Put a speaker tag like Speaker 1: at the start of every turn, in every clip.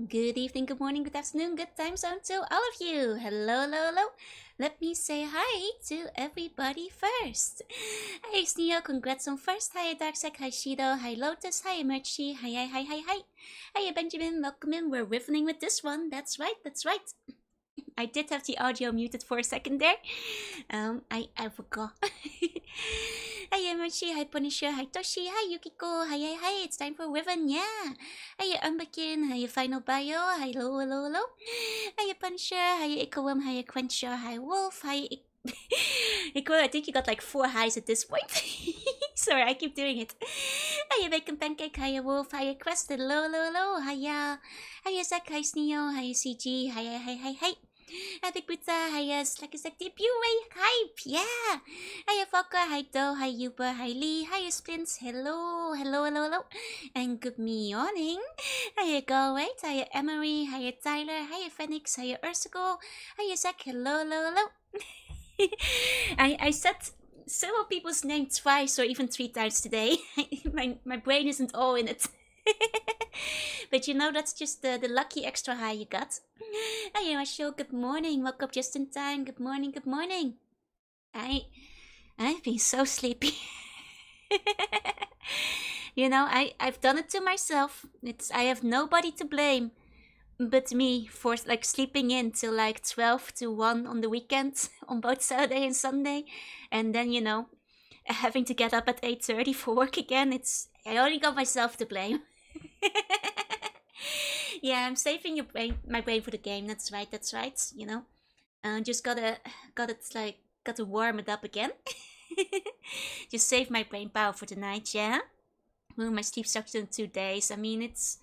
Speaker 1: Good evening, good morning, good afternoon, good time zone to all of you. Hello, hello, hello. Let me say hi to everybody first. Hey, Sneo, congrats on first. Hi, Darkseid. Hi, Shido. Hi, Lotus. Hi, Emerchi. Hi, hi, hi, hi, hi. Hi, Benjamin. Welcome in. We're rivening with this one. That's right, that's right. I did have the audio muted for a second there. I forgot. Hi Emerchi, hi Punisher, hi Toshi, hi Yukiko, hi hi hi, it's time for Riven, yeah. Hi Umbakin, hi Final Bio, hi hello hello hello. Hi Punisher, hi Ikowum, hi Quencher, hi Wolf, hi Iko, I think you got like 4 highs at this point. Sorry, I keep doing it. Hiya Bacon Pancake, hiya Wolf, hiya Quest, hello hello hello, hiya. Hiya Zach, hi Sneo, hiya CG, hiya hi hi hi. Big Pizza, hiya Slack is active, hype, yeah. Hiya Fokker, hi Do, hi Uber, hi Lee, hiya Splints, hello, hello, hello, hello. And good morning. Hiya Go Wait, hiya Emery, hiya Tyler, hiya Phoenix, hiya Ursicle, hiya Zach, hello, hello, hello. I said several people's names twice or even 3 times today. my brain isn't all in it. But you know, that's just the lucky extra high you got. Hey, Marshall, good morning. Woke up just in time. Good morning, good morning. I've been so sleepy. You know, I've done it to myself. I have nobody to blame but me for like sleeping in till like 12 to 1 on the weekend on both Saturday and Sunday, and then, you know, having to get up at 8:30 for work again. I only got myself to blame. Yeah, I'm saving my brain for the game. That's right. You know, just gotta like gotta warm it up again. Just save my brain power for the night. Yeah. Well, my sleep starts in 2 days. I mean, it's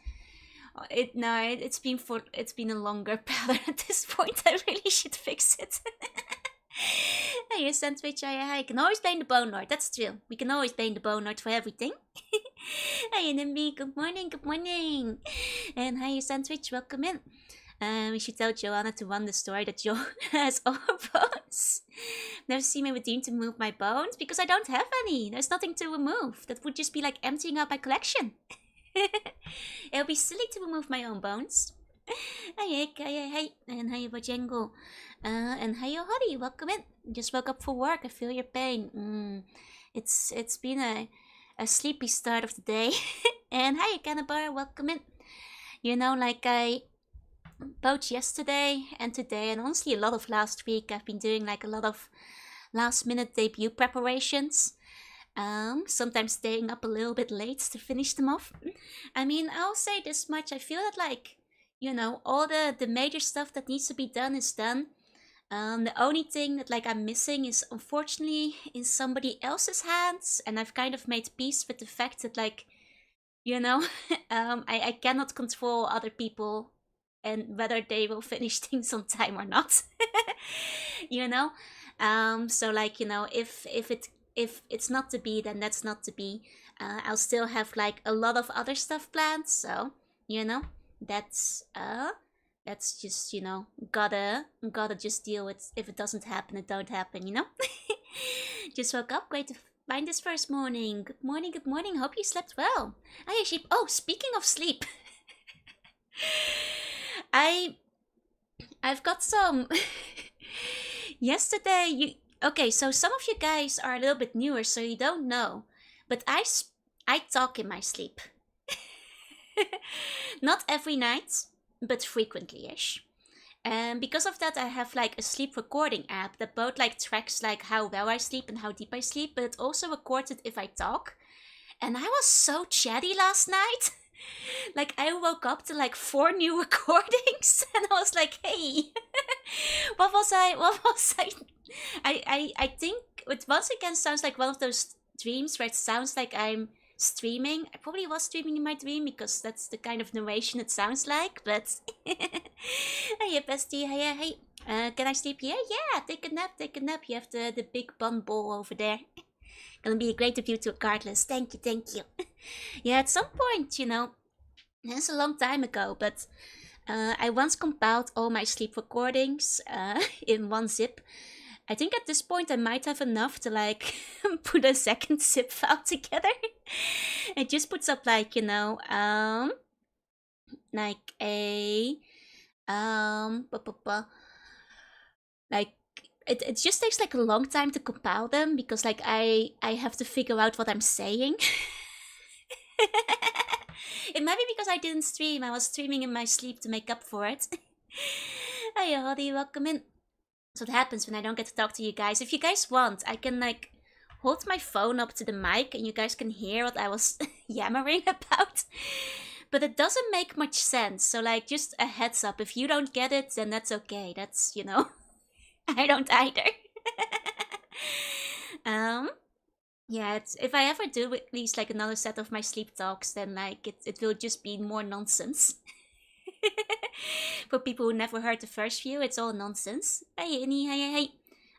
Speaker 1: been a longer pattern at this point. I really should fix it. Hey, Sandwich, I can always blame the Bone Lord. That's true. We can always blame the Bone Lord for everything. Hey, Nimby, good morning. And hi, Sandwich, welcome in. We should tell Joanna to run the story that Joe has all her bones. Never seen me redeem to move my bones because I don't have any. There's nothing to remove. That would just be like emptying out my collection. It'll be silly to remove my own bones. Hi, and hi, Bajengo. And hi, Hori, welcome in. Just woke up for work. I feel your pain. It's been a sleepy start of the day. And hi, Canabar, welcome in. You know, like I both yesterday and today, and honestly a lot of last week, I've been doing like a lot of last minute debut preparations. Sometimes staying up a little bit late to finish them off. I mean, I'll say this much, I feel that like, you know, all the major stuff that needs to be done is done. The only thing that like I'm missing is unfortunately in somebody else's hands, and I've kind of made peace with the fact that like, you know, I cannot control other people and whether they will finish things on time or not. You know? So like, you know, if it's not to be, then that's not to be. I'll still have like a lot of other stuff planned, so you know, that's just, you know, gotta just deal with. If it doesn't happen, it don't happen, you know. Just woke up, great to find this first morning. Good morning, hope you slept well. I actually, oh, speaking of sleep, I've got some. Yesterday, okay, so some of you guys are a little bit newer, so you don't know, but I talk in my sleep. Not every night, but frequently-ish. And because of that, I have like a sleep recording app that both like tracks like how well I sleep and how deep I sleep, but it also records it if I talk. And I was so chatty last night. Like I woke up to like 4 new recordings, and I was like, "Hey, what was I? I think it once again sounds like one of those dreams where it sounds like I'm streaming. I probably was streaming in my dream because that's the kind of narration it sounds like. But hey, bestie, hey. Can I sleep here? Yeah, take a nap. You have the big bun bowl over there. Gonna be a great debut regardless. Thank you. Yeah, at some point, you know, it's a long time ago, but I once compiled all my sleep recordings in one zip. I think at this point I might have enough to like put a second zip file together. It just puts up like, you know, like a like it just takes like a long time to compile them because like I have to figure out what I'm saying. It might be because I didn't stream. I was streaming in my sleep to make up for it. Hey, Hody, welcome in. That's what happens when I don't get to talk to you guys. If you guys want, I can like hold my phone up to the mic and you guys can hear what I was yammering about. But it doesn't make much sense. So like just a heads up. If you don't get it, then that's okay. That's, you know, I don't either. Yeah, if I ever do at least like another set of my sleep talks, then like it will just be more nonsense. For people who never heard the first few, it's all nonsense. Hey, Annie, hey.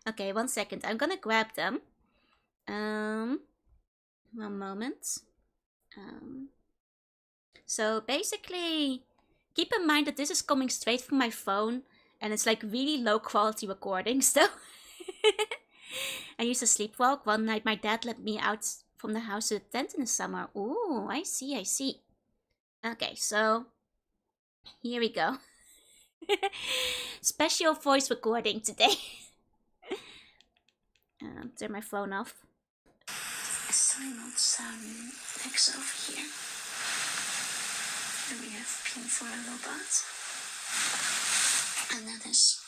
Speaker 1: Okay, 1 second. I'm gonna grab them. 1 moment. So basically, keep in mind that this is coming straight from my phone, and it's like really low quality recording, so I used to sleepwalk. One night my dad let me out from the house to the tent in the summer. Ooh, I see. Okay, so here we go. Special voice recording today. Turn my phone off. Silent X over here. Here we have Pin for a robot. And that is.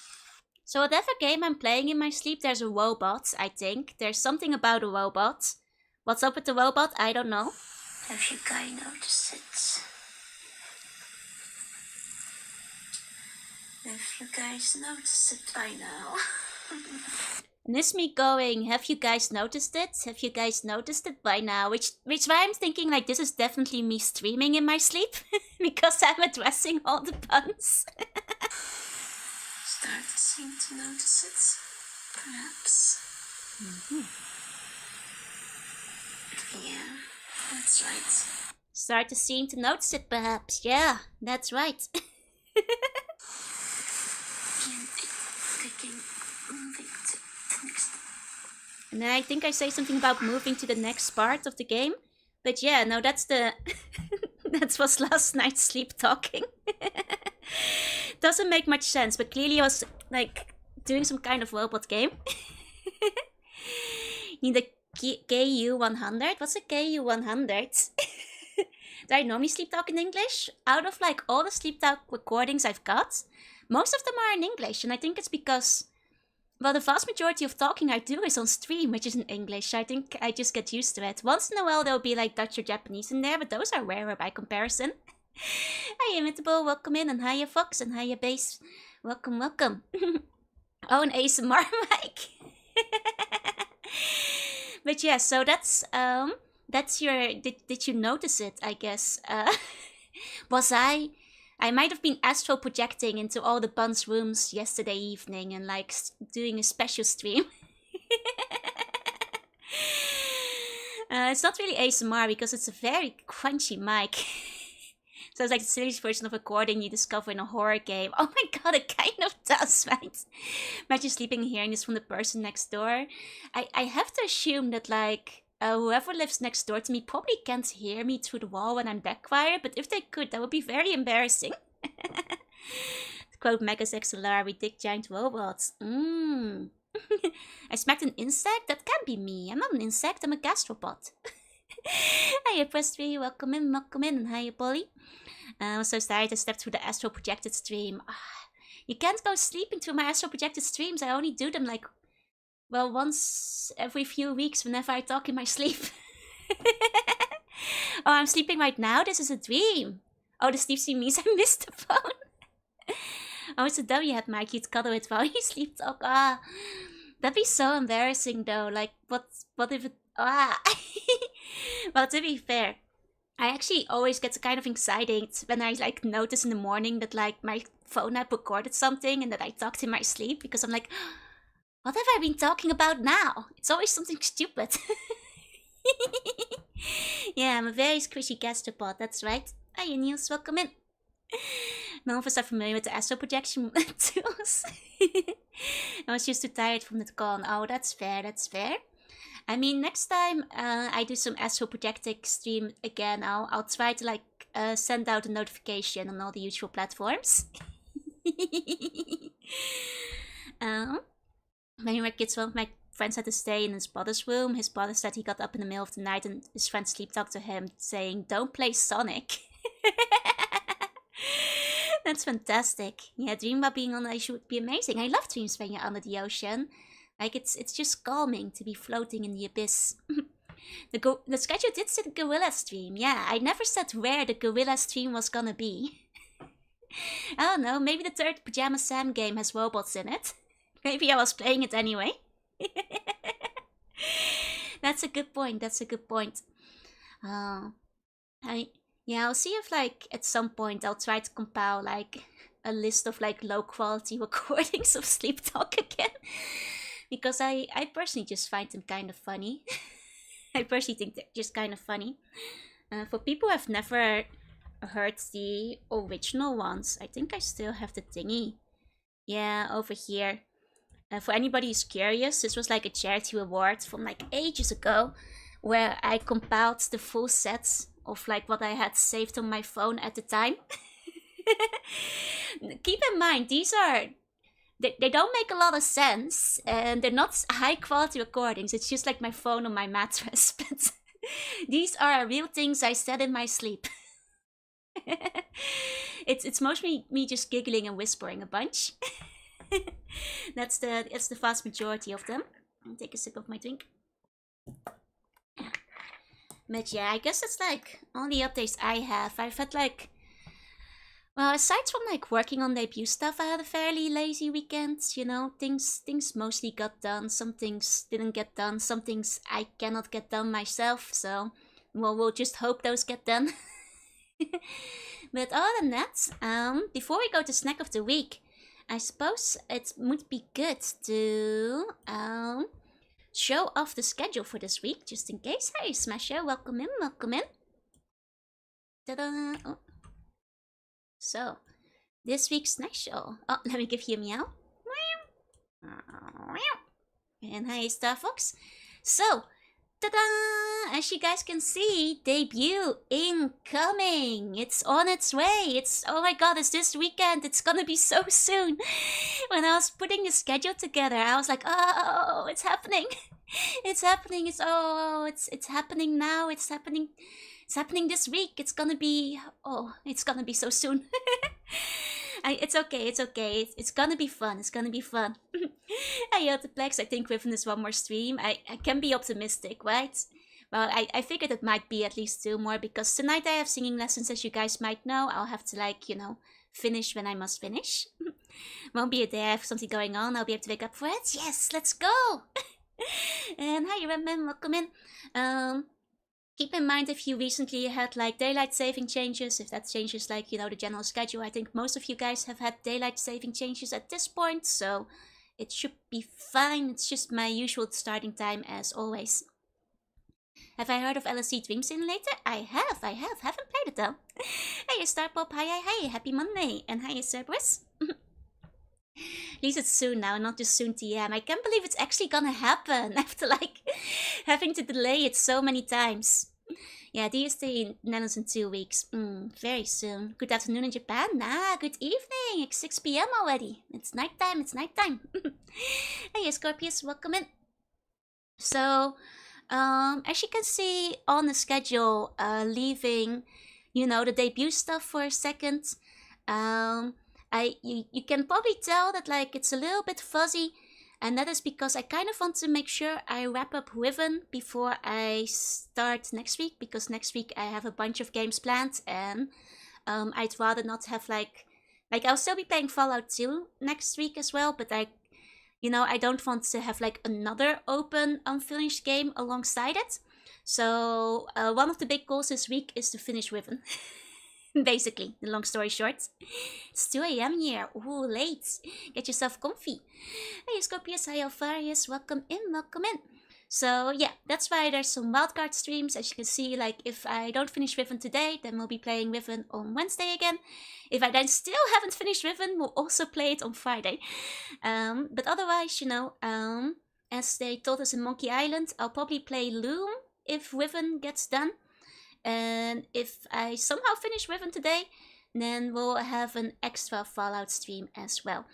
Speaker 1: So whatever game I'm playing in my sleep, there's a robot, I think. There's something about a robot. What's up with the robot? I don't know. Have you guys noticed it? If you guys noticed it by now. And this me going, have you guys noticed it? Have you guys noticed it by now? Which why I'm thinking like this is definitely me streaming in my sleep because I'm addressing all the puns. Starting to notice it, perhaps. Yeah, that's right. Start to seem to notice it, perhaps. Yeah, that's right. And then I think I say something about moving to the next part of the game. But yeah, no, that's the... that was last night's sleep talking. Doesn't make much sense, but clearly I was, like, doing some kind of robot game. Need a KU100? What's a KU100? Do I normally sleep talk in English? Out of, like, all the sleep talk recordings I've got, most of them are in English, and I think it's because... well, the vast majority of talking I do is on stream, which is in English. I think I just get used to it. Once in a while there'll be like Dutch or Japanese in there, but those are rarer by comparison. Hiya Imitable, welcome in, and hiya Fox, and hiya Base. Welcome, welcome. Oh, an ASMR mic. But yeah, so that's your, did you notice it, I guess? Was I might have been astral projecting into all the Bun's rooms yesterday evening and like doing a special stream. It's not really ASMR because it's a very crunchy mic. So it's like the silliest version of recording you discover in a horror game. Oh my god, it kind of does, right? Imagine sleeping and hearing this from the person next door. I have to assume that like... whoever lives next door to me probably can't hear me through the wall when I'm that quiet, but if they could, that would be very embarrassing. To quote Megas XLR, we dig giant robots. I smacked an insect? That can't be me. I'm not an insect, I'm a gastropod. Hiya Press3, welcome in, and hiya Polly. I was so tired I stepped through the astral projected stream. You can't go sleeping through my astral projected streams, I only do them like... well, once every few weeks whenever I talk in my sleep. Oh, I'm sleeping right now? This is a dream. Oh, the sleep stream means I missed the phone. Oh, it's a dummy head mic. You'd cuddle it while you sleep talk. That'd be so embarrassing though. Like, what if it... Well, to be fair, I actually always get kind of excited when I like notice in the morning that like my phone app recorded something and that I talked in my sleep, because I'm like... what have I been talking about now? It's always something stupid. Yeah, I'm a very squishy gastropod, that's right. Hiya Niels, welcome in. None of us are familiar with the astral projection tools. I was just too tired from the con. Oh, that's fair, that's fair. I mean, next time I do some astral projecting stream again, I'll try to like send out a notification on all the usual platforms. When we were kids, one of my friends had to stay in his brother's room. His brother said he got up in the middle of the night and his friend sleep talked to him saying, "Don't play Sonic." That's fantastic. Yeah, dream about being on the ocean would be amazing. I love dreams when you're under the ocean. Like, it's just calming to be floating in the abyss. The schedule did say the gorilla stream. Yeah, I never said where the gorilla stream was gonna be. I don't know, maybe the third Pajama Sam game has robots in it. Maybe I was playing it anyway. That's a good point, that's a good point. Yeah, I'll see if like at some point I'll try to compile like a list of like low quality recordings of sleep talk again. Because I personally just find them kind of funny. I personally think they're just kind of funny. For people who have never heard the original ones, I think I still have the thingy. Yeah, over here. For anybody who's curious, this was like a charity award from like ages ago, where I compiled the full sets of like what I had saved on my phone at the time. Keep in mind, these are... They don't make a lot of sense, and they're not high quality recordings. It's just like my phone on my mattress, but these are real things I said in my sleep. It's mostly me just giggling and whispering a bunch. That's the vast majority of them. I'll take a sip of my drink. But yeah, I guess that's like all the updates I have. I've had like Well, aside from like working on debut stuff, I had a fairly lazy weekend. You know, things mostly got done. Some things didn't get done. Some things I cannot get done myself. So, well, we'll just hope those get done. But other than that, before we go to snack of the week, I suppose it would be good to show off the schedule for this week, just in case. Hey, Smasher, welcome in, welcome in. Ta-da! Oh. So, this week's snack show. Oh, let me give you a meow. And hi, Star Fox. So, ta-da! As you guys can see, debut incoming. It's on its way. It's, oh my god, it's this weekend. It's gonna be so soon. When I was putting the schedule together, I was like, oh, it's happening. It's happening. It's happening now. It's happening this week. It's gonna be so soon. It's okay. It's gonna be fun. It's gonna be fun. I yelled the Plex. I think within this one more stream, I can be optimistic, right? Well, I figured it might be at least 2 more, because tonight I have singing lessons, as you guys might know. I'll have to, like, you know, finish when I must finish. Won't be a day I have something going on. I'll be able to wake up for it. Yes, let's go! And hi, Riven, welcome in. Keep in mind, if you recently had like daylight saving changes, if that changes like, you know, the general schedule, I think most of you guys have had daylight saving changes at this point, so it should be fine. It's just my usual starting time as always. Have I heard of LSC Dream Simulator? I have. Haven't played it though. Hey, Star Pop, hi, happy Monday, and hi, Cerberus. At least it's soon now, not just soon TM. I can't believe it's actually gonna happen after like having to delay it so many times. Yeah, DST in Netherlands in 2 weeks. Very soon. Good afternoon in Japan. Nah, good evening. It's 6 PM already. It's nighttime. Hey, Scorpius, welcome in. So, as you can see on the schedule, leaving, you know, the debut stuff for a second. You can probably tell that like it's a little bit fuzzy, and that is because I kind of want to make sure I wrap up Riven before I start next week, because next week I have a bunch of games planned, and I'd rather not have like I'll still be playing Fallout 2 next week as well, but I don't want to have like another open unfinished game alongside it. So one of the big goals this week is to finish Riven. Basically, the long story short. It's 2 AM here. Ooh, late. Get yourself comfy. Hey, Scorpius, hi, Alpharius. Welcome in. So, yeah, that's why there's some wildcard streams. As you can see, like, if I don't finish Riven today, then we'll be playing Riven on Wednesday again. If I then still haven't finished Riven, we'll also play it on Friday. But otherwise, you know, as they told us in Monkey Island, I'll probably play Loom if Riven gets done. And if I somehow finish Riven today, then we'll have an extra Fallout stream as well.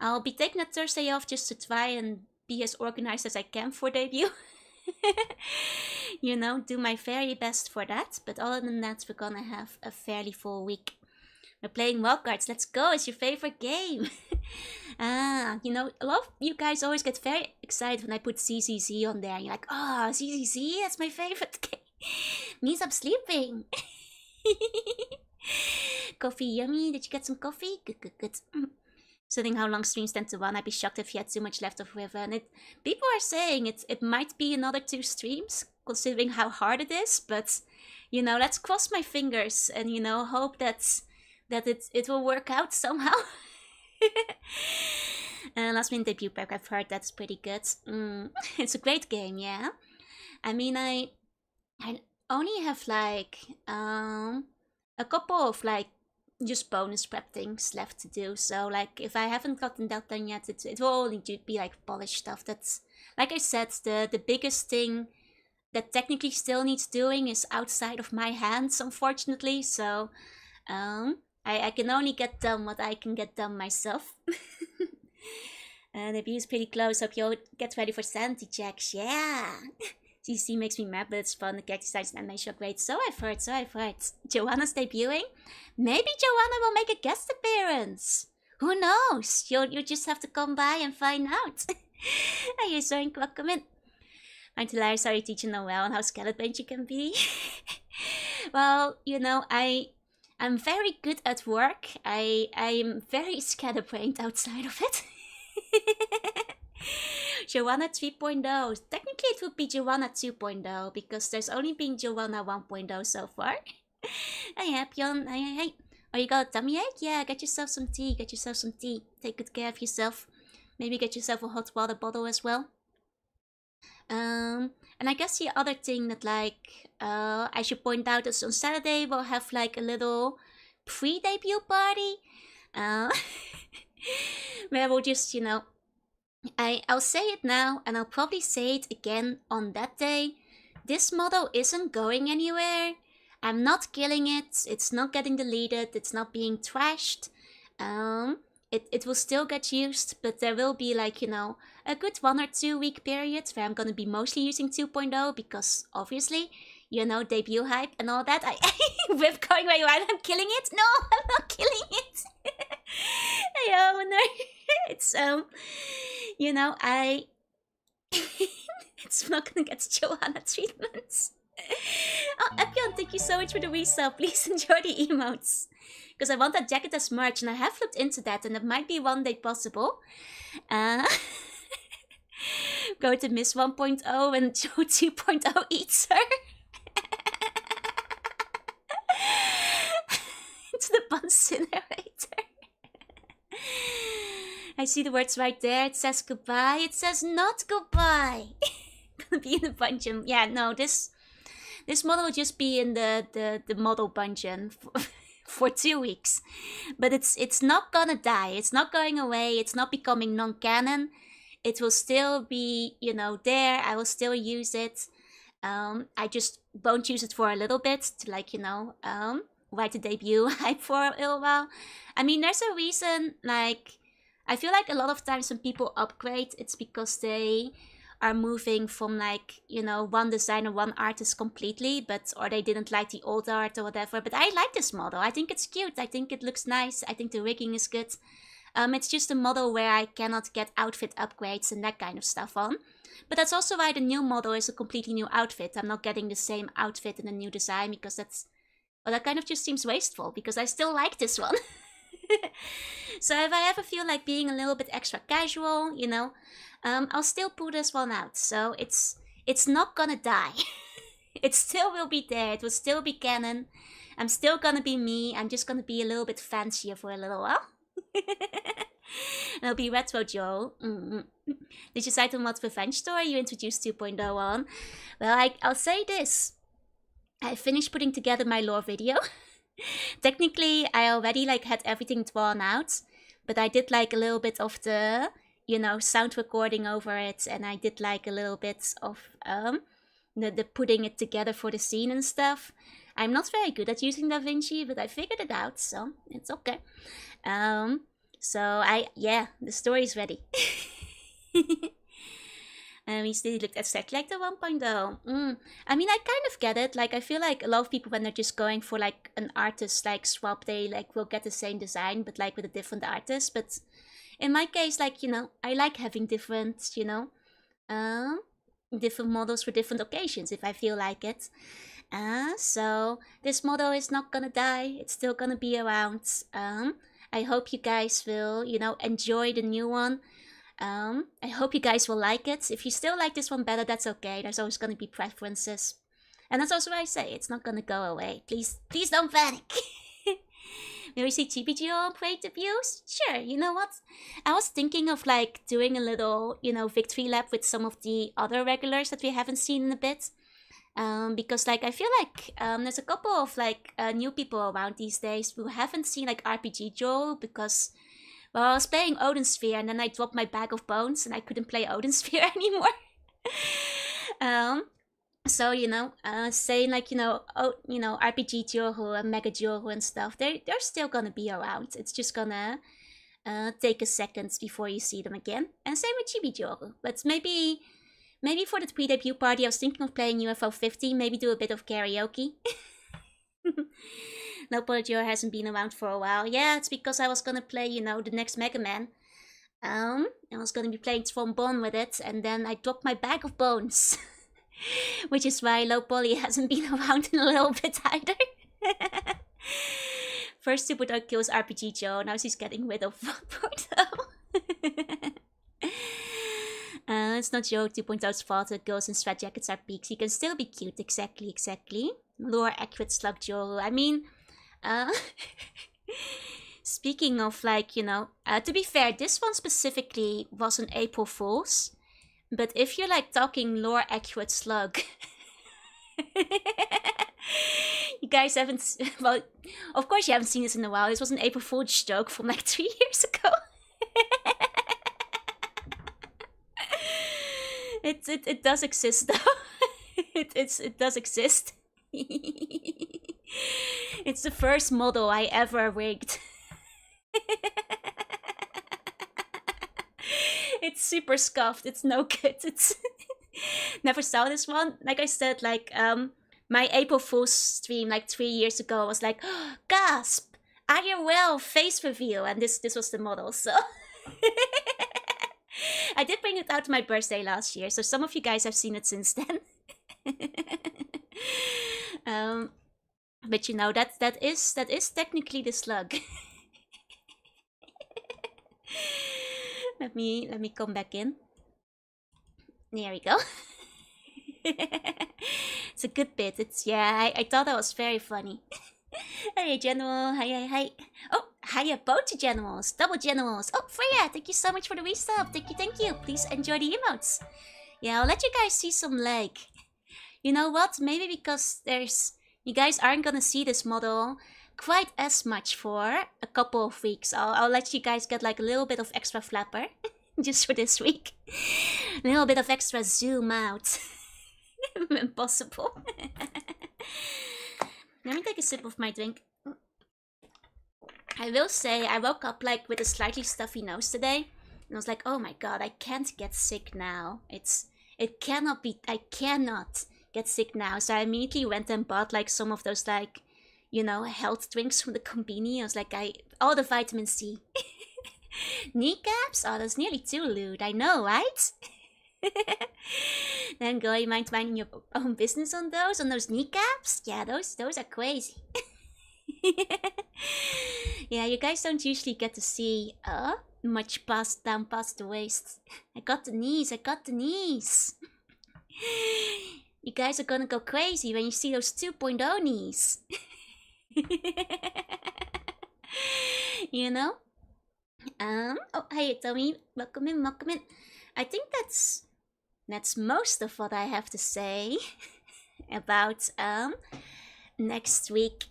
Speaker 1: I'll be taking that Thursday off just to try and be as organized as I can for debut. You know, do my very best for that. But other than that, we're gonna have a fairly full week. We're playing Wildcards. Let's go. It's your favorite game. You know, a lot of you guys always get very excited when I put ZZZ on there. You're like, oh, ZZZ, that's my favorite game. Means I'm sleeping. Coffee, yummy. Did you get some coffee? Good. Studying how long streams tend to run. I'd be shocked if you had too much left of Riven. People are saying it might be another 2 streams, considering how hard it is. But, you know, let's cross my fingers and, you know, hope that it will work out somehow. Last minute debut pack, I've heard that's pretty good. It's a great game, yeah. I mean, I only have like a couple of like just bonus prep things left to do. So like if I haven't gotten that done yet, it will only be like polished stuff. That's, like I said, the biggest thing that technically still needs doing is outside of my hands, unfortunately. So I can only get done what I can get done myself. And the view is pretty close. Hope you all get ready for sanity checks. Yeah. CC makes me mad, but it's fun. The character designs and animation are great. So I've heard. Joanna's debuting. Maybe Joanna will make a guest appearance. Who knows? You'll just have to come by and find out. Hey, Zoink, welcome in. I'm hilarious how you teach Noelle and how skeleton you can be. Well, you know, I I'm very good at work. I'm very scatterbrained outside of it. Joanna 3.0. Technically it would be Joanna 2.0 because there's only been Joanna 1.0 so far. Hey, Appion. Hey. Oh, you got a tummy ache? Yeah, get yourself some tea. Get yourself some tea. Take good care of yourself. Maybe get yourself a hot water bottle as well. And I guess the other thing that like I should point out is on Saturday we'll have like a little pre-debut party. Where we'll just, you know, I'll say it now and I'll probably say it again on that day. This model isn't going anywhere. I'm not killing it. It's not getting deleted. It's not being trashed. It will still get used, but there will be like, you know, a good 1 or 2 week period where I'm gonna be mostly using 2.0 because obviously, you know, debut hype and all that. Whip going right around, I'm killing it. No, I'm not killing it. It's you know, it's not gonna get Joanna treatments. Oh, Epion, thank you so much for the resub. Please enjoy the emotes. Because I want that jacket as merch, and I have looked into that, and it might be one day possible. Go to Myst 1.0 and Joe 2.0 eats her. It's the bun incinerator. I see the words right there. It says goodbye. It says not goodbye. Gonna be in the dungeon. Yeah, no, this model will just be in the model dungeon for 2 weeks. But it's not gonna die. It's not going away. It's not becoming non-canon. It will still be, you know, there. I will still use it. I just won't use it for a little bit to, like, you know, write the debut hype for a little while. I mean, there's a reason, like, I feel like a lot of times when people upgrade, it's because they are moving from, like, you know, one designer, one artist completely, but or they didn't like the old art or whatever. But I like this model. I think it's cute. I think it looks nice. I think the rigging is good. It's just a model where I cannot get outfit upgrades and that kind of stuff on. But that's also why the new model is a completely new outfit. I'm not getting the same outfit in the new design because that's, well, that kind of just seems wasteful because I still like this one. So if I ever feel like being a little bit extra casual, you know, I'll still pull this one out. So it's not gonna die. It still will be there. It will still be canon. I'm still gonna be me. I'm just gonna be a little bit fancier for a little while. It'll be Retro Joe. Did you cite on what Revenge story you introduced 2.0 on? Well, I'll say this. I finished putting together my lore video. Technically, I already like had everything drawn out, but I did like a little bit of the, you know, sound recording over it, and I did like a little bit of the putting it together for the scene and stuff. I'm not very good at using DaVinci, but I figured it out, so it's okay. So yeah, the story's ready. We still looked exactly like the 1.0. I mean, I kind of get it. Like, I feel like a lot of people, when they're just going for like an artist like swap, they like will get the same design, but like with a different artist. But in my case, like, you know, I like having different, you know, different models for different occasions if I feel like it. So this model is not gonna die. It's still gonna be around. I hope you guys will, you know, enjoy the new one. I hope you guys will like it. If you still like this one better, that's okay. There's always gonna be preferences. And that's also why I say it's not gonna go away. Please don't panic. Will we see TPG on play debuts? Sure, you know what? I was thinking of like doing a little, you know, victory lap with some of the other regulars that we haven't seen in a bit. Because like I feel like there's a couple of like new people around these days who haven't seen like RPG Joe because, well, I was playing Odin Sphere and then I dropped my bag of bones and I couldn't play Odin Sphere anymore. So, you know, saying like, you know, RPG Joho and Mega Joho and stuff, they're still gonna be around. It's just gonna take a second before you see them again. And same with Chibi Joho. But maybe for the pre-debut party, I was thinking of playing UFO 50, maybe do a bit of karaoke. No, Polydor hasn't been around for a while. Yeah, it's because I was gonna play, you know, the next Mega Man. I was gonna be playing Trombone with it, and then I dropped my bag of bones. Which is why Low Poly hasn't been around in a little bit either. First 2.0 kills RPG Joe, now she's getting rid of 1.0. It's not Joe 2.0's fault that girls in strat jackets are peaks. He can still be cute, exactly. Lore accurate slug Joe. I mean, speaking of like, you know, to be fair, this one specifically was an April Fool's. But if you're like talking lore accurate slug, you guys haven't, well, of course you haven't seen this in a while. This was an April Fool's joke from like 3 years ago. It does exist though. It does exist. It's the first model I ever rigged. It's super scuffed. It's no good. It's never saw this one. Like I said, like my April Fool's stream like 3 years ago was like, oh, gasp! IRL face reveal, and this was the model. So I did bring it out to my birthday last year, so some of you guys have seen it since then. But you know that is technically the slug. Let me come back in. There we go. It's a good bit. It's I thought that was very funny. Hey General, hi. Oh, hiya both generals, double generals. Oh Freya, thank you so much for the resub. Thank you. Please enjoy the emotes. Yeah, I'll let you guys see some leg. You know what? Maybe because you guys aren't gonna see this model quite as much for a couple of weeks. I'll let you guys get like a little bit of extra flapper just for this week. A little bit of extra zoom out when possible. Let me take a sip of my drink. I will say I woke up like with a slightly stuffy nose today. And I was like, oh my god, I can't get sick now. It cannot be, I cannot get sick now. So I immediately went and bought like some of those like, you know, health drinks from the convenience. I was like, all the vitamin C. Kneecaps? Oh, that's nearly too lewd. I know, right? Then girl, you mind minding your own business on those kneecaps? Yeah, those are crazy. Yeah, you guys don't usually get to see much down past the waist. I got the knees. You guys are gonna go crazy when you see those 2.0 knees. You know? Oh, hey Tommy, welcome in. I think that's most of what I have to say about next week.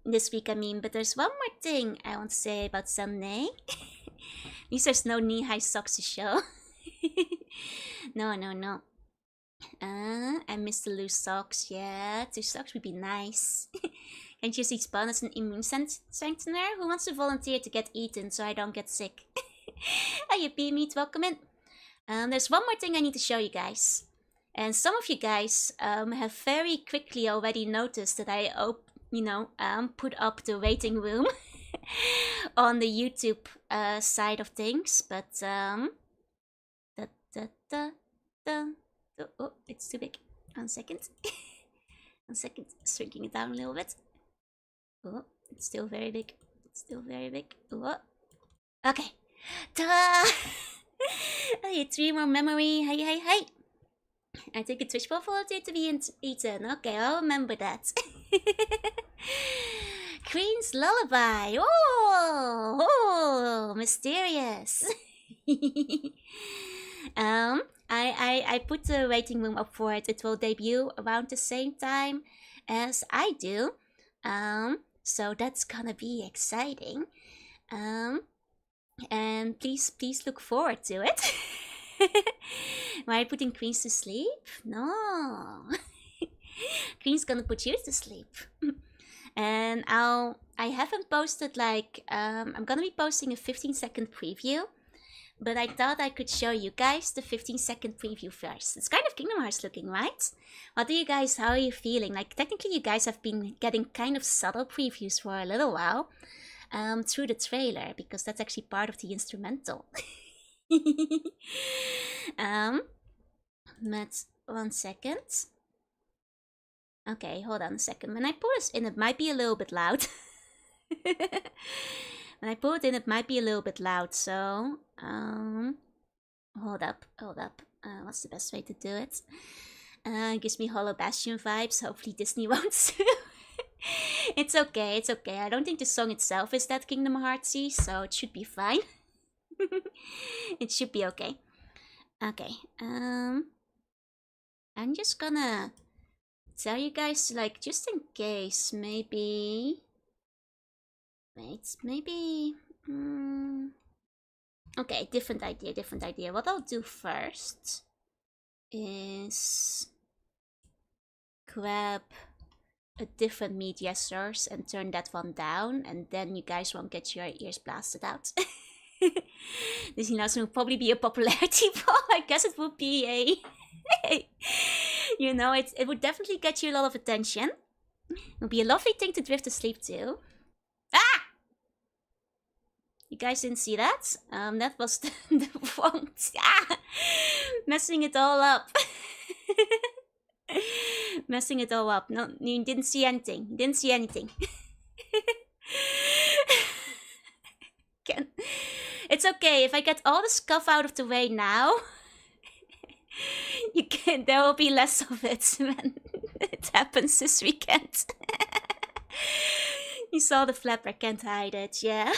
Speaker 1: This week I mean, but there's one more thing I want to say about Sunday. At least there's no knee-high socks to show. No. I miss the loose socks. Yeah, 2 socks would be nice. Can't you see Spawn as an immune strengthener? Who wants to volunteer to get eaten so I don't get sick? Hey, you meat, welcome in. There's one more thing I need to show you guys. And some of you guys have very quickly already noticed that I put up the waiting room on the YouTube side of things. But oh, it's too big. 1 second. 1 second, shrinking it down a little bit. Oh, it's still very big. Oh. Okay. Ta! Hey, 3 more memory. Hey. I take a Twitch ball volunteer to be eaten. Okay, I'll remember that. Queen's Lullaby. Oh, mysterious. I put the waiting room up for it. It will debut around the same time as I do. So that's gonna be exciting. And please look forward to it. Am I putting Queens to sleep? No. Queen's gonna put you to sleep. And I haven't posted like, I'm gonna be posting a 15-second preview. But I thought I could show you guys the 15-second preview first. It's kind of Kingdom Hearts looking, right? How are you feeling? Like, technically you guys have been getting kind of subtle previews for a little while. Through the trailer, because that's actually part of the instrumental. But 1 second. Okay, hold on a second. When I pull this in, it might be a little bit loud. When I pull it in, it might be a little bit loud, so... Hold up. What's the best way to do it? Gives me Hollow Bastion vibes. Hopefully Disney won't sue. It's okay. I don't think the song itself is that Kingdom Heartsy, so it should be fine. It should be okay. Okay, I'm just gonna tell you guys, like, just in case, maybe... Wait, maybe... Okay, different idea. What I'll do first is grab a different media source and turn that one down, and then you guys won't get your ears blasted out. This announcement will probably be a popularity poll. I guess it would be a... You know, it would definitely get you a lot of attention. It would be a lovely thing to drift to sleep to. Ah! You guys didn't see that? That was the wrong... Ah! Messing it all up. Messing it all up. No, you didn't see anything. It's okay. If I get all the scuff out of the way now, there will be less of it when it happens this weekend. You saw the flapper, can't hide it, yeah.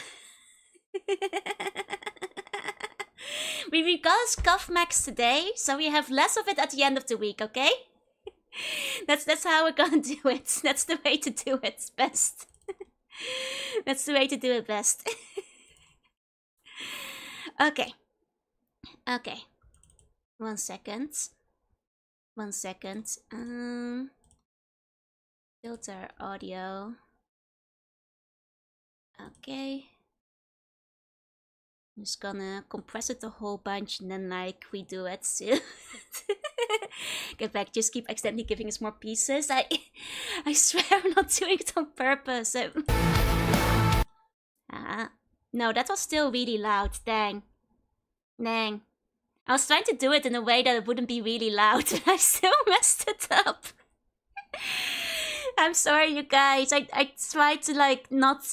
Speaker 1: We got a scuff max today, so we have less of it at the end of the week, okay? That's how we're gonna do it. That's the way to do it best. That's the way to do it best. Okay. One second. Filter audio. Okay. I'm just gonna compress it a whole bunch and then like redo it to get back. Just keep accidentally giving us more pieces. I swear I'm not doing it on purpose. No, that was still really loud. Dang. I was trying to do it in a way that it wouldn't be really loud, but I still messed it up. I'm sorry, you guys. I tried to like not...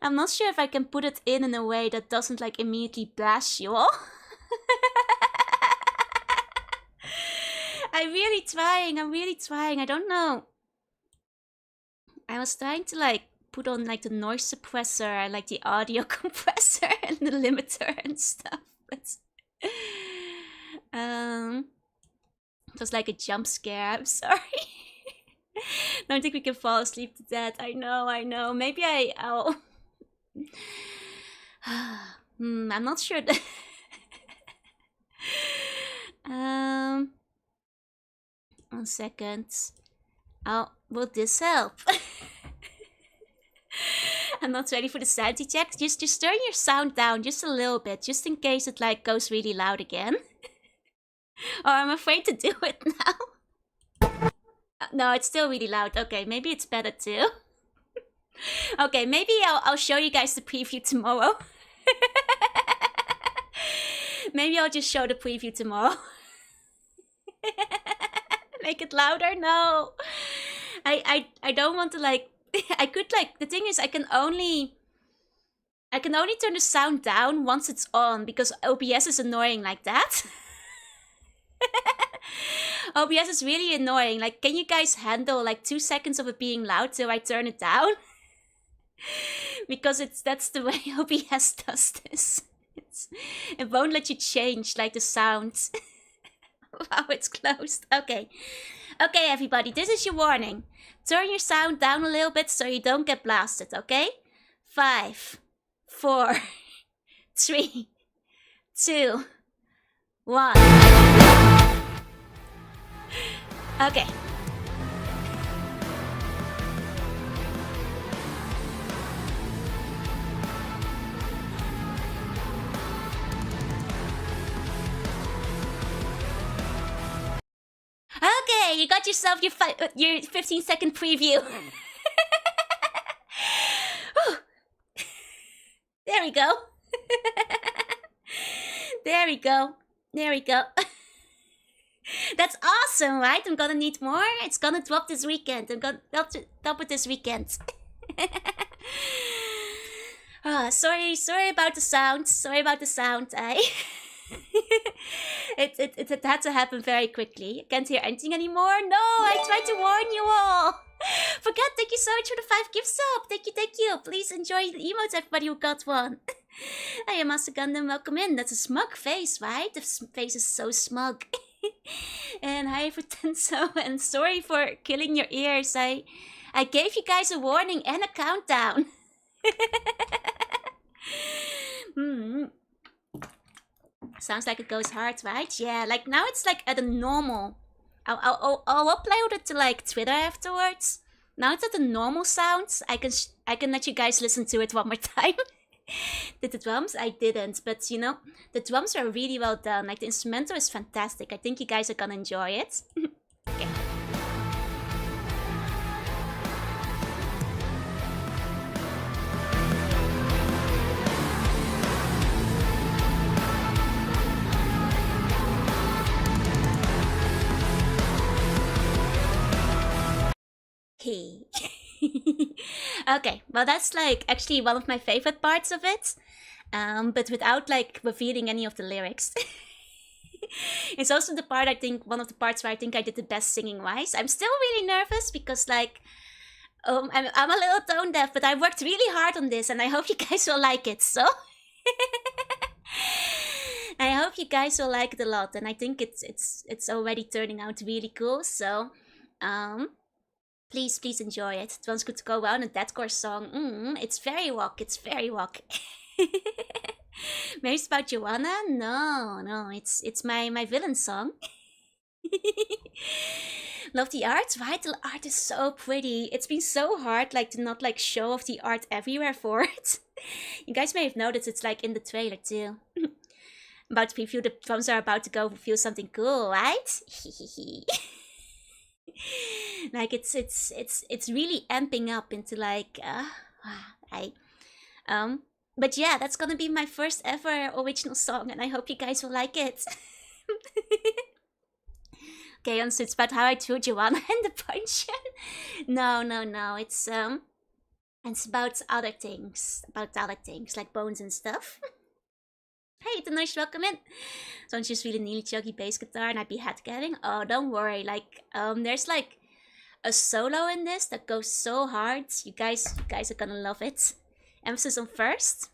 Speaker 1: I'm not sure if I can put it in a way that doesn't like immediately blast you all. I'm really trying. I don't know. I was trying to like put on like the noise suppressor, like the audio compressor and the limiter and stuff. But it was like a jump scare. I'm sorry. Don't think we can fall asleep to that. I know. Maybe I'll... I'm not sure. One second. Will this help? I'm not ready for the sanity check. Just turn your sound down just a little bit, just in case it like goes really loud again. Or I'm afraid to do it now. No, it's still really loud. Okay, maybe it's better too. Okay, maybe I'll show you guys the preview tomorrow. Maybe I'll just show the preview tomorrow. Make it louder? No. I don't want to like... I could like... The thing is, I can only turn the sound down once it's on, because OBS is annoying like that. OBS is really annoying. Like, can you guys handle like 2 seconds of it being loud till I turn it down? Because that's the way OBS does this. It won't let you change like the sound while it's closed. Okay, everybody, this is your warning. Turn your sound down a little bit so you don't get blasted. Okay, 5, 4, 3, 2, 1. Okay. Okay, you got yourself your 15-second preview. There we go. There we go. That's awesome, right? I'm gonna need more. It's gonna drop this weekend. I'm gonna drop it this weekend. Sorry about the sound. Sorry about the sound. It had to happen very quickly. I can't hear anything anymore. No, I tried to warn you all. Forget, thank you so much for the 5 gifts up. Thank you. Please enjoy the emotes, everybody who got one. I am Master Gundam, welcome in. That's a smug face, right? The face is so smug. And hi for Tenso, and sorry for killing your ears. I gave you guys a warning and a countdown. Sounds like it goes hard, right? Yeah, like now it's like at a normal. I'll upload it to like Twitter afterwards. Now it's at the normal sounds. I can let you guys listen to it one more time. Did the drums? I didn't, but you know, the drums are really well done. Like the instrumental is fantastic. I think you guys are gonna enjoy it. Okay. Okay, well that's like actually one of my favorite parts of it, but without like revealing any of the lyrics. It's also the part, I think, one of the parts where I think I did the best singing wise. I'm still really nervous because like I'm a little tone deaf, but I worked really hard on this and I hope you guys will like it. So I hope you guys will like it a lot, and I think it's already turning out really cool. So please enjoy it. It was good to go well in a deathcore song. It's very rock. Maybe it's about Joanna? No, it's my villain song. Love the art, right? The art is so pretty. It's been so hard like to not like show off the art everywhere for it. You guys may have noticed it's like in the trailer too. About to preview, the drums are about to go reveal something cool, right? Like it's really amping up into like but yeah, that's gonna be my first ever original song, and I hope you guys will like it. Okay, so it's about how I threw Joanna in the punch. No, it's about other things, like bones and stuff. Hey, Tanosh, welcome in. So I'm just really nearly chuggy bass guitar and I'd be headgetting. Oh, don't worry. Like, there's like a solo in this that goes so hard. You guys are gonna love it. Emphasis on first.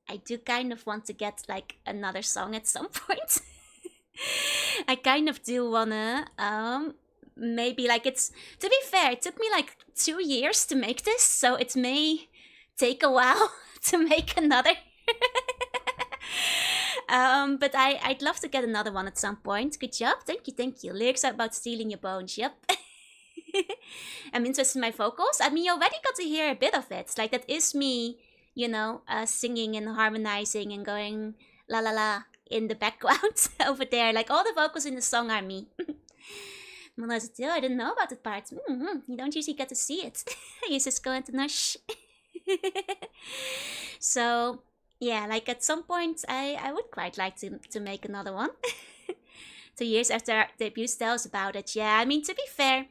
Speaker 1: I do kind of want to get like another song at some point. I kind of do wanna, maybe like it's, to be fair, it took me like 2 years to make this, so it may take a while to make another. But I'd love to get another one at some point. Good job. Thank you. Lyrics are about stealing your bones. Yep. I'm interested in my vocals. I mean, you already got to hear a bit of it. Like, that is me, you know, singing and harmonizing and going la la la in the background over there. Like, all the vocals in the song are me. I didn't know about that part. You don't usually get to see it. You just go into Nush. So yeah, like at some point I would quite like to make another one. 2 years after our debut tells about it. Yeah, I mean, to be fair,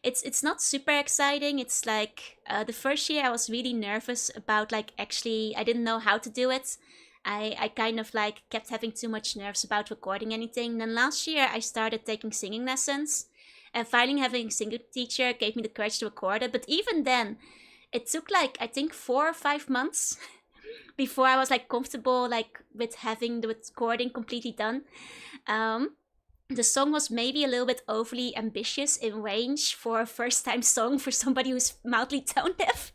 Speaker 1: it's not super exciting. It's like the first year I was really nervous about like actually I didn't know how to do it. I kind of like kept having too much nerves about recording anything. Then last year I started taking singing lessons, and finally having a singing teacher gave me the courage to record it. But even then, it took like I think 4 or 5 months before I was like comfortable like with having the recording completely done. The song was maybe a little bit overly ambitious in range for a first time song for somebody who's mildly tone deaf,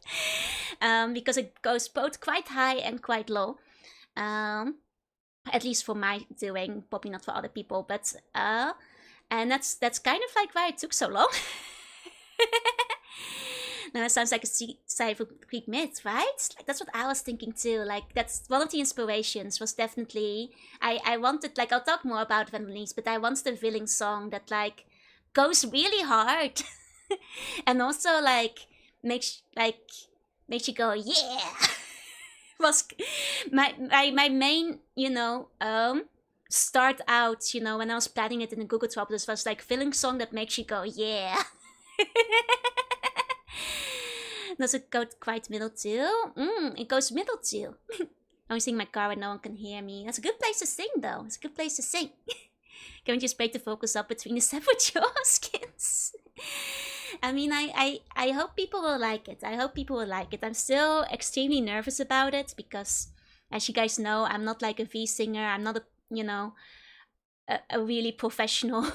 Speaker 1: because it goes both quite high and quite low, at least for my doing, probably not for other people, but and that's kind of like why it took so long. Now it sounds like a cyber Greek myth, right? Like that's what I was thinking too. Like that's one of the inspirations was definitely I wanted, like, I'll talk more about it when released, but I wanted a villain song that like goes really hard and also like makes you go yeah. Was my main, you know, start out, you know, when I was planning it in the Google Drop, this was like filling song that makes you go, yeah. Does it go quite middle too? It goes middle too. I'm singing my car when no one can hear me. That's a good place to sing though. It's a good place to sing. Can we just break the focus up between the separate jaw skins? I mean, I hope people will like it. I hope people will like it. I'm still extremely nervous about it because, as you guys know, I'm not like a V singer. I'm not a, you know, a really professional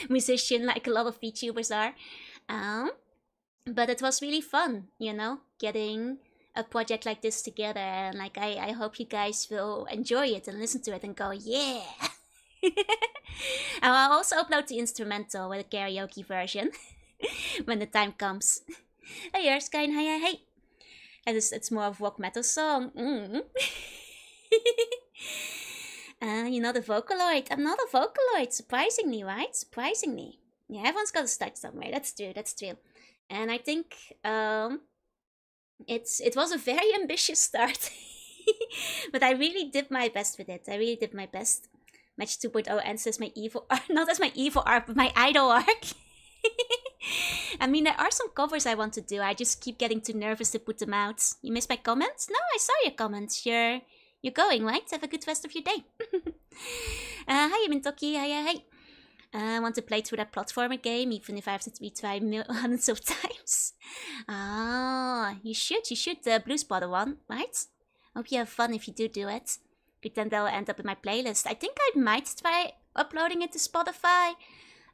Speaker 1: musician like a lot of VTubers are. But it was really fun, you know, getting a project like this together. And like, I hope you guys will enjoy it and listen to it and go, yeah. I'll also upload the instrumental with a karaoke version when the time comes. Hey, Erskine, hey. And it's more of a rock metal song. You're not a Vocaloid. I'm not a Vocaloid, surprisingly, right? Surprisingly. Yeah, everyone's got to start somewhere. That's true. And I think it was a very ambitious start. But I really did my best with it. I really did my best. Match 2.0 ends as my evil arc. Not as my evil arc, but my idol arc. I mean, there are some covers I want to do. I just keep getting too nervous to put them out. You missed my comments? No, I saw your comments. You're going, right? Have a good rest of your day. Hi, Mintoki. Hi. I want to play through that platformer game, even if I have to retry hundreds of times. You should. The Blue Spotter one, right? Hope you have fun if you do it. Good, then they'll end up in my playlist. I think I might try uploading it to Spotify.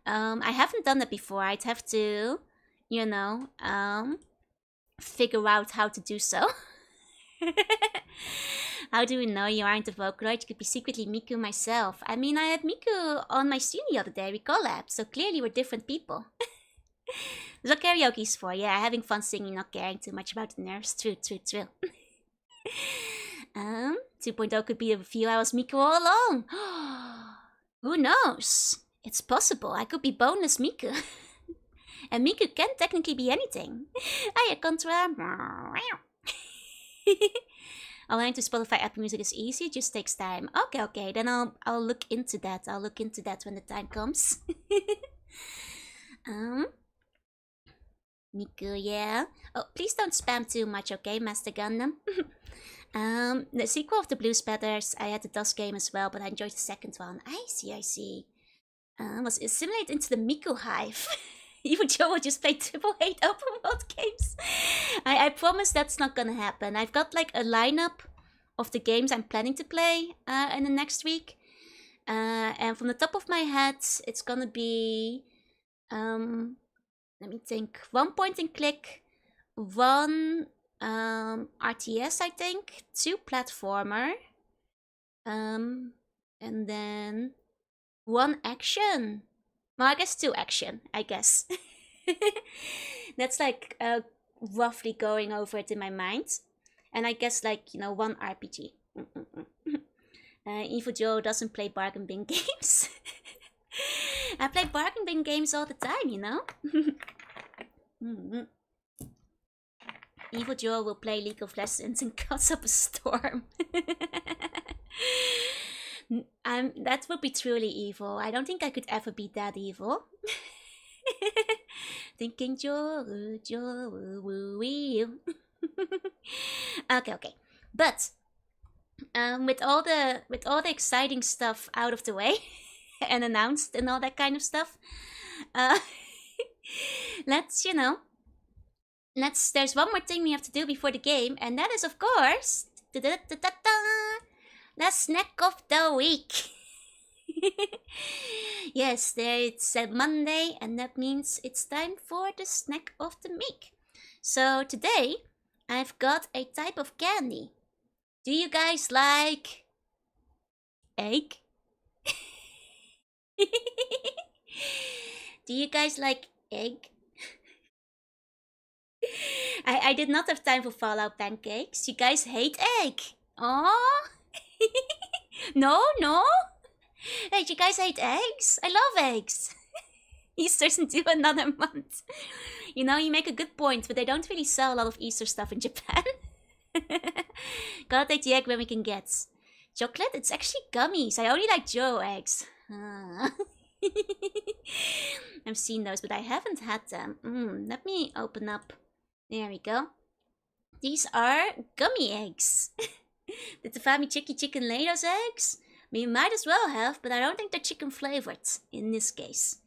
Speaker 1: I haven't done that before. I'd have to, you know, figure out how to do so. How do we know you aren't a Vocaloid? You could be secretly Miku myself. I mean, I had Miku on my stream the other day. We collabed, so clearly we're different people. That's what karaoke's for. Yeah, having fun singing, not caring too much about the nerves. True. 2.0 could be a few hours Miku all along. Who knows? It's possible. I could be boneless Miku. And Miku can technically be anything. Hiya, Contra. Allowing to Spotify Apple Music is easy, it just takes time. Okay, then I'll look into that. I'll look into that when the time comes. Miku, yeah. Oh, please don't spam too much, okay, Master Gundam? The sequel of the Blue Spatters, I had the DOS game as well, but I enjoyed the second one. I see. Was assimilated into the Miku hive. Even Joe will just play AAA open world games. I promise that's not gonna happen. I've got like a lineup of the games I'm planning to play in the next week. And from the top of my head, it's gonna be, let me think, 1 point and click, 1 RTS, I think, 2 platformer, and then 1 action. Well, I guess 2 action, I guess. That's like roughly going over it in my mind. And I guess like, you know, 1 RPG. Evil Joe doesn't play bargain bin games. I play bargain bin games all the time, you know? Evil Joe will play League of Legends and cause up a storm. That would be truly evil. I don't think I could ever be that evil. Thinking Joe, Okay. But with all the exciting stuff out of the way and announced and all that kind of stuff, let's there's one more thing we have to do before the game, and that is of course the snack of the week. Yes, it's Monday, and that means it's time for the snack of the week. So today, I've got a type of candy. Do you guys like egg? Do you guys like egg? I did not have time for Fallout pancakes. You guys hate egg. Oh. No? Hey, you guys hate eggs? I love eggs. Easter's into another month. You know, you make a good point, but they don't really sell a lot of Easter stuff in Japan. Gotta take the egg when we can get. Chocolate? It's actually gummies. I only like Joe eggs. I've seen those, but I haven't had them. Let me open up. There we go. These are gummy eggs. Did the family chicken lay those eggs? We might as well have, but I don't think they're chicken flavored in this case.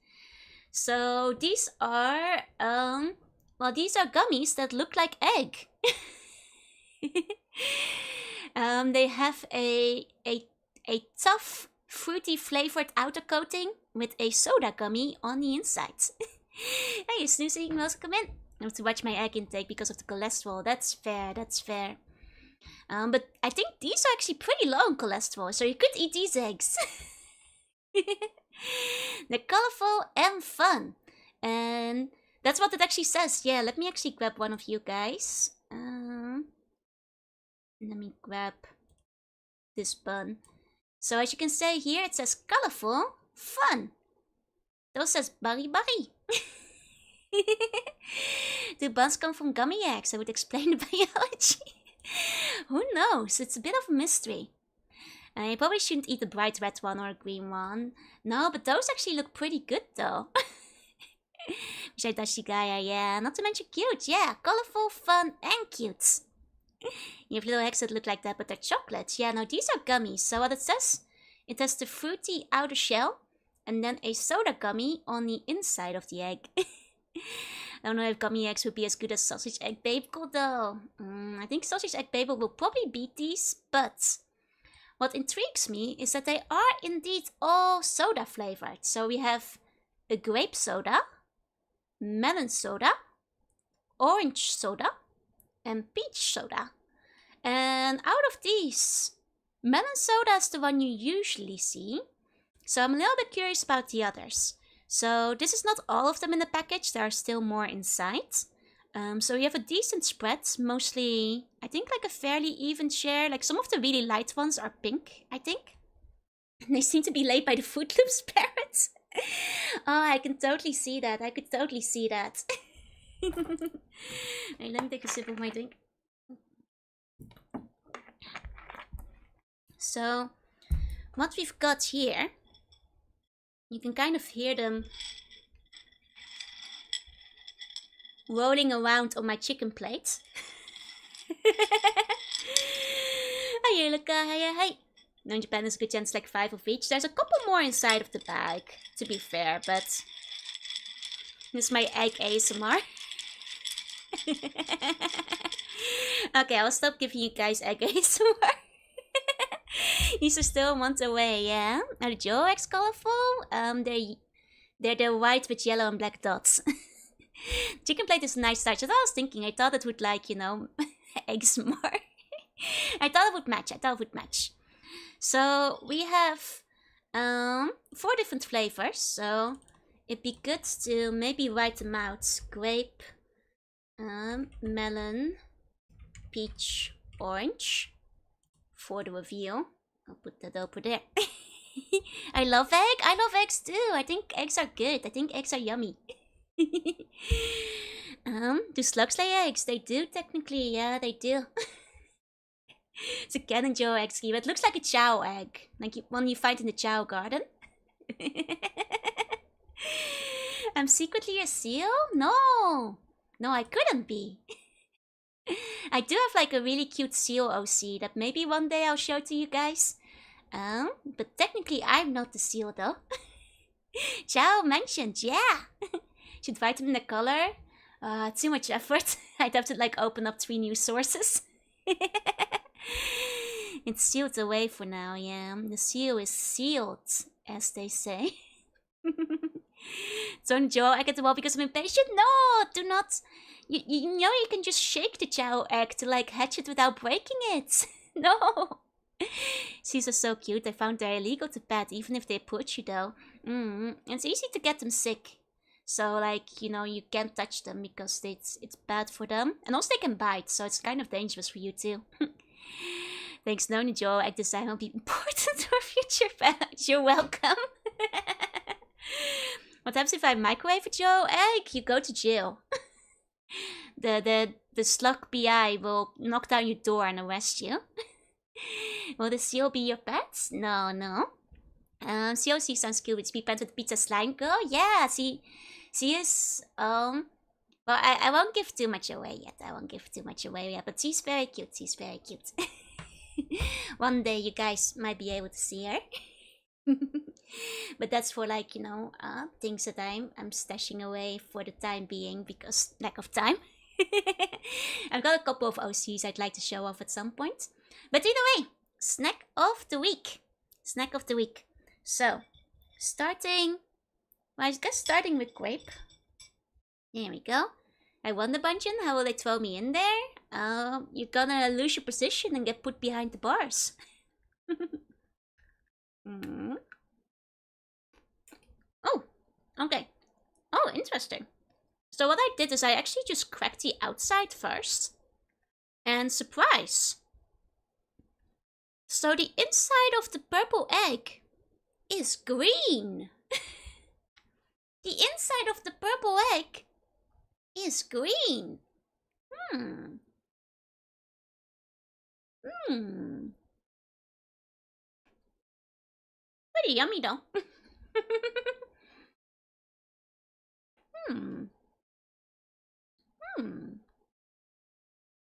Speaker 1: So these are, well, these are gummies that look like egg. They have a tough, fruity flavored outer coating with a soda gummy on the inside. Hey, Snoozing, welcome in. I have to watch my egg intake because of the cholesterol. That's fair, that's fair. But I think these are actually pretty low in cholesterol, so you could eat these eggs. They're colorful and fun. And that's what it actually says. Yeah, let me actually grab one of you guys. Let me grab this bun. So as you can see here, it says colorful, fun. It also says bari bari. Do buns come from gummy eggs? I would explain the biology. Who knows? It's a bit of a mystery. You probably shouldn't eat a bright red one or a green one. No, but those actually look pretty good though. Shigaya, yeah. Not to mention cute. Yeah, colorful, fun, and cute. You have little eggs that look like that, but they're chocolate. Yeah, no, these are gummies. So what it says, it has the fruity outer shell and then a soda gummy on the inside of the egg. I don't know if gummy eggs would be as good as sausage egg bagel though. I think sausage egg bagel will probably beat these, but what intrigues me is that they are indeed all soda flavored. So we have a grape soda, melon soda, orange soda, and peach soda. And out of these, melon soda is the one you usually see. So I'm a little bit curious about the others. So this is not all of them in the package, there are still more inside. So we have a decent spread, mostly, I think like a fairly even share. Like some of the really light ones are pink, I think. They seem to be laid by the Fruit Loops parrots. Oh, I can totally see that, I could totally see that. Wait, let me take a sip of my drink. So, what we've got here, you can kind of hear them rolling around on my chicken plate. Hi, Luca, hi. No, in Japan is a good chance like 5 of each. There's a couple more inside of the bag, to be fair, but this is my egg ASMR. Okay, I'll stop giving you guys egg ASMR. These are still months away, yeah? Are the Joe eggs colorful? They're the white with yellow and black dots. Chicken plate is a nice touch. That's what I was thinking. I thought it would like, you know, eggs more. I thought it would match. So we have 4 different flavors. So it'd be good to maybe write them out. Grape, melon, peach, orange for the reveal. I'll put that over there. I love egg. I love eggs too. I think eggs are good. I think eggs are yummy. Do slugs lay eggs? They do technically. Yeah, they do. It's a Ken and Joe egg scheme. It looks like a chow egg, like one you find in the chow garden. I'm secretly a seal? No, I couldn't be. I do have like a really cute seal OC that maybe one day I'll show to you guys. But technically I'm not the seal though. Chow mentioned, yeah. Should write them in the color. Too much effort. I'd have to like open up 3 new sources. It's sealed away for now, yeah. The seal is sealed, as they say. Don't Joe egg at the wall because I'm impatient? No, do not. You know you can just shake the chow egg to like hatch it without breaking it. No. These are so cute. I found they're illegal to pet, even if they put you though. It's easy to get them sick. So like, you know, you can't touch them because it's bad for them. And also they can bite, so it's kind of dangerous for you too. Thanks, Noni Joe. Egg design will be important for future pets. You're welcome. What happens if I microwave a Joe egg? You go to jail. The slug PI will knock down your door and arrest you. Will the seal be your pet? No, no. COC sounds cute. It's be pet with pizza slime girl. Yeah, she is well, I won't give too much away yet. I won't give too much away yet, but she's very cute. She's very cute. One day you guys might be able to see her. But that's for like, you know, things that I'm stashing away for the time being because lack of time. I've got a couple of OCs I'd like to show off at some point. But either way, snack of the week. Snack of the week. So, starting with grape. There we go. I won the dungeon. How will they throw me in there? You're gonna lose your position and get put behind the bars. Oh, okay. Oh, interesting. So what I did is I actually just cracked the outside first. And surprise! So the inside of the purple egg is green. The inside of the purple egg is green. Pretty yummy though.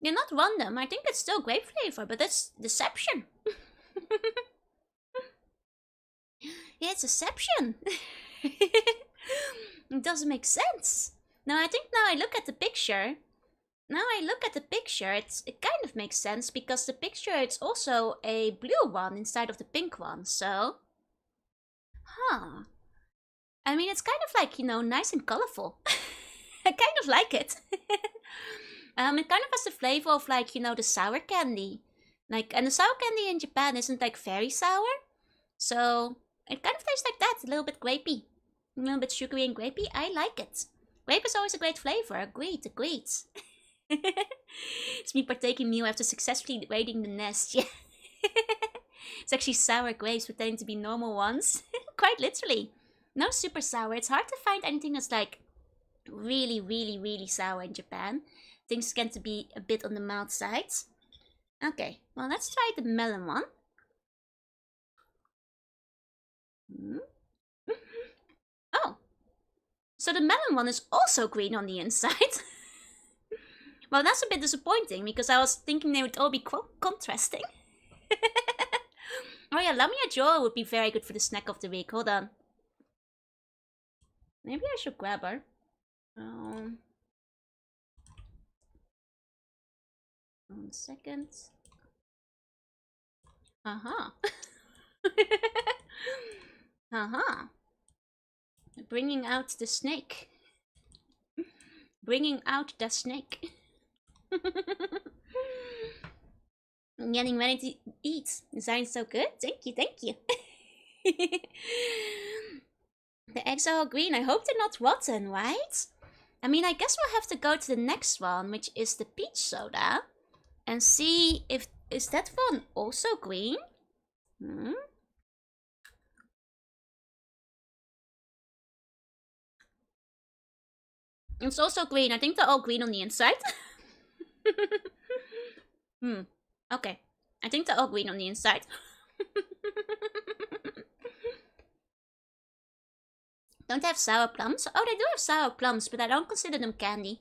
Speaker 1: You're not random. I think it's still grape flavor, but it's deception. Yeah, it's deception. It doesn't make sense. Now I think now I look at the picture. It kind of makes sense because the picture it's also a blue one inside of the pink one. So, I mean, it's kind of like, you know, nice and colorful. I kind of like it. It kind of has the flavor of like, you know, the sour candy. Like, and the sour candy in Japan isn't like very sour. So, it kind of tastes like that. A little bit grapey. A little bit sugary and grapey. I like it. Grape is always a great flavor. Agreed. It's me partaking meal after successfully raiding the nest. Yeah. It's actually sour grapes pretending to be normal ones. Quite literally. No super sour. It's hard to find anything that's like really sour in Japan. Things tend to be a bit on the mild side. Okay, well, let's try the melon one. Oh, so the melon one is also green on the inside. Well, that's a bit disappointing because I was thinking they would all be contrasting. Oh yeah, Lamia Joa would be very good for the snack of the week. Hold on. Maybe I should grab her. 1 second. Bringing out the snake. Bringing out the snake. I'm getting ready to eat. Design's so good. Thank you. The eggs are all green. I hope they're not rotten, right? I mean, I guess we'll have to go to the next one, which is the peach soda. And see if... Is that one also green? It's also green. I think they're all green on the inside. Okay. I think they're all green on the inside. Don't have sour plums? Oh, they do have sour plums, but I don't consider them candy.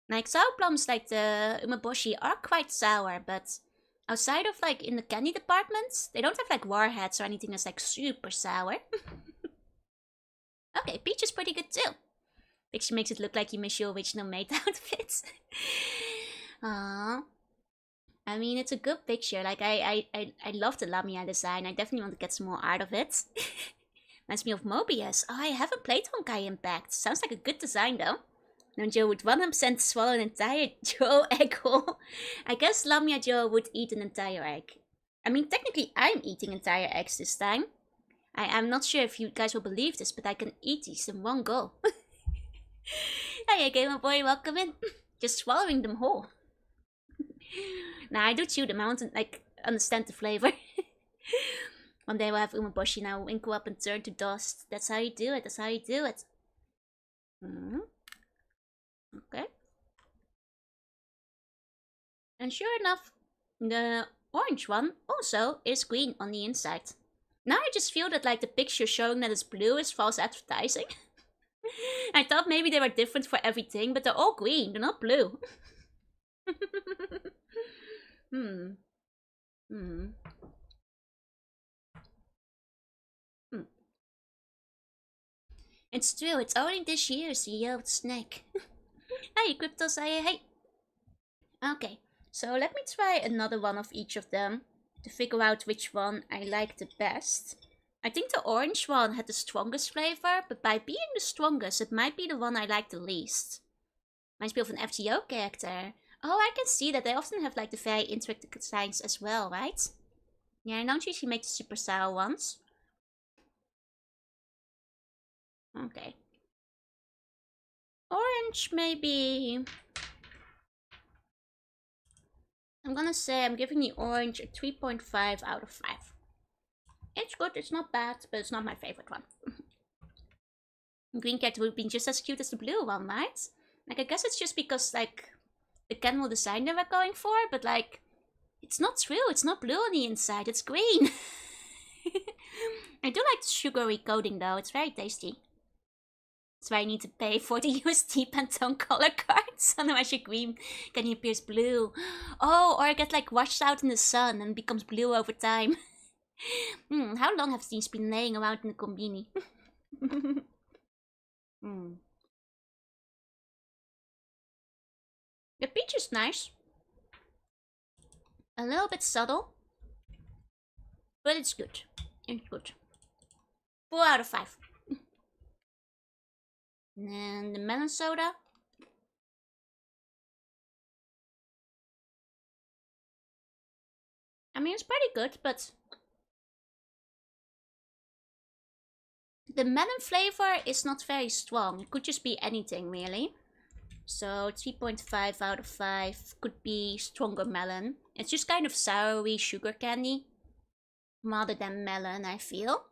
Speaker 1: Like, sour plums like the umeboshi are quite sour, but outside of, like, in the candy department, they don't have, like, warheads or anything that's, like, super sour. Okay, peach is pretty good, too. Picture makes it look like you miss your original maid outfit. Aww. I mean, it's a good picture. Like, I love the Lamia design. I definitely want to get some more art of it. Reminds me of Mobius. Oh, I haven't played Honkai Impact. Sounds like a good design, though. No Joe would 100% swallow an entire Joe egg whole. I guess Lamia Joe would eat an entire egg. I mean, technically, I'm eating entire eggs this time. I'm not sure if you guys will believe this, but I can eat these in one go. Hiya, Gamer Boy, welcome in. Just swallowing them whole. Nah, I do chew them. I want to, like, understand the flavor. One day we'll have umeboshi now winkle up and turn to dust. That's how you do it. Okay. And sure enough, the orange one also is green on the inside. Now I just feel that like the picture showing that it's blue is false advertising. I thought maybe they were different for everything, but they're all green, they're not blue. Hmm. Hmm. Hmm. It's true, it's only this year, CEO Snake. Hey, Crypto say hey. Okay, so let me try another one of each of them to figure out which one I like the best. I think the orange one had the strongest flavor, but by being the strongest, it might be the one I like the least. Reminds me of an FGO character. Oh, I can see that they often have like the very interactive designs as well, right? Yeah, I don't usually make the super sour ones. Okay. Orange, maybe. I'm gonna say I'm giving the orange a 3.5 out of 5. It's good, it's not bad, but it's not my favorite one. Green cat would be just as cute as the blue one, right? Like, I guess it's just because, like, the candle design they were going for, but, like, it's not true. It's not blue on the inside, it's green. I do like the sugary coating, though. It's very tasty. That's why I need to pay for the USD Pantone color cards. Otherwise your green can appears blue. Oh, or it gets like washed out in the sun and becomes blue over time. How long have these been laying around in the combini? The peach is nice. A little bit subtle. But it's good. It's good. 4 out of 5. And the melon soda. I mean, it's pretty good, but the melon flavor is not very strong. It could just be anything, really. So 3.5 out of 5 could be stronger melon. It's just kind of soury sugar candy. Rather than melon, I feel.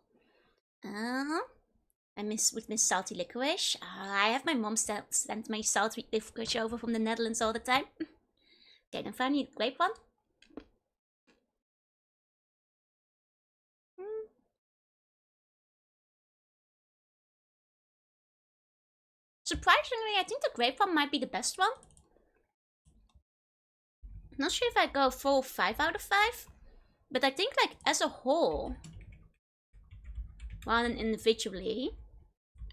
Speaker 1: I miss salty licorice. I have my mom send my salty licorice over from the Netherlands all the time. Okay, then finally the grape one. Surprisingly, I think the grape one might be the best one. Not sure if I go full 5 out of 5. But I think like as a whole, rather than individually,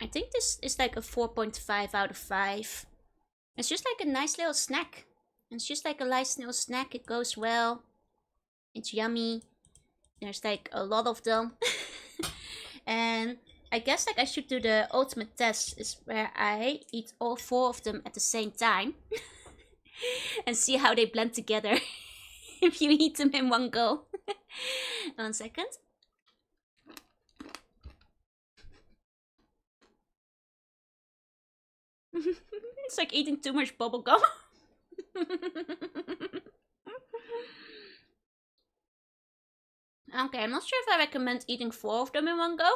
Speaker 1: I think this is like a 4.5 out of 5. It's just like a nice little snack. It's just like a nice little snack. It goes well. It's yummy. There's like a lot of them. And I guess like I should do the ultimate test, is where I eat all 4 of them at the same time. And see how they blend together if you eat them in one go. 1 second. It's like eating too much bubblegum. Okay, I'm not sure if I recommend eating 4 of them in one go.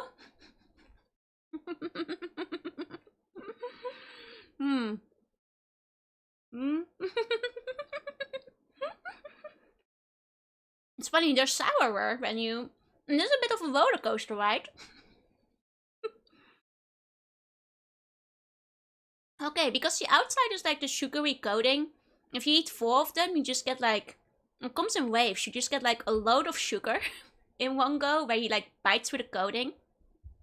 Speaker 1: It's funny, they're sourer when you... And there's a bit of a roller coaster ride. Okay, because the outside is like the sugary coating. If you eat 4 of them, you just get like... It comes in waves. You just get like a load of sugar in one go, where you like bite through the coating.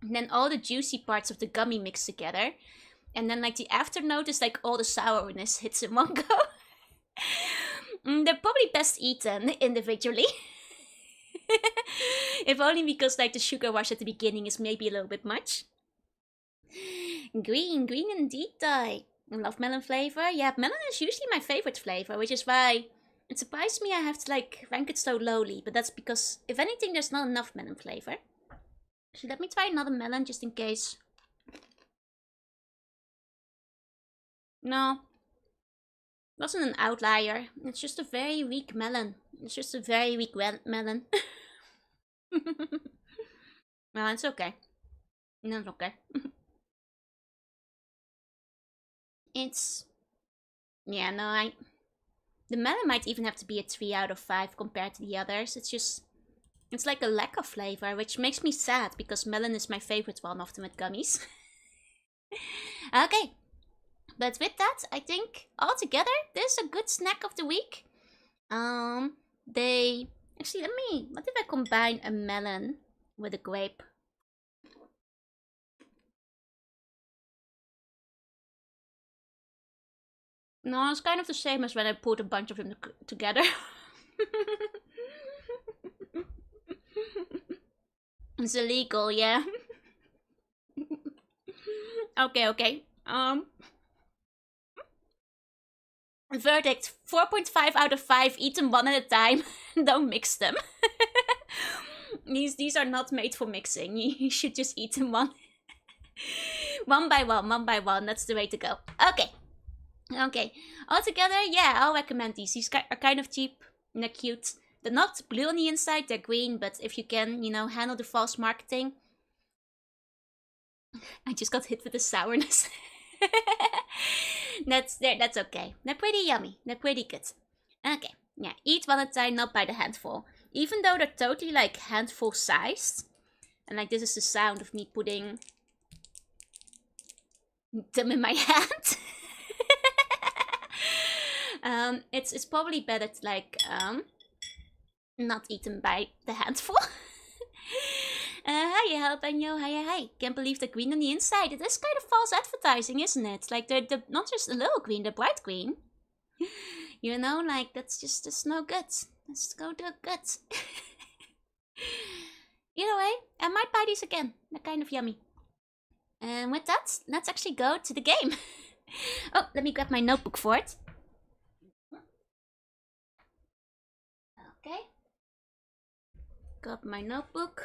Speaker 1: And then all the juicy parts of the gummy mix together. And then like the afternote is like all the sourness hits in one go. They're probably best eaten individually. If only because like the sugar rush at the beginning is maybe a little bit much. Green indeed, I love melon flavor. Yeah, melon is usually my favorite flavor, which is why it surprised me I have to like rank it so lowly. But that's because, if anything, there's not enough melon flavor. So let me try another melon just in case. No. Wasn't an outlier. It's just a very weak melon. It's just a very weak melon. Well, it's okay. No, it's okay. It's... Yeah, no, The melon might even have to be a 3 out of 5 compared to the others. It's like a lack of flavor, which makes me sad because melon is my favorite one of the with gummies. Okay, but with that, I think altogether this is a good snack of the week. Actually, what if I combine a melon with a grape? No, it's kind of the same as when I put a bunch of them together. It's illegal, yeah. Okay. Verdict, 4.5 out of 5, eat them one at a time. Don't mix them. These are not made for mixing. You should just eat them one by one. That's the way to go. Okay. Altogether, yeah, I'll recommend these. These are kind of cheap and they're cute. They're not blue on the inside, they're green, but if you can, handle the false marketing. I just got hit with the sourness. That's okay. They're pretty yummy. They're pretty good. Okay, yeah, eat one at a time, not by the handful. Even though they're totally like handful sized. And like this is the sound of me putting them in my hand. It's probably better to like not eat them by the handful. Hi, Jalapeno, hi. Can't believe they're green on the inside. It is kind of false advertising, isn't it? Like, they're not just a little green, they're bright green. Like, that's no good. Let's go do good. Either way, I might buy these again. They're kind of yummy. And with that, let's actually go to the game. Oh, let me grab my notebook for it. Okay. Grab my notebook.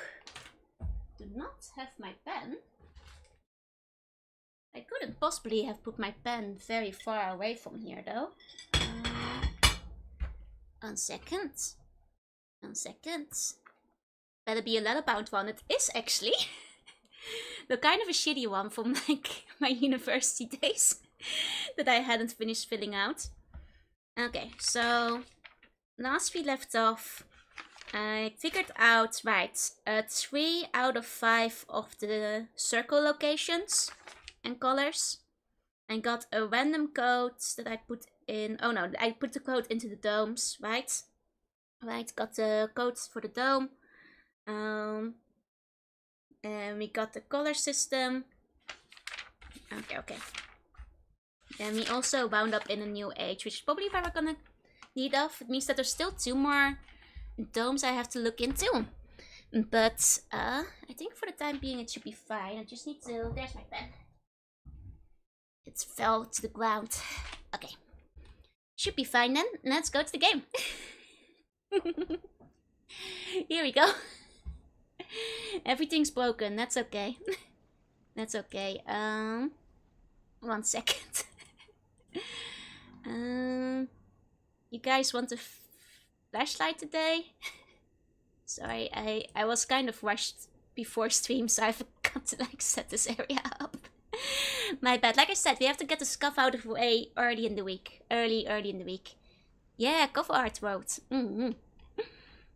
Speaker 1: Do not have my pen. I couldn't possibly have put my pen very far away from here though. 1 second. 1 second. Better be a leather-bound one. It is actually. The kind of a shitty one from like my university days that I hadn't finished filling out. Okay, so last we left off, I figured out, right, 3 out of 5 of the circle locations and colors. I got a random code that I put in, oh no, I put the code into the domes, right? Right, got the codes for the dome. And we got the color system. Okay. And we also wound up in a new age, which is probably where we're gonna need of. It means that there's still 2 more domes I have to look into. But I think for the time being it should be fine. I just need to... There's my pen. It fell to the ground. Okay. Should be fine then. Let's go to the game. Here we go. Everything's broken. That's okay. That's okay. 1 second. You guys want a flashlight today? Sorry, I was kind of rushed before stream, so I forgot to like set this area up. My bad. Like I said, we have to get the scuff out of the way early in the week. Early in the week. Yeah, cover art wrote. And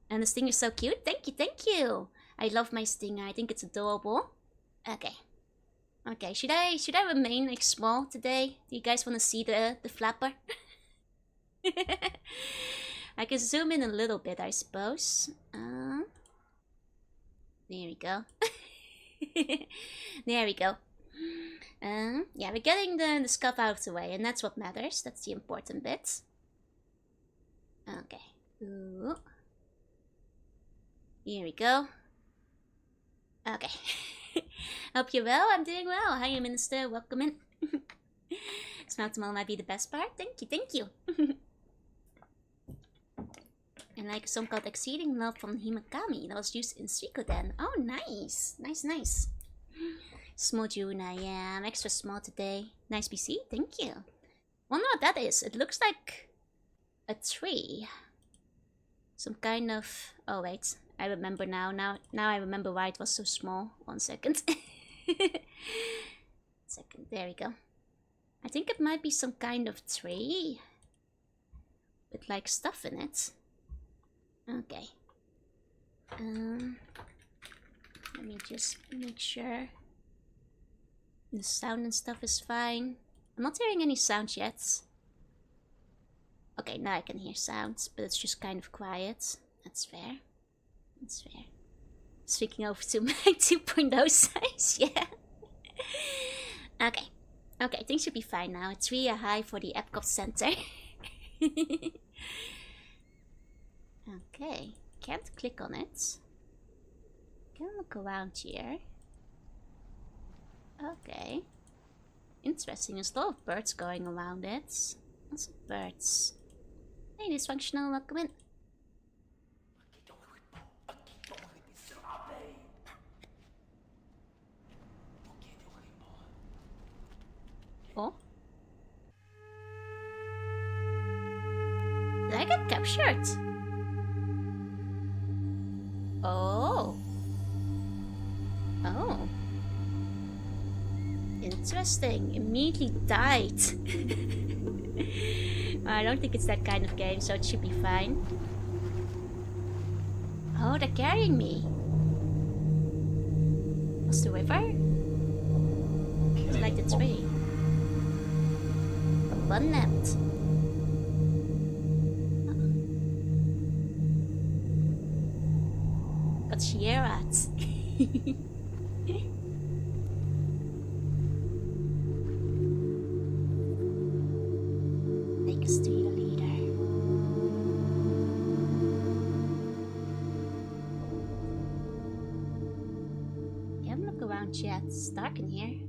Speaker 1: the stinger is so cute. Thank you. I love my stinger. I think it's adorable. Okay, should I remain like small today? Do you guys want to see the flapper? I can zoom in a little bit, I suppose. There we go. There we go. Yeah, we're getting the scuff out of the way, and that's what matters. That's the important bit. Okay. Ooh. Here we go. Okay. Hope you're well. I'm doing well. Hi, Minister. Welcome in. Smell tomorrow might be the best part. Thank you. And like a song called Exceeding Love from Himakami that was used in Suikoden. Oh, nice. Nice. Small Juna, yeah, I'm extra small today. Nice PC, thank you. Wonder what that is. It looks like a tree. Some kind of... Oh, wait. I remember now. Now I remember why it was so small. 1 second. There we go. I think it might be some kind of tree. with like stuff in it. Okay. Let me just make sure the sound and stuff is fine. I'm not hearing any sounds yet. Okay, now I can hear sounds, but it's just kind of quiet. That's fair. That's fair. Switching over to my 2.0 size, yeah. Okay. Okay, things should be fine now. It's really high for the Epcot Center. Okay, can't click on it. Can look around here. Okay. Interesting, there's a lot of birds going around it. Lots of birds. Hey, dysfunctional, welcome in. Oh? Did I get captured? Oh. Oh. Interesting. Immediately died. I don't think it's that kind of game, so it should be fine. Oh, they're carrying me. What's the river? It's like the tree. One napped. Got Sierrats. Take us to your leader. You haven't looked around yet. It's dark in here.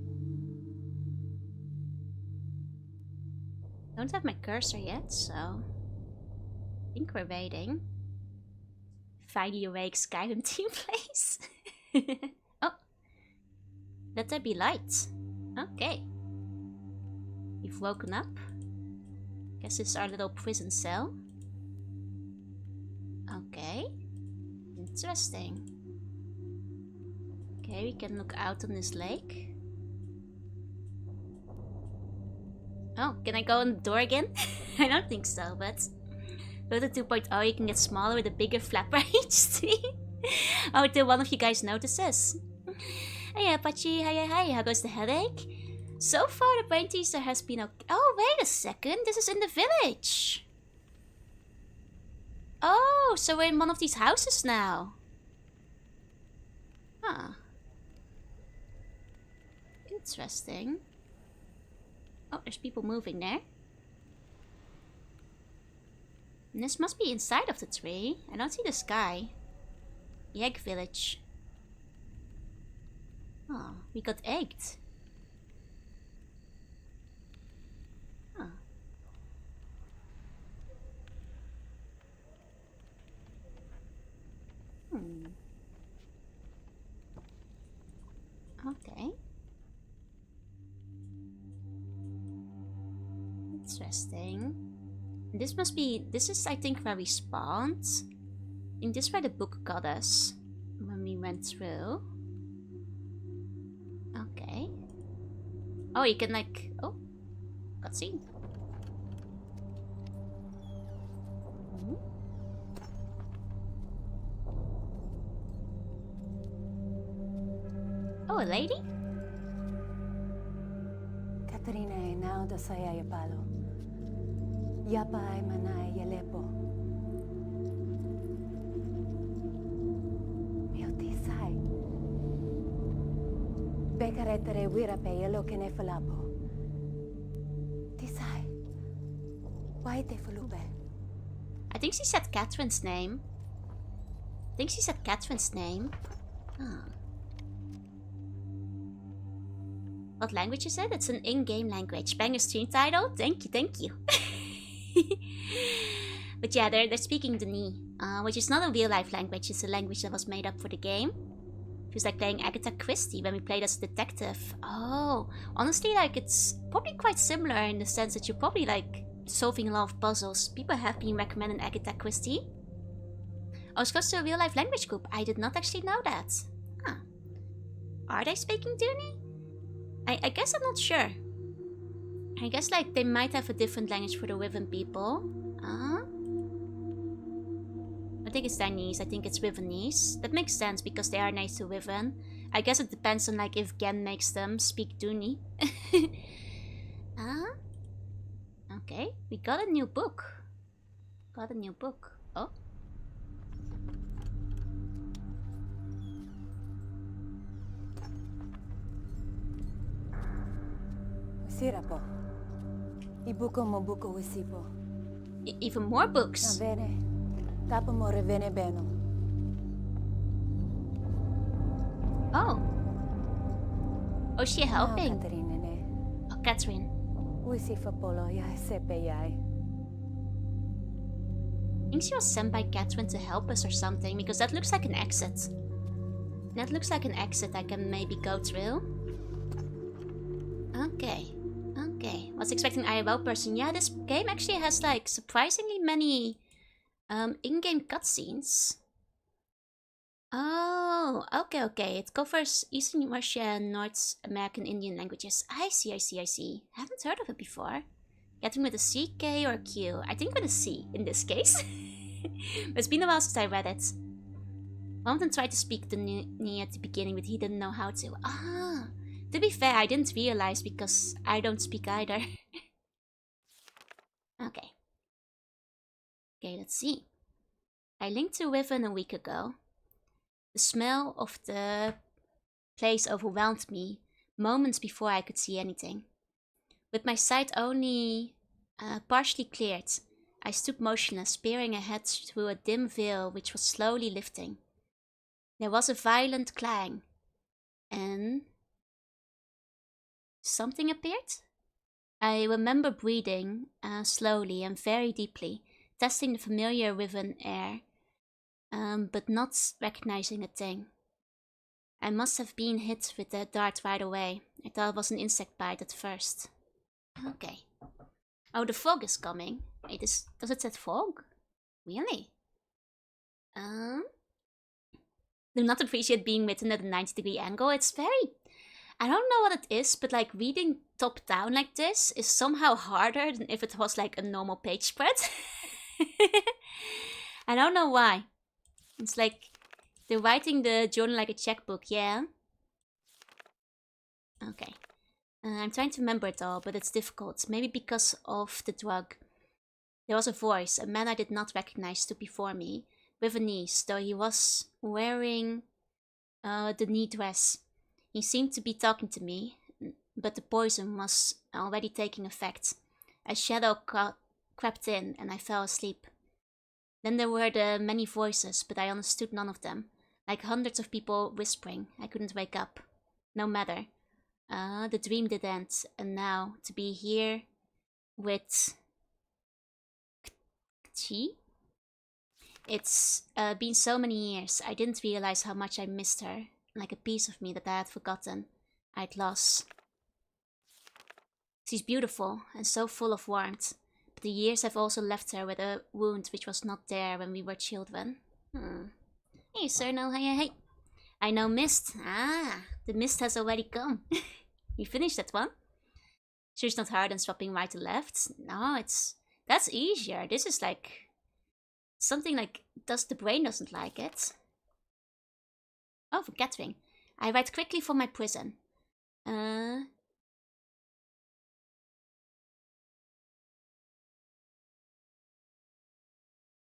Speaker 1: Don't have my cursor yet, so I think we're waiting. Finally awake, Skyrim team plays. Oh, let there be light. Okay, we've woken up. Guess this is our little prison cell. Okay, interesting. Okay, we can look out on this lake. Oh, can I go on the door again? I don't think so, but with the 2.0 you can get smaller with a bigger flapper HD. Oh, until one of you guys notices. Hey Apache, hi, how goes the headache? So far the brain teaser has been okay. Oh, wait a second, this is in the village. Oh, so we're in one of these houses now. Huh. Interesting. Oh, there's people moving there. And this must be inside of the tree. I don't see the sky. The egg village. Oh, we got egged. Huh. Okay. Interesting. This must be... This is, I think, where we spawned. I think this is where the book got us when we went through. Okay. Oh, you can like... Oh. Cutscene. Oh, a lady?
Speaker 2: Katarina e now da saya palo. Yapa ay manay yalepo. Miotisay. Bekaretere wirape yelo kene falapo. Tisay. Why te fulube?
Speaker 1: I think she said Catherine's name. Oh. What language is it? It's an in-game language. Banger stream title? Thank you. But yeah, they're speaking Dani, which is not a real-life language. It's a language that was made up for the game. It was like playing Agatha Christie when we played as a detective. Oh, honestly, like, it's probably quite similar in the sense that you're probably, like, solving a lot of puzzles. People have been recommending Agatha Christie. Oh, it's close to a real-life language group. I did not actually know that. Huh. Are they speaking Dani? I guess I'm not sure. I guess like they might have a different language for the Riven people. I think it's Chinese. I think it's Rivenese. That makes sense because they are nice to Riven. I guess it depends on like if Gen makes them speak Duni. Okay, we got a new book. Got a new book. Oh.
Speaker 2: Sira po. Ibuko mo buko wisipo.
Speaker 1: Even more books.
Speaker 2: Na vene. Tapo mo revene beno.
Speaker 1: Oh. Oh, is she helping?
Speaker 2: Katerine ne.
Speaker 1: Oh, Catherine.
Speaker 2: Wisifa polo ya sepe yai.
Speaker 1: I think she was sent by Catherine to help us or something, because that looks like an exit. That looks like an exit I can maybe go through. Okay. Okay. Was expecting IRL person. Yeah, this game actually has like surprisingly many in-game cutscenes. Oh, okay. It covers Eastern Russia and North American Indian languages. I see. Haven't heard of it before. Getting with a C, K, or Q? I think with a C in this case. But it's been a while since I read it. One of them tried to speak to me at the beginning, but he didn't know how to. Ah, to be fair, I didn't realize because I don't speak either. Okay. Okay, let's see. I linked to Riven a week ago. The smell of the place overwhelmed me moments before I could see anything. With my sight only partially cleared, I stood motionless, peering ahead through a dim veil which was slowly lifting. There was a violent clang, and something appeared? I remember breathing slowly and very deeply, testing the familiar Riven air, but not recognizing a thing. I must have been hit with the dart right away. I thought it was an insect bite at first. Okay. Oh, the fog is coming. Wait, does it say fog? Really? Do not appreciate being written at a 90-degree angle. It's very... I don't know what it is, but like reading top down like this is somehow harder than if it was like a normal page spread. I don't know why. It's like they're writing the journal like a checkbook, yeah? Okay. I'm trying to remember it all, but it's difficult. Maybe because of the drug. There was a voice, a man I did not recognize stood before me, Rivenese, though he was wearing the knee dress. He seemed to be talking to me, but the poison was already taking effect. A shadow crept in, and I fell asleep. Then there were the many voices, but I understood none of them. Like hundreds of people whispering, I couldn't wake up. No matter. The dream did end, and now to be here with Chi? It's been so many years, I didn't realize how much I missed her, like a piece of me that I had forgotten, I'd lost. She's beautiful and so full of warmth, but the years have also left her with a wound which was not there when we were children. Hey, sir, no, hey. I know Myst. Ah, the Myst has already come. You finished that one? Sure, it's not hard and swapping right to left. No, that's easier. This is like something like the brain doesn't like it. Oh, forgetting. I write quickly for my prison.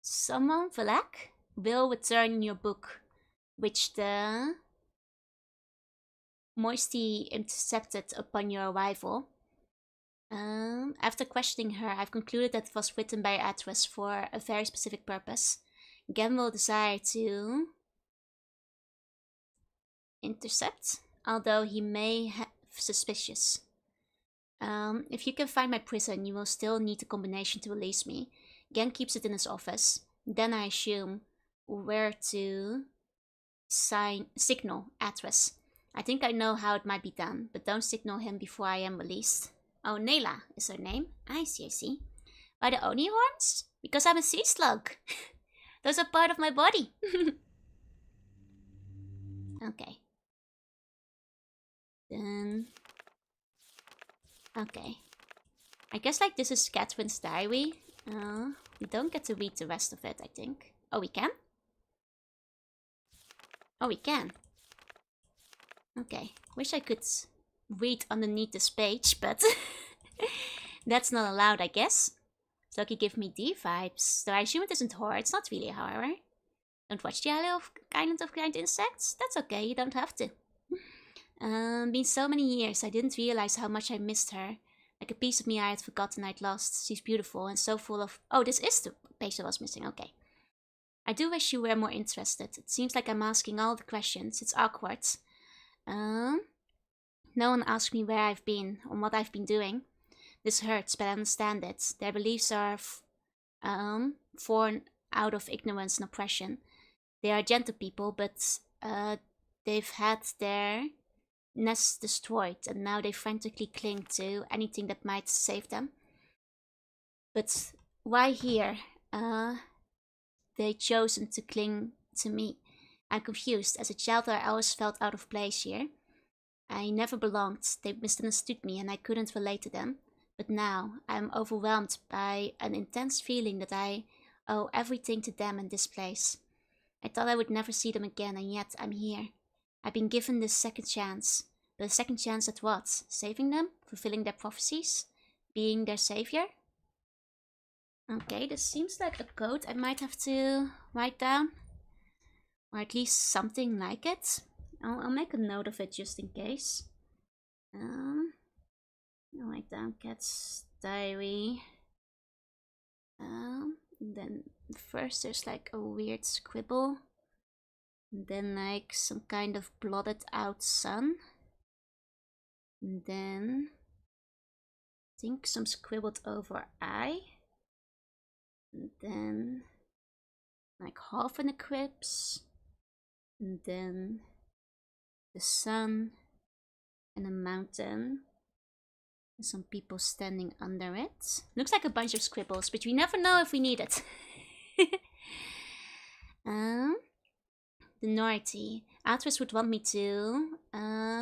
Speaker 1: Someone, Velak, will return your book, which the Moisty intercepted upon your arrival. After questioning her, I've concluded that it was written by Atlas for a very specific purpose. Gen will desire to intercept, although he may have suspicious. If you can find my prison, you will still need a combination to release me. Gen keeps it in his office. Then I assume where to signal Atlas. I think I know how it might be done, but don't signal him before I am released. Oh, Nayla is her name. I see. Are the Oni horns? Because I'm a sea slug. Those are part of my body. Okay. Then... Okay. I guess like this is Catherine's diary. We don't get to read the rest of it, I think. Oh, we can? Oh, we can. Okay. Wish I could read underneath this page, but that's not allowed, I guess. So it could give me D vibes. Though I assume it isn't horror. It's not really horror. Don't watch the Island of Giant Insects? That's okay, you don't have to. Been so many years, I didn't realize how much I missed her. Like a piece of me I had forgotten I'd lost. She's beautiful and so full of... Oh, this is the page that was missing, okay. I do wish you were more interested. It seems like I'm asking all the questions. It's awkward. No one asked me where I've been or what I've been doing. This hurts, but I understand it. Their beliefs are born out of ignorance and oppression. They are gentle people, but they've had their nests destroyed, and now they frantically cling to anything that might save them. But why here? They chosen to cling to me. I'm confused. As a child, I always felt out of place here. I never belonged. They misunderstood me, and I couldn't relate to them. But now, I'm overwhelmed by an intense feeling that I owe everything to them in this place. I thought I would never see them again, and yet I'm here. I've been given this second chance. But a second chance at what? Saving them? Fulfilling their prophecies? Being their savior? Okay, this seems like a code I might have to write down. Or at least something like it. I'll make a note of it just in case. I'll write down Cat's diary. Then first there's like a weird scribble. And then like some kind of blotted out sun. And then I think some scribbled over eye. And then like half an eclipse. And then the sun and a mountain. And some people standing under it. Looks like a bunch of scribbles, but we never know if we need it. The Norty. Atris would want me to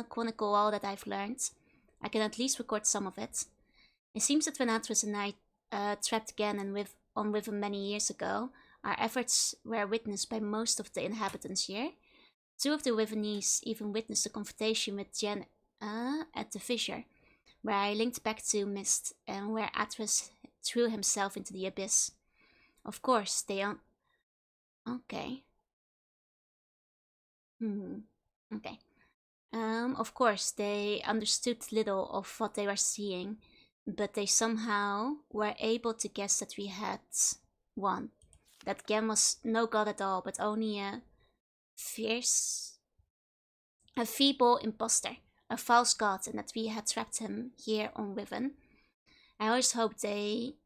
Speaker 1: chronicle all that I've learned. I can at least record some of it. It seems that when Atris and I trapped again and on Riven many years ago, our efforts were witnessed by most of the inhabitants here. 2 of the Rivenese even witnessed a confrontation with Jen at the fissure, where I linked back to Myst and where Atris threw himself into the abyss. Of course, they Okay. Okay. Of course, they understood little of what they were seeing, but they somehow were able to guess that we had won. That Gen was no god at all, but only a feeble imposter, a false god, and that we had trapped him here on Riven. I always hoped they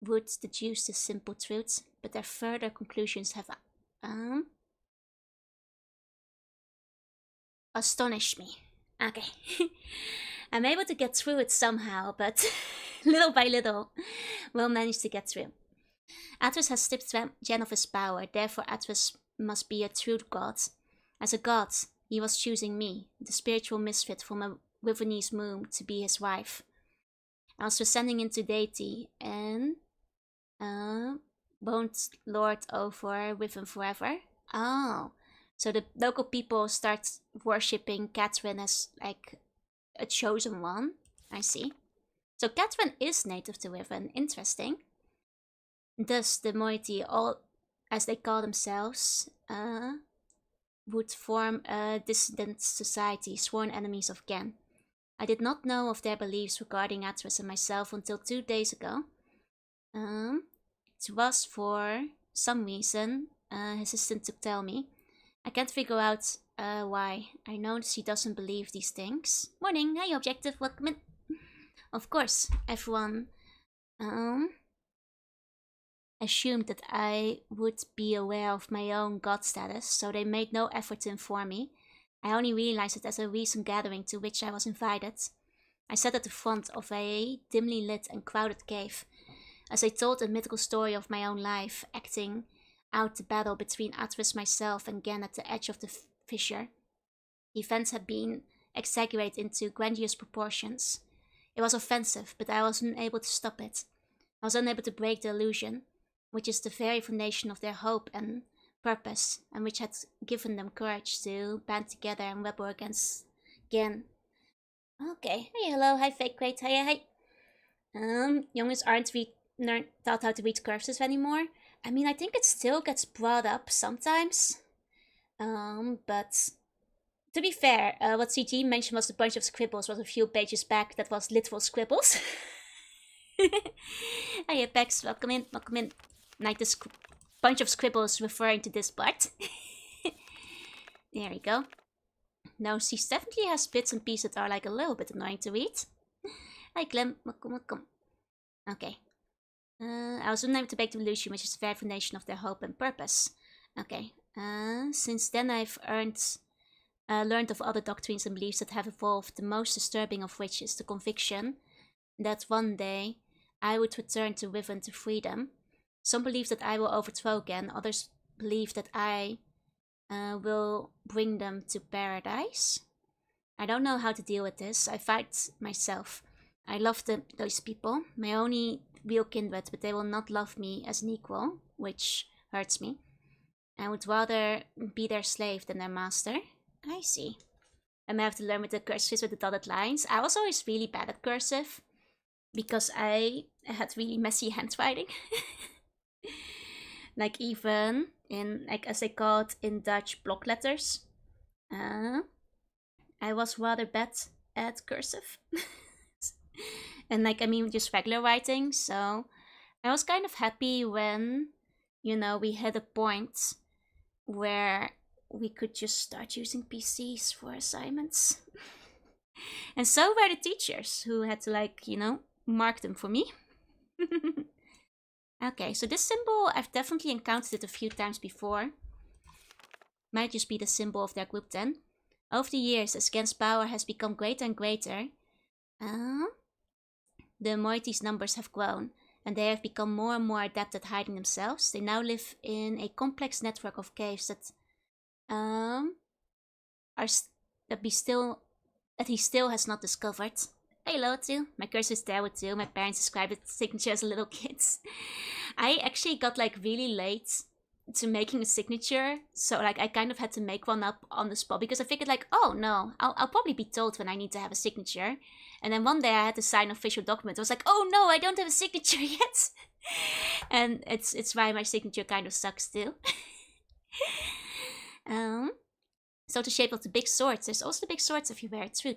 Speaker 1: would deduce this simple truth, but their further conclusions have astonished me. Okay. I'm able to get through it somehow, but little by little, we'll manage to get through. Atris has stripped Jen of his power, therefore Atris must be a true god. As a god, he was choosing me, the spiritual misfit from a Rivenese womb, to be his wife. I was ascending into deity and won't lord over Riven forever. Oh, so the local people start worshipping Catherine as like a chosen one. I see. So Catherine is native to Riven. Interesting. Thus, the moiety, all as they call themselves, would form a dissident society, sworn enemies of Gen. I did not know of their beliefs regarding Atris and myself until 2 days ago. It was for some reason his assistant to tell me. I can't figure out why. I know she doesn't believe these things. Morning, hi Objective, welcome in. Of course, everyone assumed that I would be aware of my own god status, so they made no effort to inform me. I only realized it as a recent gathering to which I was invited. I sat at the front of a dimly lit and crowded cave, as I told a mythical story of my own life, acting out the battle between Atris, myself, and Gen at the edge of the fissure. The events had been exaggerated into grandiose proportions. It was offensive, but I wasn't able to stop it. I was unable to break the illusion, which is the very foundation of their hope and purpose, and which had given them courage to band together and rebel against Gen. Okay, hey, hello, hi, fake crate, hi. Youngins aren't taught how to read cursive anymore. I mean, I think it still gets brought up sometimes. But to be fair, what CG mentioned was a bunch of scribbles was a few pages back that was literal scribbles. Hi, Apex, welcome in. Like this bunch of scribbles referring to this part. There we go. No, she definitely has bits and pieces that are like a little bit annoying to read. Hi, Clem, welcome. Okay. I was unable to break the illusion, which is the very foundation of their hope and purpose. Okay. Since then, I've learned of other doctrines and beliefs that have evolved, the most disturbing of which is the conviction that one day I would return to Riven to freedom. Some believe that I will overthrow again, others believe that I will bring them to paradise. I don't know how to deal with this. I fight myself. I love those people, my only real kindred, but they will not love me as an equal, which hurts me. I would rather be their slave than their master. I see. I may have to learn with the cursive with the dotted lines. I was always really bad at cursive because I had really messy handwriting. Like even in, like as they call it in Dutch, block letters. I was rather bad at cursive. And like, I mean, just regular writing. So I was kind of happy when, you know, we hit a point where we could just start using PCs for assignments. And so were the teachers who had to, like, you know, mark them for me. Okay, so this symbol, I've definitely encountered it a few times before. Might just be the symbol of their group then. Over the years, as Gen's power has become greater and greater, the moiety's numbers have grown, and they have become more and more adept at hiding themselves. They now live in a complex network of caves that he still has not discovered. Hello too. My curse is there with too. My parents described its signature as little kids. I actually got like really late to making a signature, so like I kind of had to make one up on the spot because I figured like, oh no, I'll probably be told when I need to have a signature. And then one day I had to sign an official document. I was like, oh no, I don't have a signature yet. And it's why my signature kind of sucks too. So the shape of the big swords. There's also the big swords everywhere. True.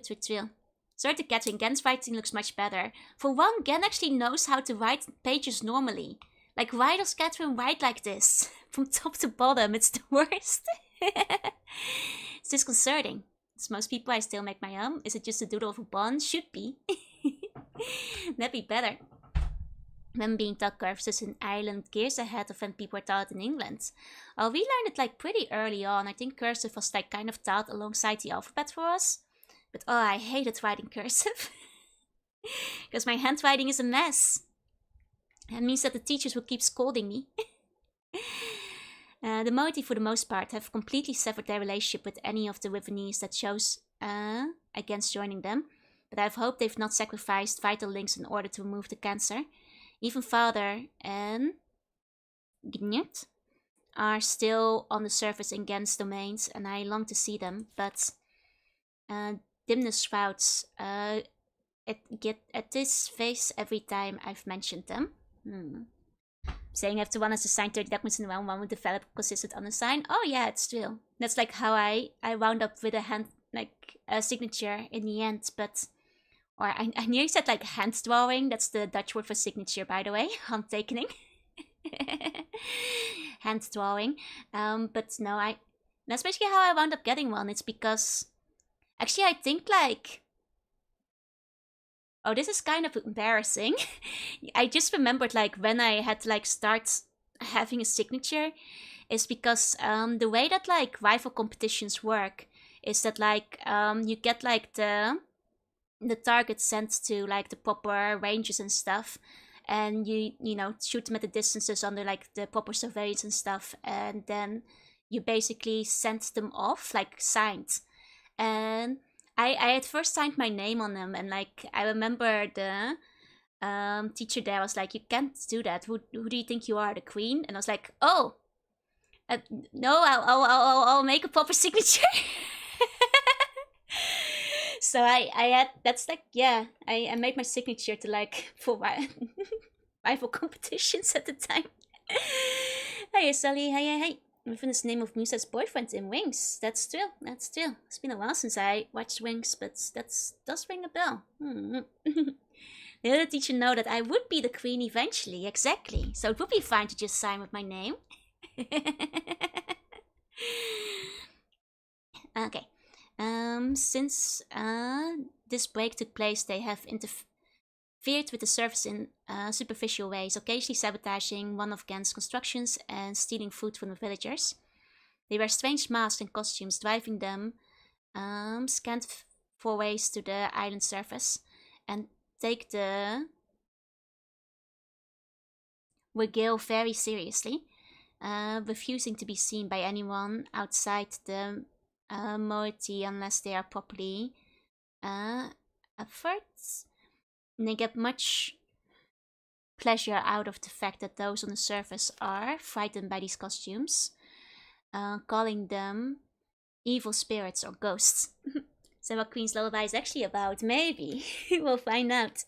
Speaker 1: Sorry to Catherine, Gen's writing looks much better. For one, Gen actually knows how to write pages normally. Like, why does Catherine write like this? From top to bottom, it's the worst. It's disconcerting. As most people, I still make my own. Is it just a doodle of a bond? Should be. That'd be better. When being taught curves in Ireland years ahead of when people were taught in England. We learned it like pretty early on. I think cursive was like kind of taught alongside the alphabet for us. But oh, I hated writing cursive. Because my handwriting is a mess. That means that the teachers will keep scolding me. The moiety, for the most part, have completely severed their relationship with any of the Rivenese that chose against joining them. But I've hoped they've not sacrificed vital links in order to remove the cancer. Even Father and Gnut are still on the surface in Gen's domains, and I long to see them, but dimness sprouts get at this face every time I've mentioned them. Saying after one has assigned 30 documents in one would develop consistent unassigned. Oh yeah, it's true. That's like how I wound up with a hand, like a signature in the end, but or I nearly said like hand drawing. That's the Dutch word for signature, by the way. Handtekening. Hand drawing. But no, that's basically how I wound up getting one. It's because actually I think like, oh, this is kind of embarrassing. I just remembered like when I had to like start having a signature is because the way that like rival competitions work is that like you get like the target sent to like the proper ranges and stuff, and you know shoot them at the distances under like the proper surveillance and stuff, and then you basically send them off like signed. And I had first signed my name on them, and like I remember the teacher there was like, you can't do that, who do you think you are, the queen? And I was like, oh, No, I'll make a proper signature. So I had, that's like, yeah, I made my signature to like for rival competitions at the time. Hey Sally, hey. Within the name of Musa's boyfriend in Wings. That's true. It's been a while since I watched Wings, but that does ring a bell. Little did teacher know that I would be the queen eventually, exactly. So it would be fine to just sign with my name. Okay. Since this break took place, they have interfered with the service in superficial ways, occasionally sabotaging one of Gen's constructions and stealing food from the villagers. They wear strange masks and costumes, driving them scant four ways to the island surface and take the regale very seriously, refusing to be seen by anyone outside the moiety unless they are properly efforts. And they get much pleasure out of the fact that those on the surface are frightened by these costumes, calling them evil spirits or ghosts. So what Queen's Lullaby is actually about, maybe. We'll find out.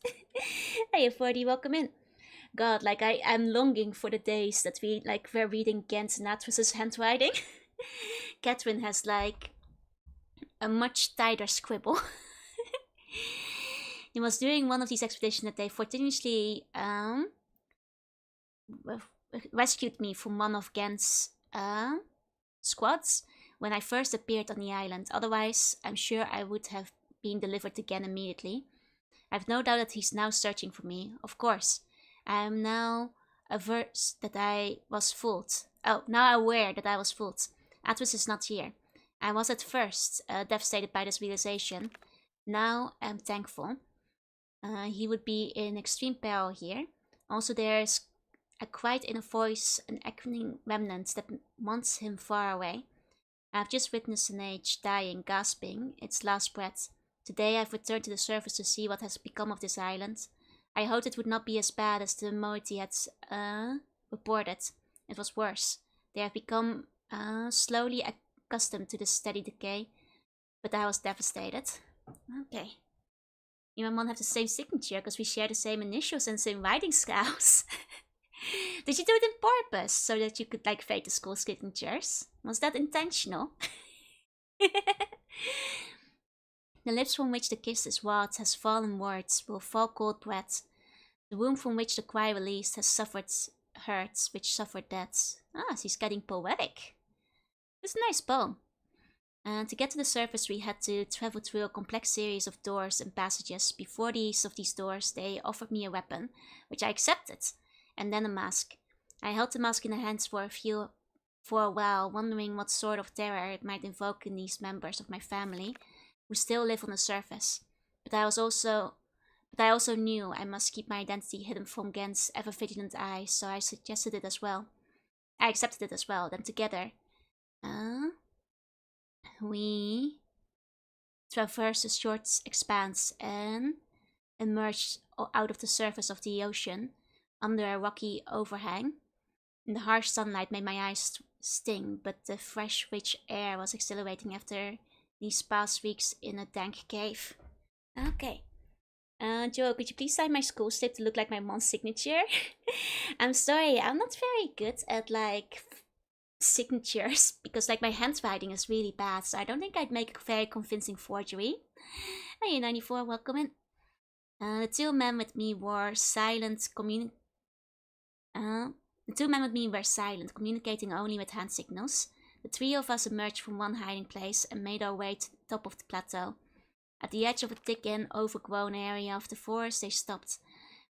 Speaker 1: Hey, 40, welcome in. God, like I'm longing for the days that we're reading Gent and Atlas's handwriting. Catherine has like a much tighter scribble. He was doing one of these expeditions that they fortuitously rescued me from one of Gent's squads when I first appeared on the island. Otherwise, I'm sure I would have been delivered to Gen immediately. I've no doubt that he's now searching for me, of course. I am now averse that I was fooled. Oh, now aware that I was fooled. Atlas is not here. I was at first devastated by this realization. Now I'm thankful. He would be in extreme peril here. Also, there's a quiet inner voice, an echoing remnant that wants him far away. I've just witnessed an age dying, gasping its last breath. Today I've returned to the surface to see what has become of this island. I hoped it would not be as bad as the moiety had reported. It was worse. They have become slowly accustomed to the steady decay, but I was devastated. Okay. You and Mom have the same signature because we share the same initials and same writing styles. Did you do it on purpose so that you could like fake the school signatures? Was that intentional? The lips from which the kiss is wrought has fallen words, will fall cold breath. The womb from which the cry released has suffered hurts, which suffered deaths. Ah, she's getting poetic. It's a nice poem. To get to the surface, we had to travel through a complex series of doors and passages. Before these doors, they offered me a weapon, which I accepted, and then a mask. I held the mask in my hands for a while, wondering what sort of terror it might invoke in these members of my family who still live on the surface. But I also knew I must keep my identity hidden from Gen's ever-vigilant eyes, so I suggested it as well. I accepted it as well. Then together, we traversed a short expanse and emerged out of the surface of the ocean under a rocky overhang. The harsh sunlight made my eyes sting, but the fresh, rich air was exhilarating after these past weeks in a dank cave. Okay. Joe, could you please sign my school slip to look like my mom's signature? I'm sorry, I'm not very good at like signatures because like my handwriting is really bad, so I don't think I'd make a very convincing forgery. Hey, 94, welcome in. The two men with me were silent, communicating only with hand signals. The three of us emerged from one hiding place and made our way to the top of the plateau. At the edge of a thick and overgrown area of the forest, they stopped,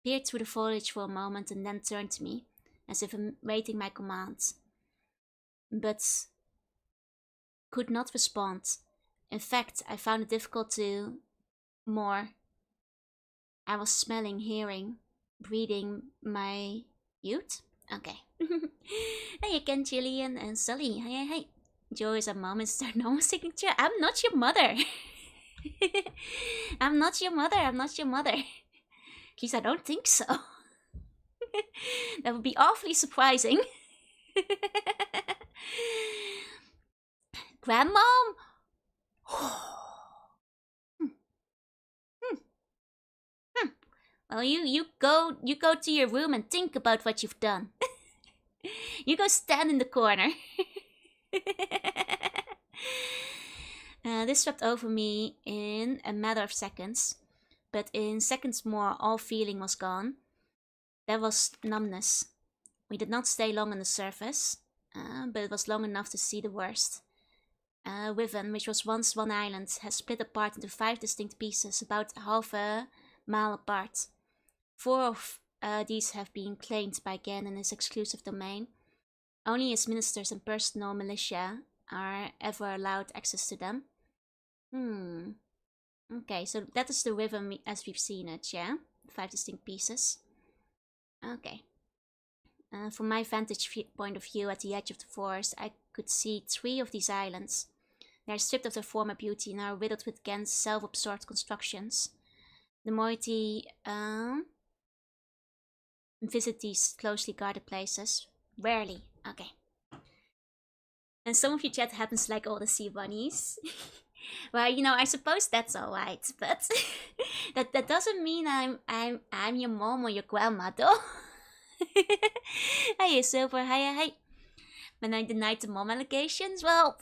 Speaker 1: peered through the foliage for a moment, and then turned to me, as if awaiting my commands. But could not respond. In fact, I found it difficult to more. I was smelling, hearing, breathing my youth. Okay. Hey again, Jillian and Sully. Hey. Joe is a mom. Is their normal signature? I'm not your mother. I'm not your mother. At least I don't think so. That would be awfully surprising. Grandmom? Well, you go to your room and think about what you've done. You go stand in the corner. This swept over me in a matter of seconds, but in seconds more, all feeling was gone. There was numbness. We did not stay long on the surface, but it was long enough to see the worst. Riven, which was once one island, has split apart into 5 distinct pieces, about half a mile apart. 4 of these have been claimed by Gen in his exclusive domain. Only his ministers and personal militia are ever allowed access to them. Okay, so that is the Riven as we've seen it, yeah? 5 distinct pieces. Okay. From my vantage point of view at the edge of the forest, I could see 3 of these islands. They are stripped of their former beauty and are riddled with Gen's self-absorbed constructions. The moiety visit these closely guarded places. Rarely. Okay. And some of your chat happens like all the sea bunnies. Well, you know, I suppose that's alright, but that doesn't mean I'm your mom or your grandma, though. Hey, Silver. Hi. When I denied the mom allegations, well,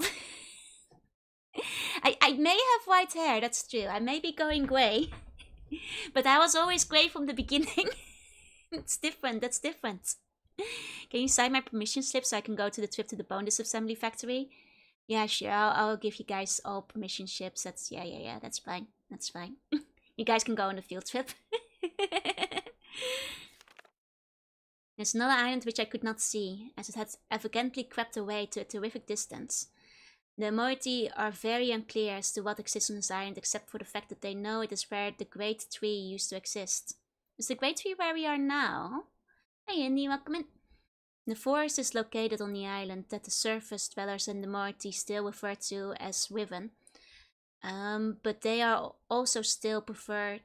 Speaker 1: I may have white hair. That's true. I may be going grey, but I was always grey from the beginning. It's different. That's different. Can you sign my permission slip so I can go to the trip to the bone disassembly factory? Yeah, sure. I'll give you guys all permission slips. That's yeah. That's fine. That's fine. You guys can go on the field trip. There's another island which I could not see, as it had evidently crept away to a terrific distance. The moiety are very unclear as to what exists on this island, except for the fact that they know it is where the Great Tree used to exist. Is the Great Tree where we are now? Hey, Indy, welcome in. The forest is located on the island that the surface dwellers in the moiety still refer to as Riven. But they are also still refer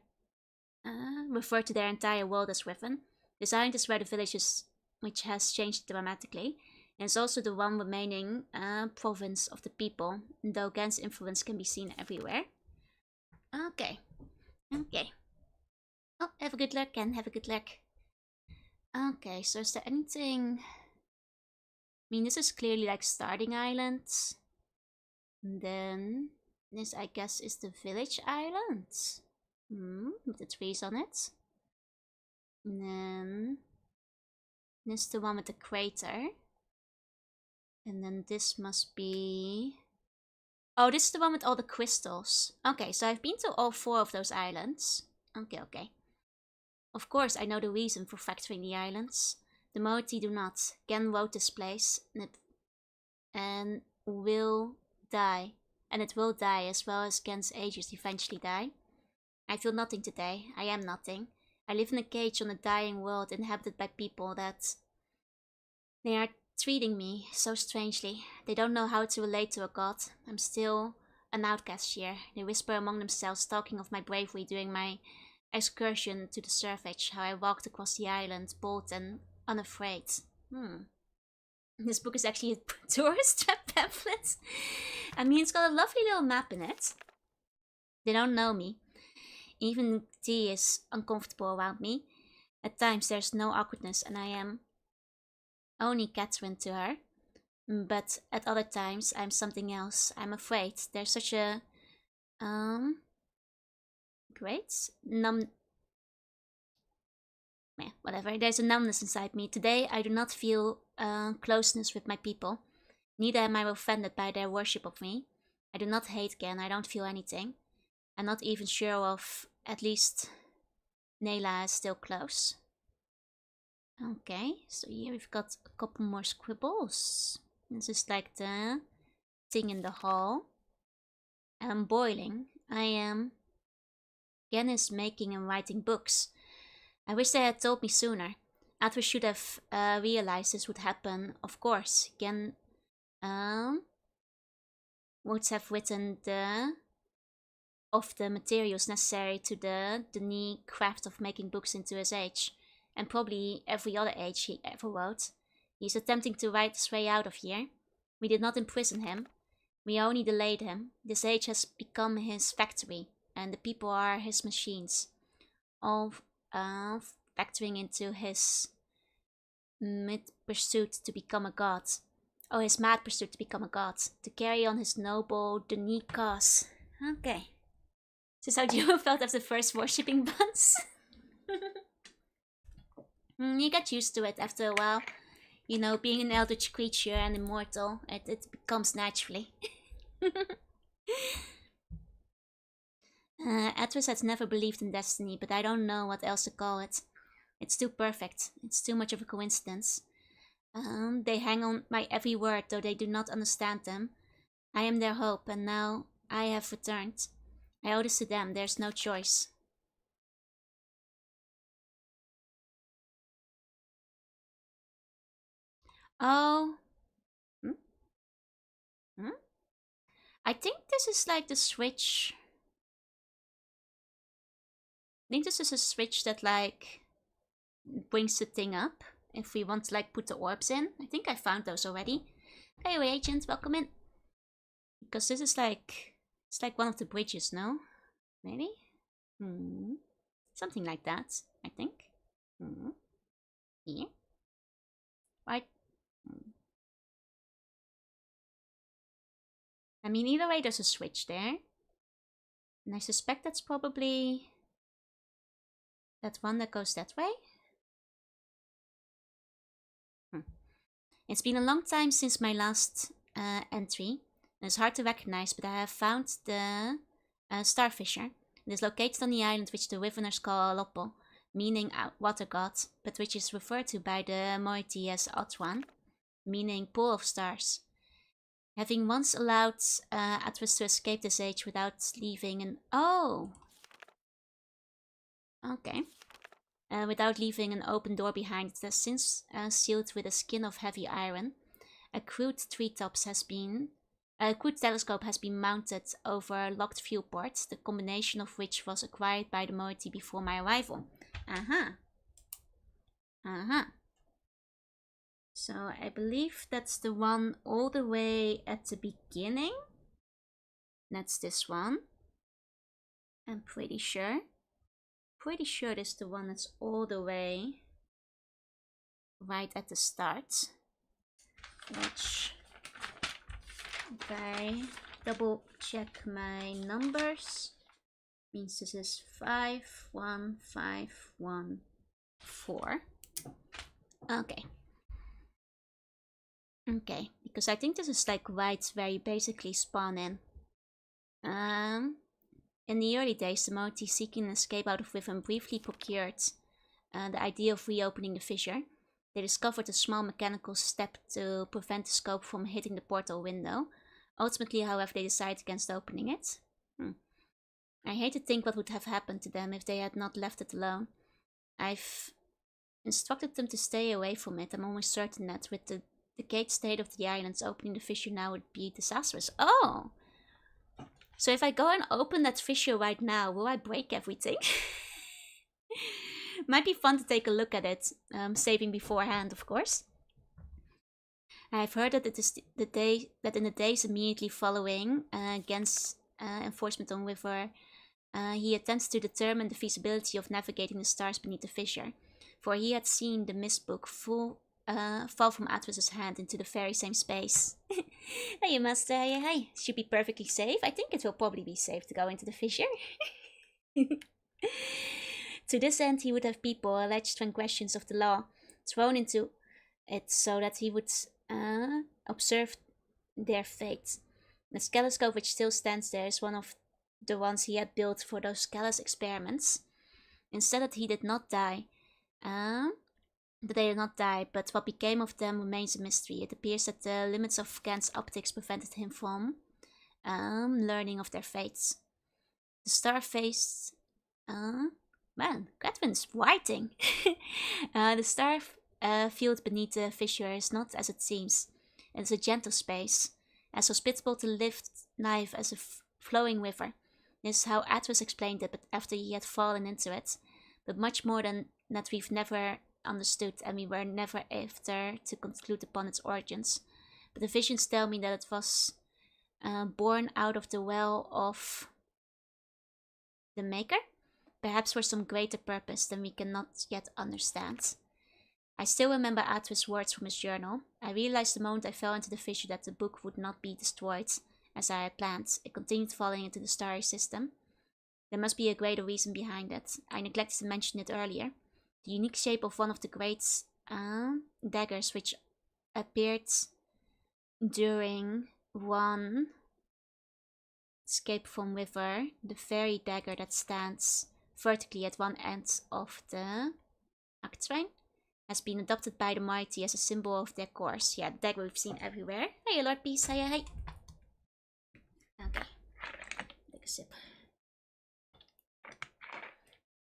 Speaker 1: to their entire world as Riven. This island is where the village is, which has changed dramatically, and it's also the one remaining province of the people, though Gen's influence can be seen everywhere. Okay. Oh, have a good luck, Gen, have a good luck. Okay, so is there anything... I mean, this is clearly like starting islands. And then this, I guess, is the village island. With the trees on it. And then this is the one with the crater. And then this must be... Oh, this is the one with all the crystals. Okay, so I've been to all 4 of those islands. Okay. Of course, I know the reason for factoring the islands. The moiety do not. Gen wrote this place, and will die. And it will die as well as Gen's agents eventually die. I feel nothing today. I am nothing. I live in a cage on a dying world inhabited by people that... They are treating me so strangely. They don't know how to relate to a god. I'm still an outcast here. They whisper among themselves, talking of my bravery during my excursion to the surface, how I walked across the island, bold and unafraid. This book is actually a tourist trap pamphlet. I mean, it's got a lovely little map in it. They don't know me. Even tea is uncomfortable around me. At times there's no awkwardness and I am only Catherine to her. But at other times I'm something else. I'm afraid. There's such a... Great? Whatever. There's a numbness inside me. Today I do not feel closeness with my people. Neither am I offended by their worship of me. I do not hate Gen. I don't feel anything. I'm not even sure of... At least Nayla is still close. Okay, so here we've got a couple more scribbles. This is like the thing in the hall. I'm boiling. Gen is making and writing books. I wish they had told me sooner. Atwe should have realized this would happen. Of course, Gen would have written of the materials necessary to the unique craft of making books into his age, and probably every other age he ever wrote. He's attempting to write his way out of here. We did not imprison him. We only delayed him. This age has become his factory, and the people are his machines, all factoring into his mad pursuit to become a god. Oh, his mad pursuit to become a god, to carry on his noble, unique cause. Okay. This is how you felt after the first worshipping buns. You get used to it after a while. You know, being an eldritch creature and immortal, it becomes naturally. Atlas has never believed in destiny, but I don't know what else to call it. It's too perfect. It's too much of a coincidence. They hang on my every word, though they do not understand them. I am their hope, and now I have returned. I owe this to them. There's no choice. Oh. I think this is like the switch. I think this is a switch that like brings the thing up if we want to like put the orbs in. I think I found those already. Hey agent, welcome in. Because this is like, it's like one of the bridges, no? Maybe? Something like that, I think. Here. Right. I mean, either way there's a switch there. And I suspect that's probably that one that goes that way. It's been a long time since my last entry. It's hard to recognize, but I have found the Starfisher. It is located on the island which the Riveners call Lopo, meaning water god, but which is referred to by the moiety as Otwan, meaning pool of stars. Having once allowed Atlas to escape this age without leaving an... Oh! Okay. Without leaving an open door behind it, has since sealed with a skin of heavy iron. A crude telescope has been mounted over locked viewports, the combination of which was acquired by the moiety before my arrival. So I believe that's the one all the way at the beginning. That's this one. I'm pretty sure. Pretty sure this is the one that's all the way right at the start. Which, if I double check my numbers, means this is 51514. Okay. Okay, because I think this is like right where you basically spawn in. In the early days, the moiety seeking an escape out of Riven briefly procured the idea of reopening the fissure. They discovered a small mechanical step to prevent the scope from hitting the portal window. Ultimately, however, they decided against opening it. I hate to think what would have happened to them if they had not left it alone. I've instructed them to stay away from it. I'm almost certain that with the decayed state of the islands, opening the fissure now would be disastrous. Oh! So if I go and open that fissure right now, will I break everything? Might be fun to take a look at it, saving beforehand, of course. I've heard that it is in the days immediately following Gen's enforcement on River, he attempts to determine the feasibility of navigating the stars beneath the fissure, for he had seen the Myst book fall from Atlas's hand into the very same space. Hey, Master, hey, should be perfectly safe. I think it will probably be safe to go into the fissure. To this end, he would have people alleged transgressions of the law thrown into it so that he would observe their fate. The telescope which still stands there is one of the ones he had built for those Scalus experiments. Instead that he did not die, but they did not die, but what became of them remains a mystery. It appears that the limits of Gen's optics prevented him from learning of their fates. The star-faced... man, Catwin's writing! The star field beneath the fissure is not as it seems. It is a gentle space, as hospitable to life as a flowing river. This is how Atlas explained it, but after he had fallen into it. But much more than that we've never understood, and we were never after to conclude upon its origins. but the visions tell me that it was born out of the well of the Maker, perhaps for some greater purpose than we cannot yet understand. I still remember Atreus' words from his journal. I realized the moment I fell into the vision that the book would not be destroyed, as I had planned. It continued falling into the starry system. There must be a greater reason behind it. I neglected to mention it earlier. The unique shape of one of the great daggers which appeared during one escape from River, the very dagger that stands vertically at one end of the Actrain, has been adopted by the mighty as a symbol of their course. Yeah, the dagger we've seen everywhere. Hey, Lord Peace, hey. Okay, take a sip.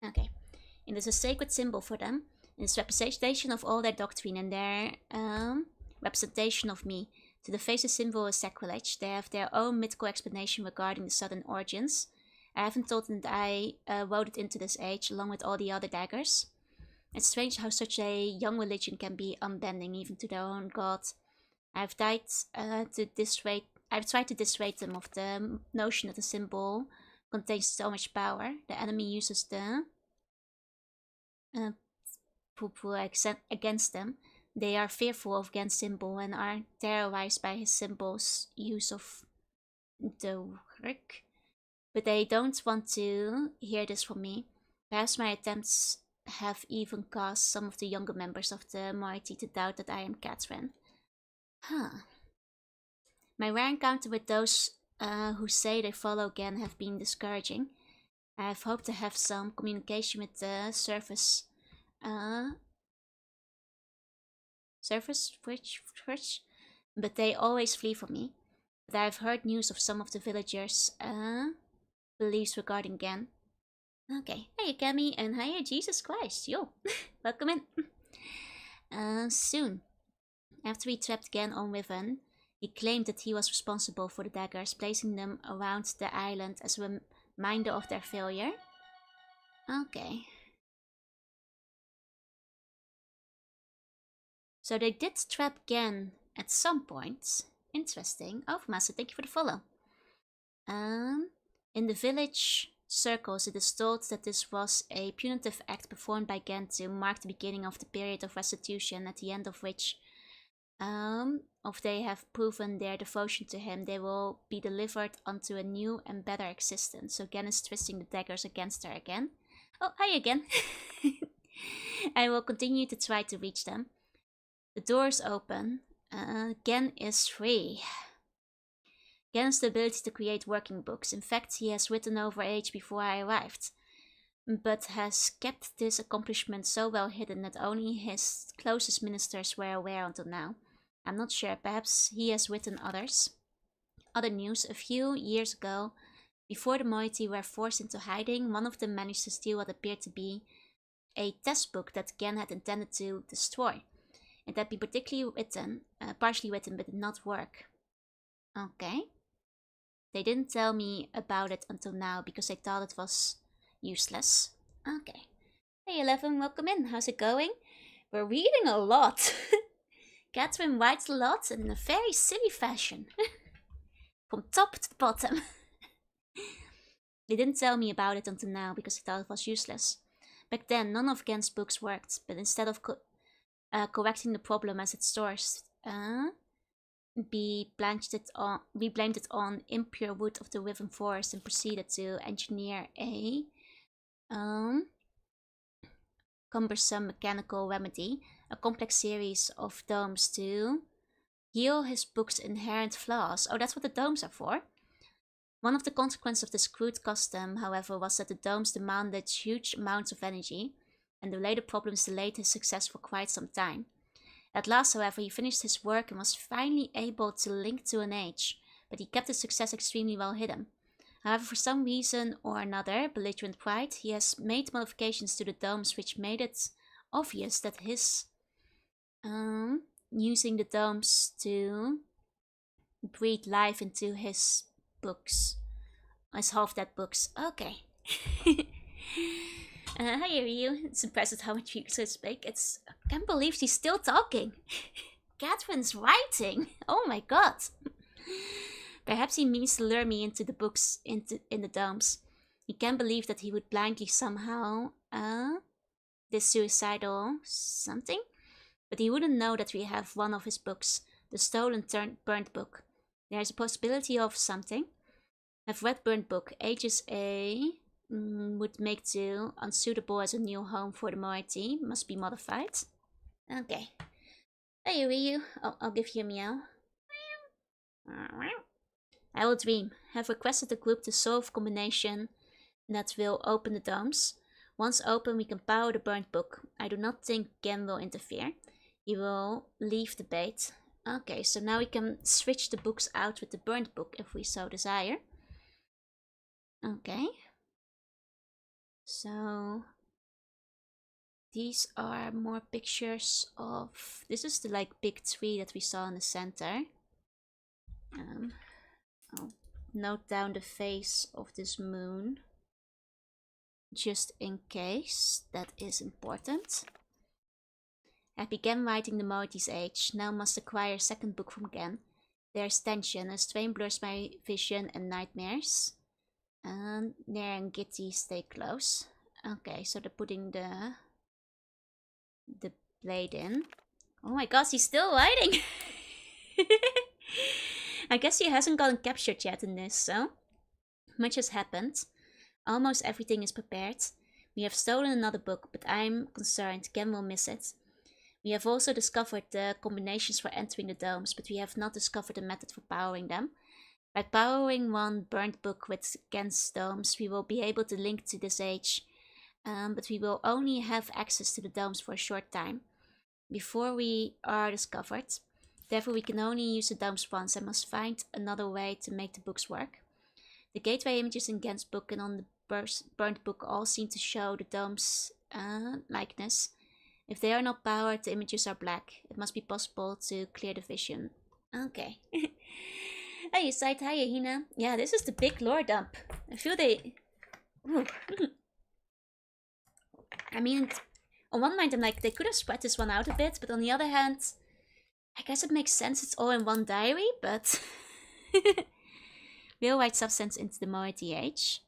Speaker 1: Okay, it is a sacred symbol for them. It is representation of all their doctrine and their representation of me. To deface the symbol is sacrilege. They have their own mythical explanation regarding the sudden origins. I haven't told them that I wrote it into this age along with all the other daggers. It's strange how such a young religion can be unbending even to their own god. I've tried to dissuade them of the notion that the symbol contains so much power. The enemy uses the against them. They are fearful of Gen's symbol and are terrorized by his symbol's use of the work. But they don't want to hear this from me. Perhaps my attempts have even caused some of the younger members of the mighty to doubt that I am Catherine. My rare encounter with those who say they follow Gen have been discouraging. I have hoped to have some communication with the surface fridge, but they always flee from me. But I have heard news of some of the villagers' beliefs regarding Gen. Okay, hey Cammy, and hiya Jesus Christ, yo, welcome in. Soon, after we trapped Gen on Riven, he claimed that he was responsible for the daggers, placing them around the island as a reminder of their failure. Okay. So they did trap Gen at some point. Interesting. Oh, Master, thank you for the follow. In the village circles, it is told that this was a punitive act performed by Gen to mark the beginning of the period of restitution, at the end of which, if they have proven their devotion to him, they will be delivered onto a new and better existence. So Gen is twisting the daggers against her again. Oh, hi again. I will continue to try to reach them. The doors open. Gen is free. Gen has the ability to create working books. In fact, he has written over age before I arrived, but has kept this accomplishment so well hidden that only his closest ministers were aware until now. I'm not sure, perhaps he has written others. Other news, a few years ago, before the mighty were forced into hiding, one of them managed to steal what appeared to be a test book that Gen had intended to destroy. It had been partially written, but did not work. Okay. They didn't tell me about it until now because they thought it was useless. Okay. Hey 11, welcome in. How's it going? We're reading a lot. Catherine writes a lot in a very silly fashion. From top to bottom. They didn't tell me about it until now because they thought it was useless. Back then, none of Gen's books worked, but instead of correcting the problem as it stores, we blamed it on impure wood of the Riven forest and proceeded to engineer a cumbersome mechanical remedy, a complex series of domes to heal his book's inherent flaws. Oh, that's what the domes are for. One of the consequences of this crude custom, however, was that the domes demanded huge amounts of energy, and the related problems delayed his success for quite some time. At last, however, he finished his work and was finally able to link to an age, but he kept his success extremely well hidden. However, for some reason or another, belligerent pride, he has made modifications to the domes which made it obvious that his using the domes to breathe life into his books. His half-dead books. Okay. Hi, Ryu. It's impressive how much you speak. I can't believe she's still talking. Catherine's writing. Oh my god. Perhaps he means to lure me into the books in the domes. He can't believe that he would blindly somehow, this suicidal something? But he wouldn't know that we have one of his books, the stolen burnt book. There's a possibility of something. I've read burnt book. Ages A would make too unsuitable as a new home for the moiety. Must be modified. Okay. Hey, Ryu. Oh, I'll give you a meow. I will dream. Have requested the group to solve combination that will open the domes. Once open, we can power the burnt book. I do not think Gen will interfere. He will leave the bait. Okay, so now we can switch the books out with the burnt book if we so desire. Okay. So these are more pictures of... This is the like big tree that we saw in the center. I'll note down the face of this moon, just in case. That is important. I began writing the moiety's age. Now must acquire a second book from Gen. There's tension. A strain blurs my vision and nightmares. And Nair and Gitty stay close. Okay, so they're putting the blade in. Oh my gosh, he's still writing! I guess he hasn't gotten captured yet in this, so much has happened. Almost everything is prepared. We have stolen another book, but I'm concerned Gen will miss it. We have also discovered the combinations for entering the domes, but we have not discovered a method for powering them. By powering one burnt book with Gen's domes, we will be able to link to this age, but we will only have access to the domes for a short time, before we are discovered. Therefore, we can only use the domes once and must find another way to make the books work. The gateway images in Gen's book and on the burnt book all seem to show the domes' likeness. If they are not powered, the images are black. It must be possible to clear the vision. Okay. Hey, Site, hiya, Hina. Yeah, this is the big lore dump. I feel they... I mean, on one mind I'm like, they could have spread this one out a bit, but on the other hand, I guess it makes sense it's all in one diary, but... Real white substance into the moiety age.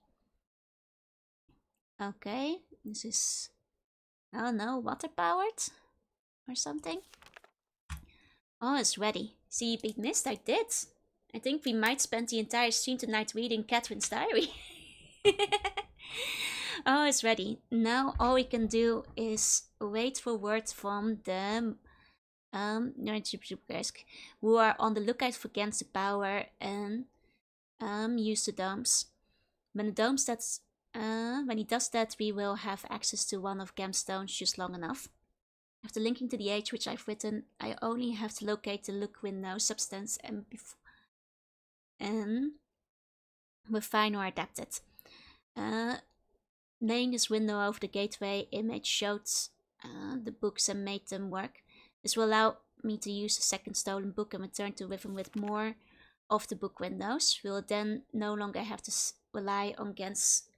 Speaker 1: Okay, this is... I don't know, water powered? Or something? Oh, it's ready. See, you beat Myst? I did. I think we might spend the entire stream tonight reading Catherine's diary. Oh, it's ready. Now all we can do is wait for word from the who are on the lookout for Gen's power and use the domes. When he does that, we will have access to one of Gen's stones just long enough. After linking to the age which I've written, I only have to locate the look window substance and refine or adapt it. Laying this window over the gateway image showed the books and made them work. This will allow me to use the second stolen book and return to Riven with more of the book windows. We will then no longer have to rely on Gen's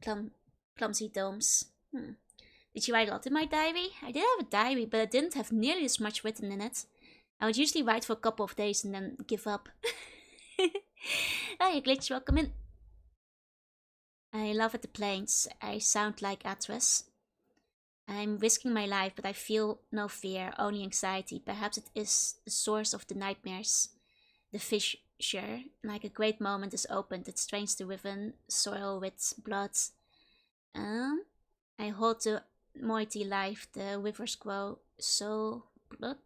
Speaker 1: clumsy domes. Did you write a lot in my diary? I did have a diary, but I didn't have nearly as much written in it. I would usually write for a couple of days and then give up. Hey, Glitch, welcome in. I love at the plains. I sound like Atlas. I'm risking my life, but I feel no fear, only anxiety. Perhaps it is the source of the nightmares. The fissure, like a great moment, is opened. It strains the riven soil with blood. I hold the moiety life. The rivers grow soul blood.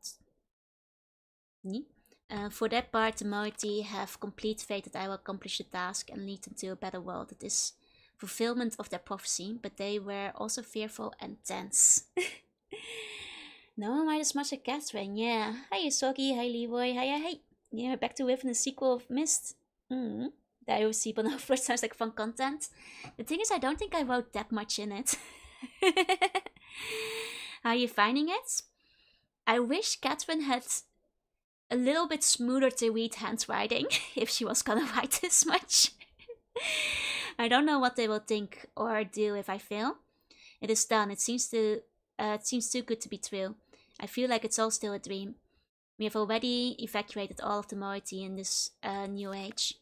Speaker 1: For that part, the moiety have complete faith that I will accomplish the task and lead them to a better world. It is fulfillment of their prophecy, but they were also fearful and tense. No one might as much as Catherine, yeah. Hi Soggy, hi Leroy, hi. Yeah, back to Riven, the sequel of Myst. The IOC Bonoffer sounds like fun content. The thing is, I don't think I wrote that much in it. How are you finding it? I wish Catherine had a little bit smoother to read handwriting, if she was gonna write this much. I don't know what they will think or do if I fail. It is done. It seems too good to be true. I feel like it's all still a dream. We have already evacuated all of the moiety in this new age.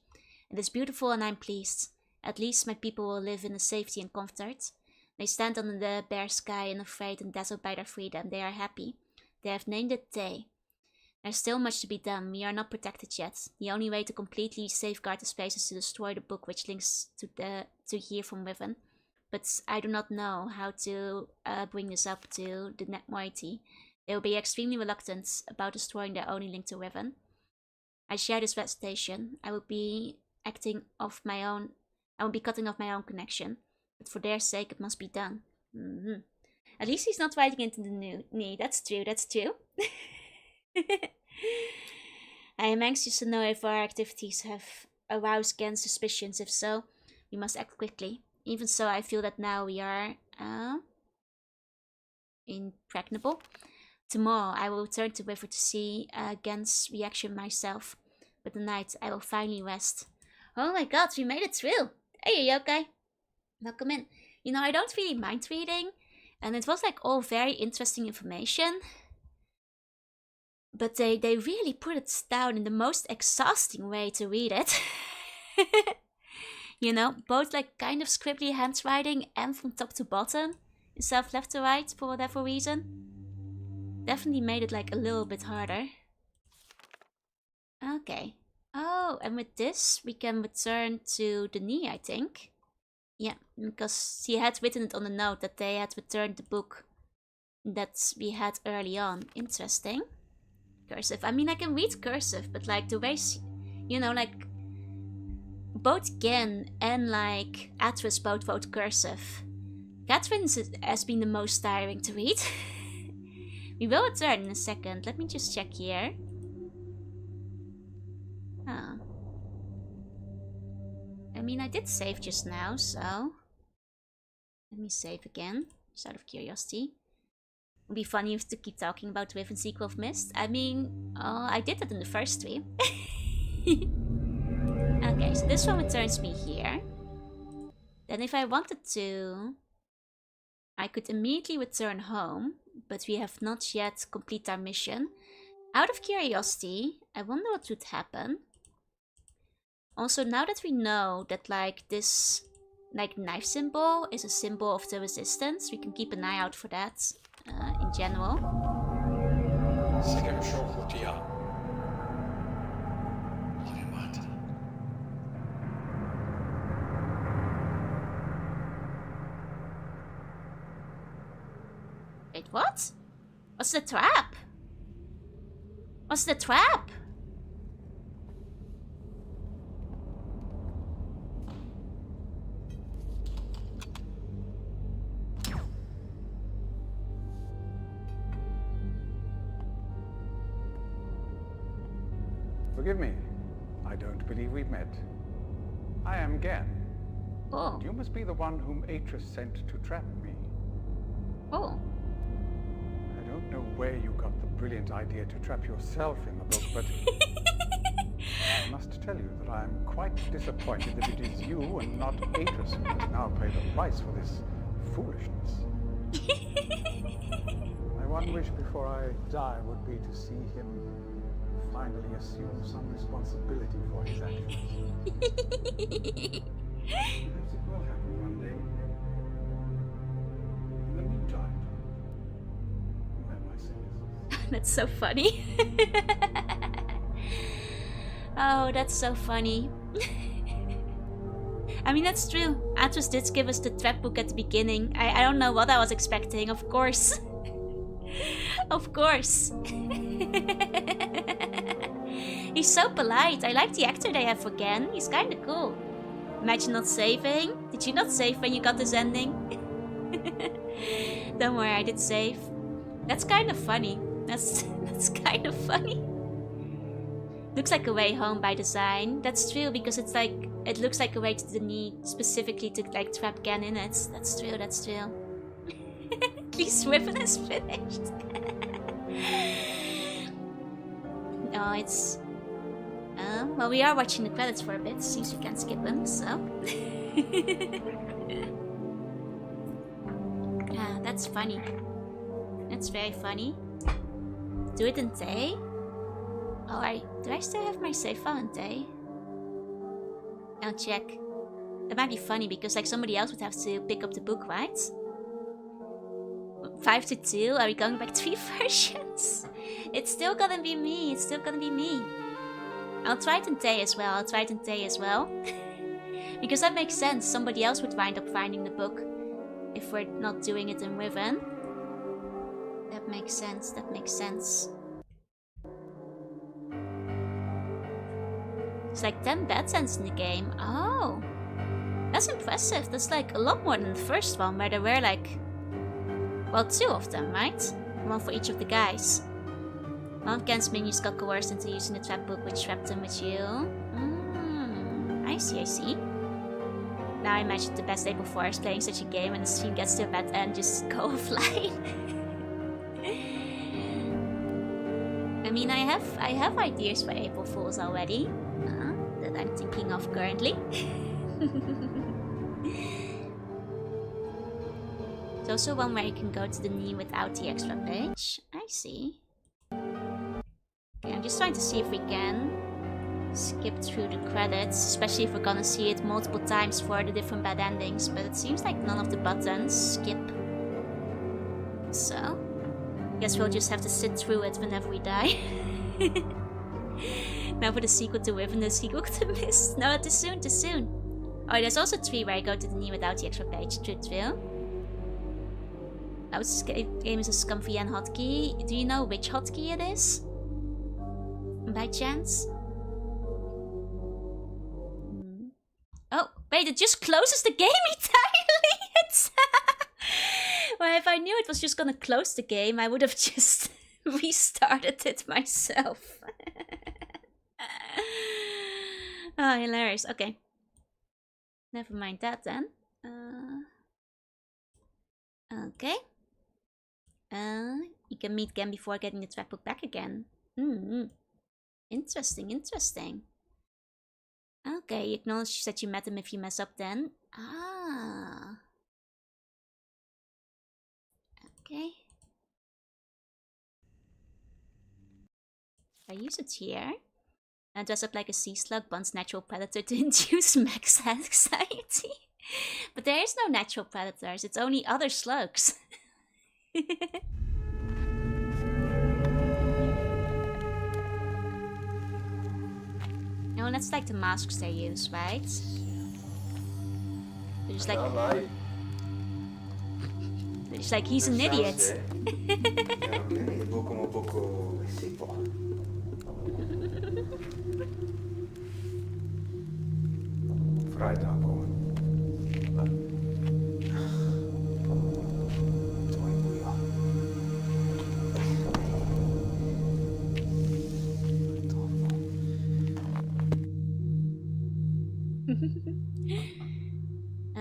Speaker 1: It is beautiful and I'm pleased. At least my people will live in the safety and comfort. They stand under the bare sky unafraid and dazzled by their freedom. They are happy. They have named it day. There's still much to be done. We are not protected yet. The only way to completely safeguard the space is to destroy the book which links to here from Riven. But I do not know how to bring this up to the net moiety. They will be extremely reluctant about destroying their only link to Riven. I share this reputation. I will be cutting off my own connection. But for their sake, it must be done. At least he's not riding into the knee. That's true, that's true. I am anxious to know if our activities have aroused Gen's suspicions. If so, we must act quickly. Even so, I feel that now we are impregnable. Tomorrow, I will return to River to see Gen's reaction myself. But tonight, I will finally rest. Oh my god, we made it through! Hey, are you okay? Welcome in. You know, I don't really mind reading. And it was like all very interesting information. But they really put it down in the most exhausting way to read it. You know, both like kind of scribbly handwriting and from top to bottom. Instead of left to right for whatever reason. Definitely made it like a little bit harder. Okay. Oh, and with this we can return to the knee, I think. Yeah, because she had written it on the note that they had returned the book that we had early on. Interesting. Cursive. I mean, I can read cursive, but like the way she, you know, like both Gen and like Atris both wrote cursive. Catherine's has been the most tiring to read. We will return in a second. Let me just check here. Oh. I mean, I did save just now, so let me save again, just out of curiosity. It would be funny if to keep talking about Riven sequel of Myst. I mean, I did that in the first stream. Okay, so this one returns me here. Then if I wanted to, I could immediately return home, but we have not yet completed our mission. Out of curiosity, I wonder what would happen. Also, now that we know that like this like knife symbol is a symbol of the resistance, we can keep an eye out for that in general. Wait, what? What's the trap? What's the trap?
Speaker 3: Forgive me. I don't believe we've met. I am Gen.
Speaker 1: Oh.
Speaker 3: You must be the one whom Atris sent to trap me.
Speaker 1: Oh.
Speaker 3: I don't know where you got the brilliant idea to trap yourself in the book, but I must tell you that I am quite disappointed that it is you and not Atris who must now pay the price for this foolishness. My one wish before I die would be to see him finally assume some responsibility for his actions. Perhaps it will happen one day. In the meantime, where my sins.
Speaker 1: That's so funny. Oh, that's so funny. I mean, that's true. Atlas did give us the trap book at the beginning. I don't know what I was expecting, of course. Of course. He's so polite. I like the actor they have again. He's kinda cool. Imagine not saving. Did you not save when you got this ending? Don't worry, I did save. That's kind of funny. That's kind of funny. Looks like a way home by design. That's true, because it's like it looks like a way to the knee specifically to like trap Gen in it. That's true, that's true. At least Riven is finished. No, it's well, we are watching the credits for a bit, since we can't skip them, so. Yeah, that's funny. That's very funny. Do it in day? Oh, do I still have my save file, eh? I'll check. That might be funny because like somebody else would have to pick up the book, right? 5 to 2? Are we going back 3 versions? It's still gonna be me. It's still gonna be me. I'll try it in day as well. Because that makes sense. Somebody else would wind up finding the book if we're not doing it in Riven. That makes sense. It's like 10 bad ends in the game. Oh. That's impressive. That's like a lot more than the first one where there were like... Well, 2 of them, right? 1 for each of the guys. One of Ken's minions got coerced into using the trap book which trapped him with you. I see. Now I imagine the best day before is playing such a game and the stream gets to a bad end, just go offline. I mean, I have ideas for April Fools already. That I'm thinking of currently. There's also one where you can go to the knee without the extra page. I see. Okay, I'm just trying to see if we can skip through the credits, especially if we're gonna see it multiple times for the different bad endings, but it seems like none of the buttons skip. So, I guess we'll just have to sit through it whenever we die. Now for the sequel to Riven, the sequel to Myst. No, too soon. Oh, there's also 3 where I go to the knee without the extra page. True. Now this game is a Scumfy and hotkey. Do you know which hotkey it is? By chance? Oh, wait, it just closes the game entirely! Well, if I knew it was just gonna close the game, I would have just restarted it myself. Oh, hilarious. Okay. Never mind that then. Okay. You can meet Ken before getting the trap book back again. Interesting. Okay, acknowledge that you met him if you mess up then. Okay. I use it here. And dress up like a sea slug, Bond's natural predator to induce max anxiety. But there is no natural predators, it's only other slugs. No, that's like the masks they use, right? They're just like he's an idiot.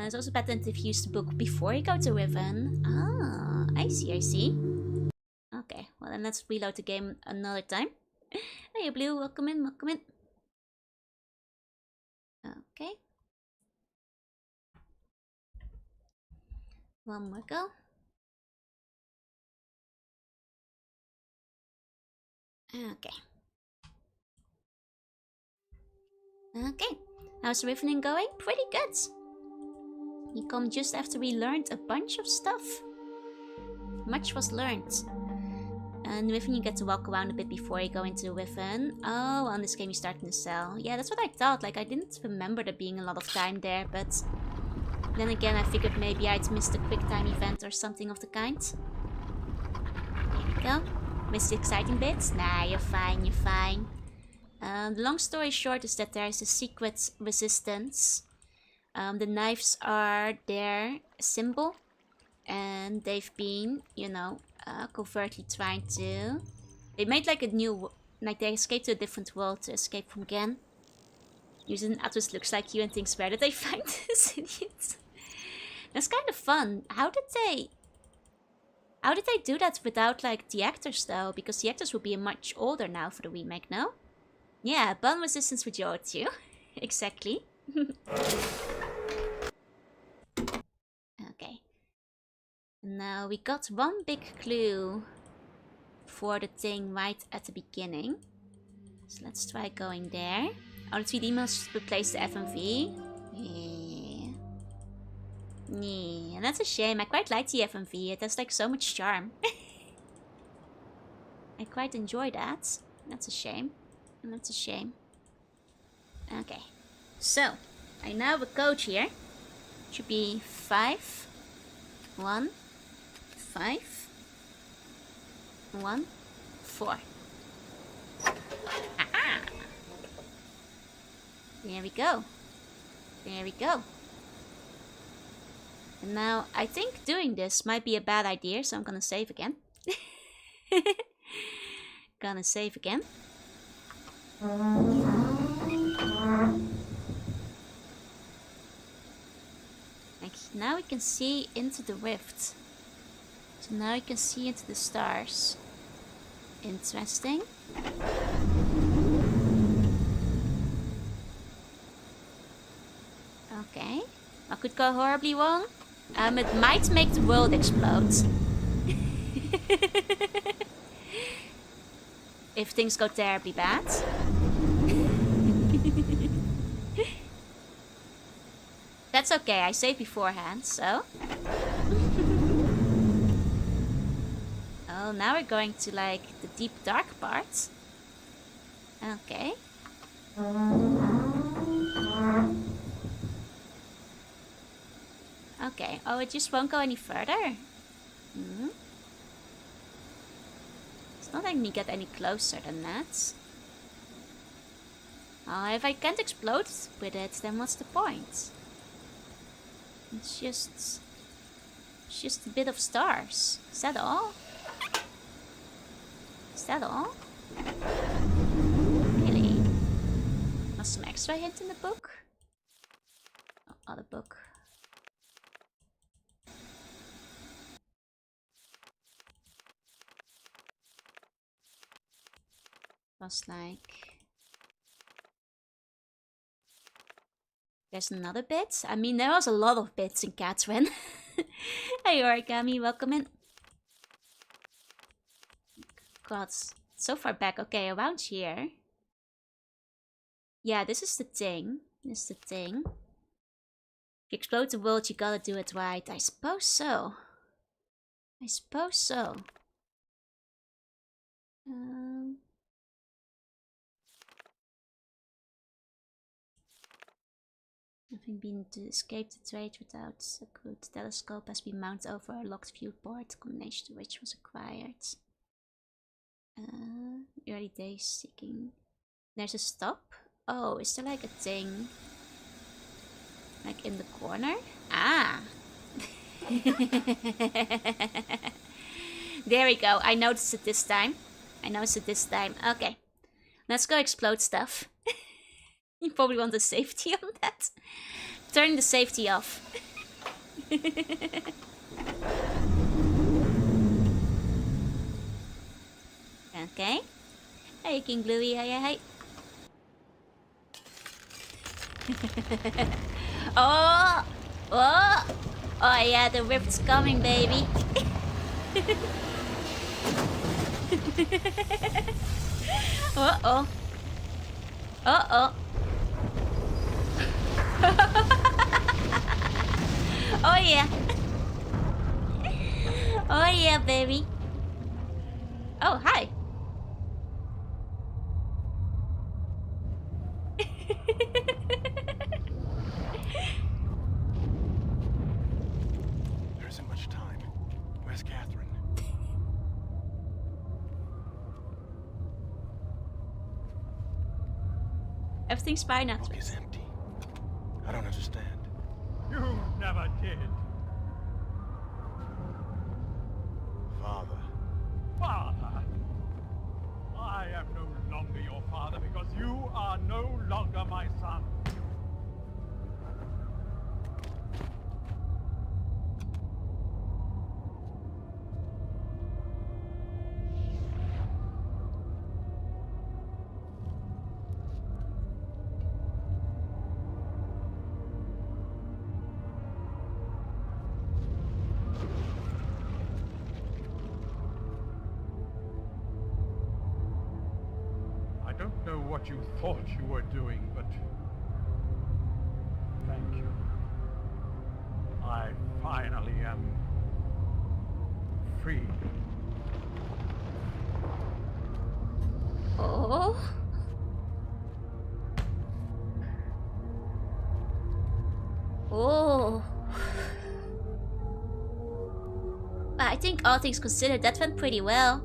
Speaker 1: It's also better to use the book before you go to Riven. Ah, I see. Okay, well then let's reload the game another time. Hey Blue, welcome in. Okay. One more go. Okay. How's Rivening going? Pretty good. You come just after we learned a bunch of stuff. Much was learned. And Riven, you get to walk around a bit before you go into Riven. Oh, on this game you start in the cell. Yeah, that's what I thought. Like, I didn't remember there being a lot of time there, but... Then again, I figured maybe I'd missed a quick time event or something of the kind. Here we go. Missed the exciting bits? Nah, you're fine. The long story short is that there is a secret resistance. The knives are their symbol. And they've been, you know, covertly trying to... They made like a new... Like they escaped to a different world to escape from Gen. Using an atlas looks like you and thinks, where did they find this idiot? That's kind of fun. How did they do that without like the actors though? Because the actors will be much older now for the remake, no? Yeah, bun resistance with your too. Exactly. Okay. Now we got one big clue for the thing right at the beginning. So let's try going there. Oh, the 3D must replace the FMV. Yeah. Yeah, that's a shame. I quite like the FMV. It has like so much charm. I quite enjoy that. That's a shame. That's a shame. Okay. So, I now have a code here. Should be 5, 1, 5, 1, 4. Aha! There we go. There we go. And now, I think doing this might be a bad idea, so I'm gonna save again. Gonna save again. Like, now we can see into the rift. So now we can see into the stars. Interesting. Okay. What could go horribly wrong? It might make the world explode. If things go terribly bad. That's okay, I saved beforehand, so. Oh, now we're going to like the deep dark part. Okay. Okay, oh, it just won't go any further. It's not letting me get any closer than that. Oh, if I can't explode with it, then what's the point? It's just a bit of stars. Is that all? Is that all? Really? Was some extra hint in the book? Oh, other book. Was like... There's another bit. I mean, there was a lot of bits in Catherine. Hey, Origami, welcome in. God, so far back. Okay, around here. Yeah, this is the thing. This is the thing. If you explode the world, you gotta do it right. I suppose so. I suppose so. Having been to escape the trade without a good telescope has been mounted over a locked viewport, combination to which was acquired. Early days seeking. There's a stop. Oh, is there like a thing? Like in the corner? Ah! There we go. I noticed it this time. Okay. Let's go explode stuff. You probably want the safety on that. Turn the safety off. Okay. Hey, King Bluey. Hey. Oh! Oh! Oh yeah, the rift's coming, baby. Uh-oh. Uh-oh. Oh yeah. Oh yeah, baby. Oh, hi.
Speaker 4: There isn't much time. Where's Catherine?
Speaker 1: Everything's fine now.
Speaker 4: The book is empty. I don't understand.
Speaker 5: You never did.
Speaker 4: Father.
Speaker 5: Father. I am no longer your father because you are no longer my son. I don't don't know what you thought you were doing, but thank you. I finally am free.
Speaker 1: Oh. Oh. I think all things considered, that went pretty well.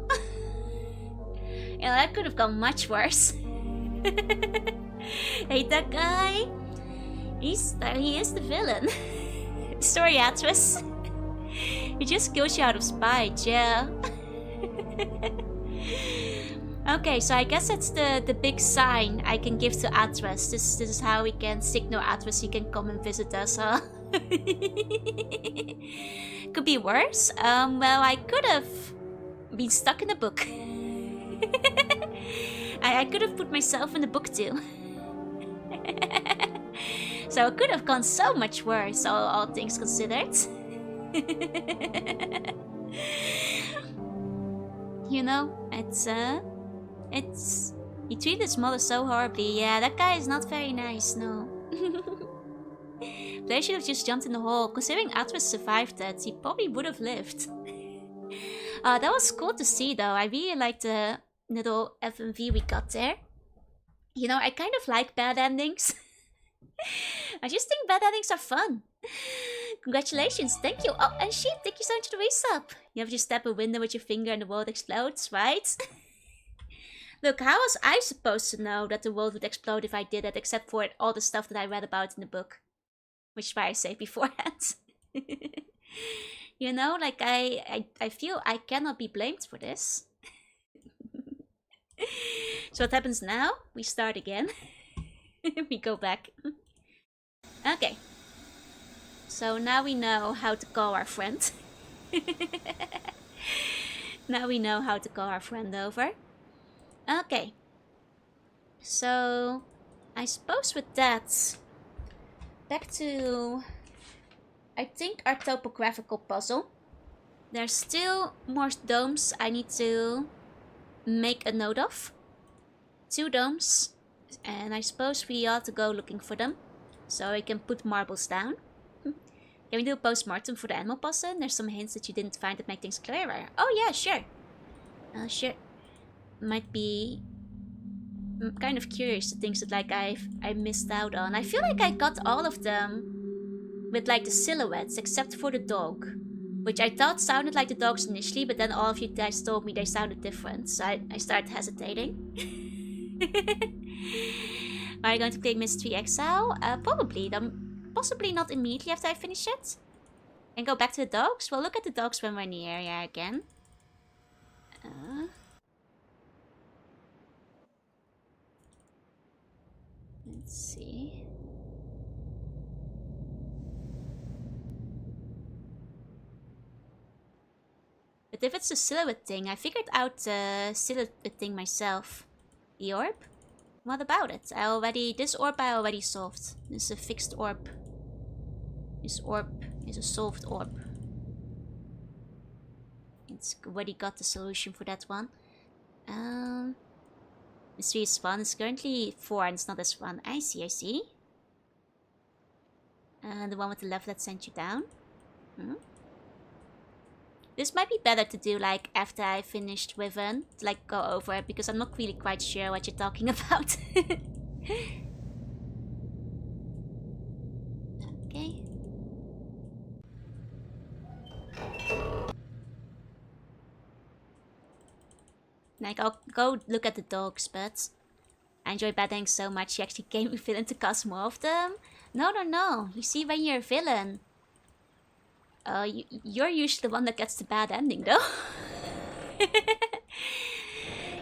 Speaker 1: Yeah, that could have gone much worse. Hey, that guy. He is the villain. Sorry, Atlas. He just kills you out of spite, yeah. Okay, so I guess that's the big sign I can give to Atlas. This is how we can signal Atlas he can come and visit us, huh? Could be worse. Well, I could have been stuck in a book. I could have put myself in the book too. So it could have gone so much worse, all things considered. You know, he treated his mother so horribly. Yeah, that guy is not very nice, no. They should have just jumped in the hole. Considering Atlas survived that, he probably would have lived. That was cool to see though. I really liked the little FMV we got there. You know, I kind of like bad endings. I just think bad endings are fun. Congratulations, thank you. Oh, and shit, thank you so much for the resub. You have to just tap a window with your finger and the world explodes, right? Look, how was I supposed to know that the world would explode if I did it, except for all the stuff that I read about in the book? Which is why I say beforehand. You know, like I feel I cannot be blamed for this. So what happens now? We start again. We go back. Okay. So now we know how to call our friend. Now we know how to call our friend over. Okay. So I suppose with that, back to, I think, our topographical puzzle. There's still more domes I need to make a note of. 2 domes. And I suppose we ought to go looking for them. So we can put marbles down. Can we do a post-mortem for the animal puzzle? There's some hints that you didn't find that make things clearer. Oh yeah, sure. Sure. Might be... I'm kind of curious, the things that like I missed out on. I feel like I got all of them with like the silhouettes, except for the dog. Which I thought sounded like the dogs initially, but then all of you guys told me they sounded different. So I started hesitating. Are you going to play Myst 3 Exile? Probably. Possibly not immediately after I finish it. And go back to the dogs? We'll look at the dogs when we're in the area again. Let's see. But if it's a silhouette thing, I figured out the silhouette thing myself. The orb? What about it? This orb I already solved. This is a fixed orb. This orb is a solved orb. It's already got the solution for that one. This 3 is fun. It's currently 4 and it's not as fun. I see, I see. The one with the level that sent you down. This might be better to do like after I finished Riven, to like go over it, because I'm not really quite sure what you're talking about. Okay. Like, I'll go look at the dogs, but I enjoy batting so much she actually gave me villain to cast more of them. No, no, no. You see, when you're a villain, you're usually the one that gets the bad ending, though.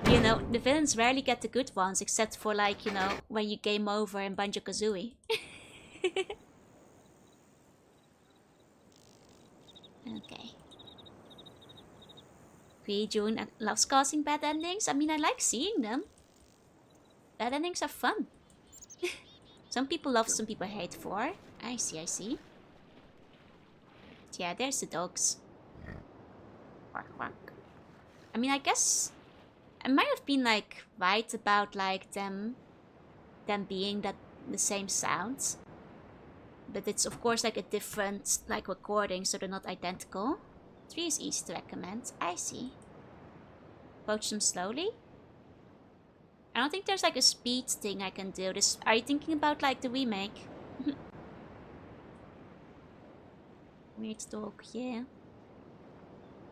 Speaker 1: You know, the villains rarely get the good ones, except for, like, you know, when you game over in Banjo-Kazooie. Okay. June loves causing bad endings. I mean, I like seeing them. Bad endings are fun. Some people love, some people hate for. I see, I see. Yeah, there's the dogs. Quack, quack. I mean, I guess I might have been like right about like them being that the same sounds. But it's of course like a different like recording, so they're not identical. 3 is easy to recommend. I see. Poach them slowly. I don't think there's like a speed thing I can do. This. Are you thinking about like the remake? Weird dog, yeah.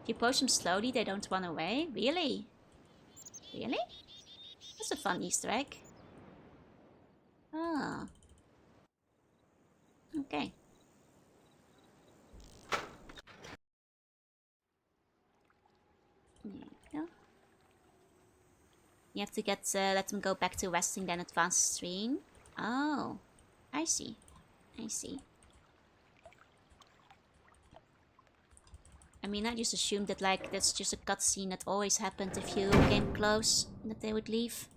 Speaker 1: If you poach them slowly, they don't run away. Really? Really? That's a fun Easter egg. Ah. Okay. There you go. You have to get let them go back to resting, then advance stream. Oh, I see. I see. I mean, I just assumed that like that's just a cutscene that always happened if you came close, and that they would leave.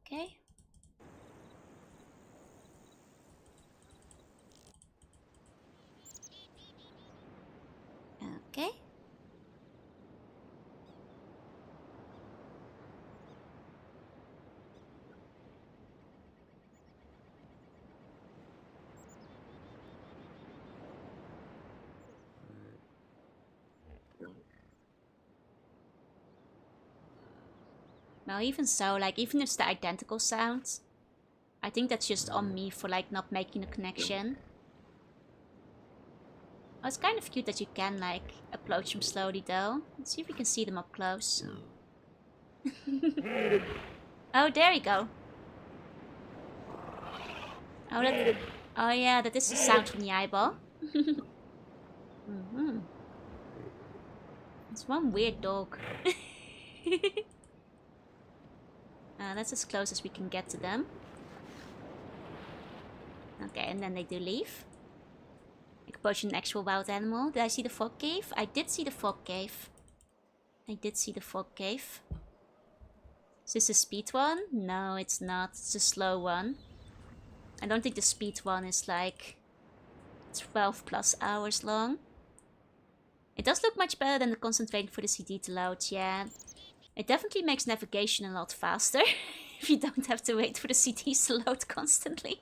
Speaker 1: Okay. Okay. Well, even so, like, even if it's the identical sounds, I think that's just on me for, like, not making a connection. Oh, it's kind of cute that you can, like, approach them slowly, though. Let's see if we can see them up close. Oh, there we go. Oh, oh yeah, that is the sound from the eyeball. It's one weird dog. That's as close as we can get to them. Okay, and then they do leave. I could poach an actual wild animal. Did I see the fog cave? I did see the fog cave. I did see the fog cave. Is this a speed one? No, it's not. It's a slow one. I don't think the speed one is like 12 plus hours long. It does look much better than the constant waiting for the CD to load, yeah. It definitely makes navigation a lot faster if you don't have to wait for the CDs to load constantly.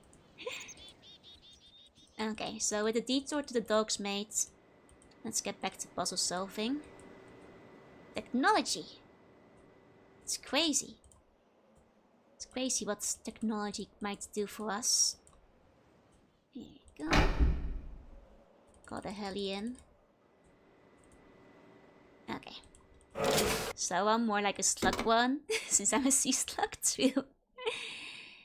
Speaker 1: Okay, so with a detour to the dog's mate, let's get back to puzzle solving. Technology. It's crazy. It's crazy what technology might do for us. Here you go. Got a heli in. Okay. So I'm more like a slug one, since I'm a sea slug too.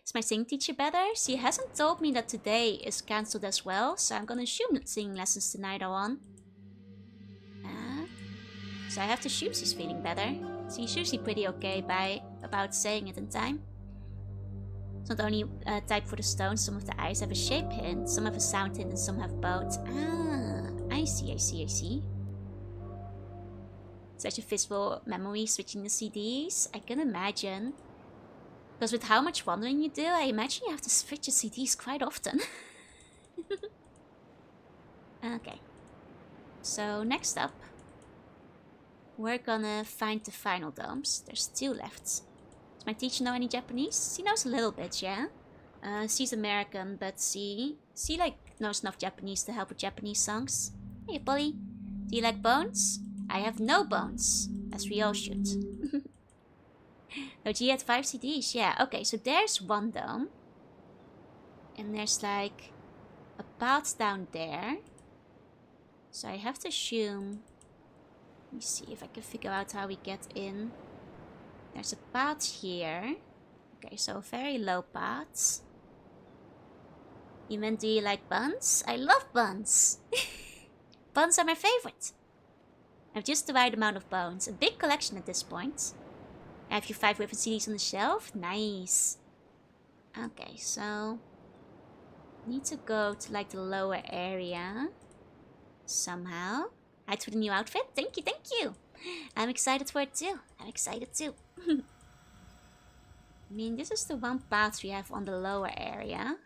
Speaker 1: Is my singing teacher better? She hasn't told me that today is cancelled as well, so I'm gonna assume that singing lessons tonight are on. So I have to assume she's feeling better. She's usually pretty okay about saying it in time. It's not only type for the stones, some of the eyes have a shape hint, some have a sound hint, and some have both. Ah, I see, I see, I see. Such a visual memory switching the CDs, I can imagine. Because with how much wandering you do, I imagine you have to switch the CDs quite often. Okay. So next up, we're gonna find the final domes. There's 2 left. Does my teacher know any Japanese? She knows a little bit, yeah? She's American, but she like knows enough Japanese to help with Japanese songs. Hey, Polly. Do you like bones? I have no bones, as we all should. No, G had 5 CDs. Yeah, okay, so there's one dome. And there's like a path down there. So I have to assume... Let me see if I can figure out how we get in. There's a path here. Okay, so very low paths. Even do you like buns? I love buns. Buns are my favorite. I have just the right amount of bones. A big collection at this point. I have your 5 Riven CDs on the shelf. Nice. Okay, so... need to go to like the lower area. Somehow. Hyped for the new outfit? Thank you, thank you. I'm excited for it too. I'm excited too. I mean, this is the one path we have on the lower area.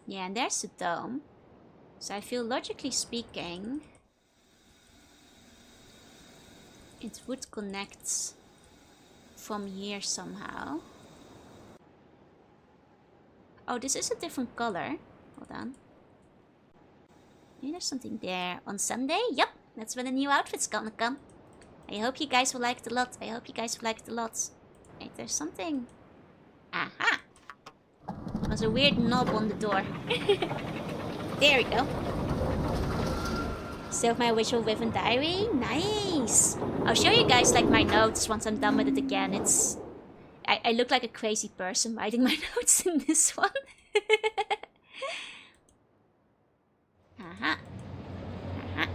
Speaker 1: Yeah, and there's the dome. So I feel logically speaking, it would connect from here somehow. Oh, this is a different color. Hold on. Maybe there's something there. On Sunday? Yep, that's when the new outfit's gonna come. I hope you guys will like it a lot. I hope you guys will like it a lot. Wait, there's something. Aha! There's a weird knob on the door. There we go. Still have my visual Riven diary. Nice! I'll show you guys like my notes once I'm done with it again. It's... I look like a crazy person writing my notes in this one. Aha. Aha.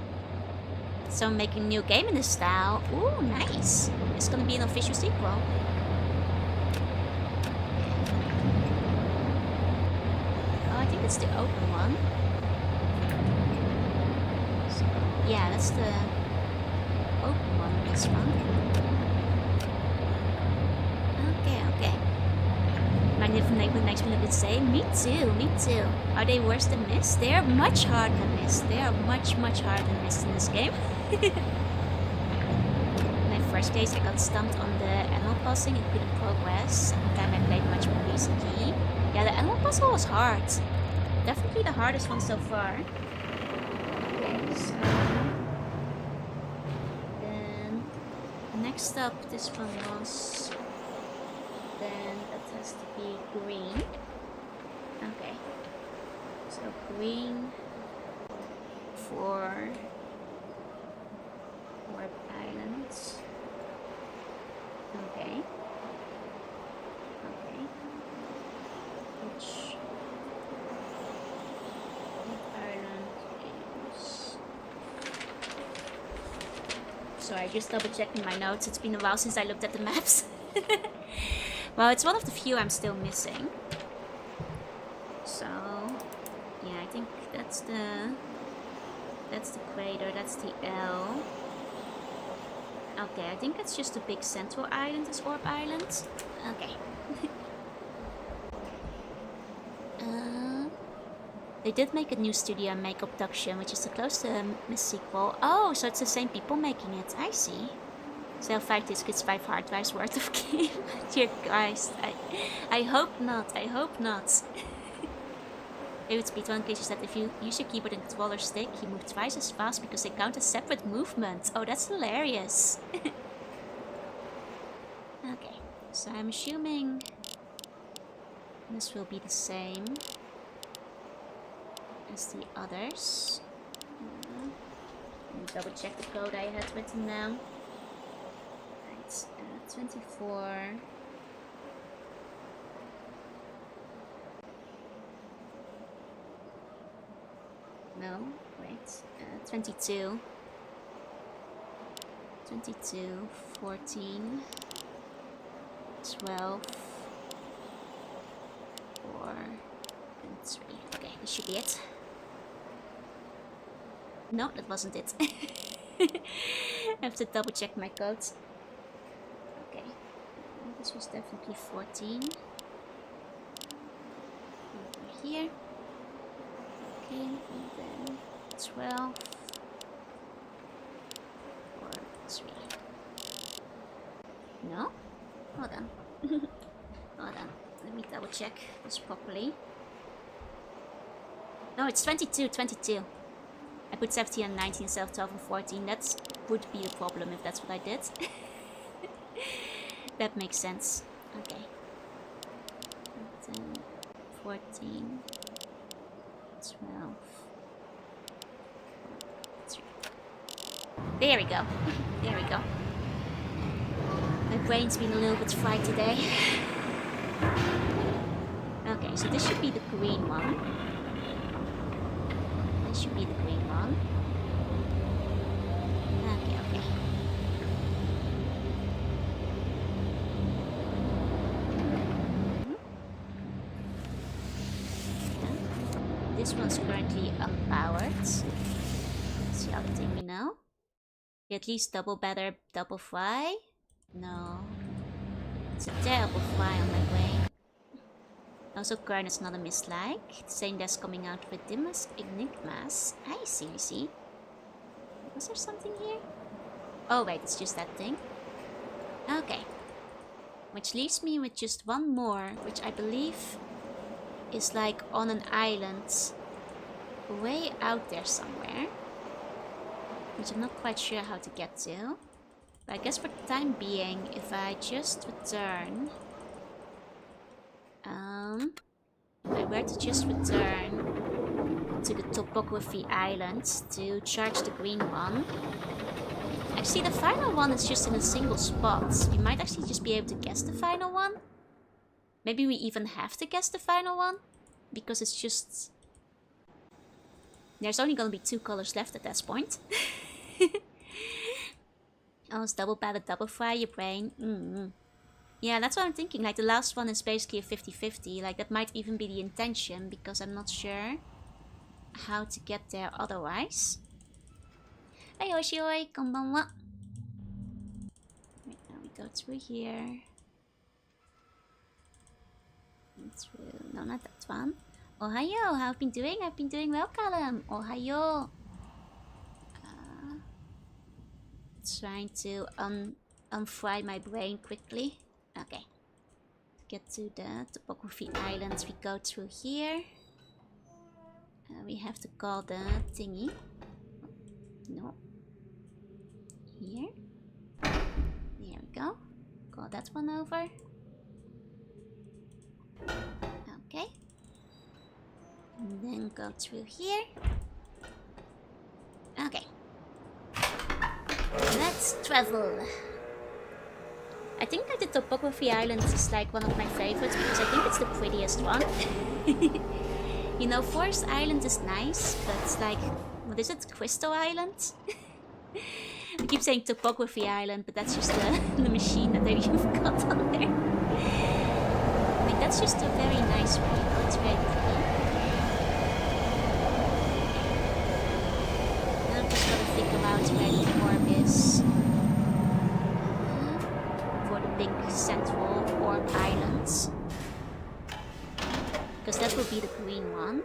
Speaker 1: So I'm making a new game in this style. Ooh, nice. It's gonna be an official sequel. Oh, I think it's the open one. So, yeah, that's the open one, this one. Okay. My different neighborhood makes me look insane. Me too, me too. Are they worse than Myst? They are much harder than Myst. They are much harder than Myst in this game. In my first case, I got stumped on the animal puzzling and couldn't progress. Every time I played much more recently. Yeah, the animal puzzle was hard. Definitely the hardest one so far. Okay, so... Then... Next up, this one was... Then that has to be green. Okay. So green for Warp Islands. Okay. Okay. Which Warp Island is... Sorry, just double checking my notes. It's been a while since I looked at the maps. Well, it's one of the few I'm still missing. So, yeah, I think that's the crater, that's the L. Okay, I think it's just a big central island, this Orb Island. Okay. They did make a new studio and make Abduction, which is the close to Myst sequel. Oh, so it's the same people making it. I see. Sell 5 discs, 5 hard drives worth of game. Dear Christ, I hope not. I hope not. David Speedrun glitches that if you use your keyboard and controller stick, you move twice as fast because they count as separate movements. Oh, that's hilarious. Okay, so I'm assuming this will be the same as the others. Let me double check the code I had written now. 24. No, wait. 22. 22, 14, 12, 4, and 3. Okay, this should be it. No, that wasn't it. I have to double check my codes. This was definitely 14. Over here. Okay, and then 12. 4, 3. No? Hold on. Hold on. Let me double check this properly. No, it's 22, 22. I put 17 and 19 instead of 12 and 14. That would be a problem if that's what I did. That makes sense. Okay. 10, 14, 12, 3. There we go. There we go. My brain's been a little bit fried today. Okay, so this should be the green one. This should be the green one. Okay, okay. This one's currently unpowered. Let's see how the thing we know. At least double better, double fly? No. It's a terrible fly on my way. Also, Kern is not a Myst-like. Saying that's coming out with Dimas Enigmas. I see. Was there something here? Oh wait, it's just that thing. Okay. Which leaves me with just one more, which I believe is like on an island way out there somewhere. Which I'm not quite sure how to get to. But I guess for the time being, if I just return... if I were to just return to the topography island to charge the green one. Actually, the final one is just in a single spot. We might actually just be able to guess the final one. Maybe we even have to guess the final one. Because it's just... There's only gonna be 2 colors left at this point. Oh, it's double battle, double fry your brain. Yeah, that's what I'm thinking. Like, the last one is basically a 50-50. Like, that might even be the intention, because I'm not sure how to get there otherwise. Hey, Hoshioi, konbanwa. Right, now we go through here. And through... No, not that one. Ohayo, how have you been doing? I've been doing well, Callum. Ohayo. Trying to unfry my brain quickly. Okay. To get to the topography islands, we go through here. We have to call the thingy. No. Here. There we go. Call that one over. Okay. And then go through here. Okay. Let's travel. I think like the topography islands is like one of my favorites because I think it's the prettiest one. You know, Forest Island is nice, but it's like, what is it? Crystal Island? I keep saying topography island, but that's just the machine that they've got on there. Like, that's just a very nice one. It's very pretty. Now I'm just gotta think about where the orb is. For the big central orb islands. Because that will be the green one.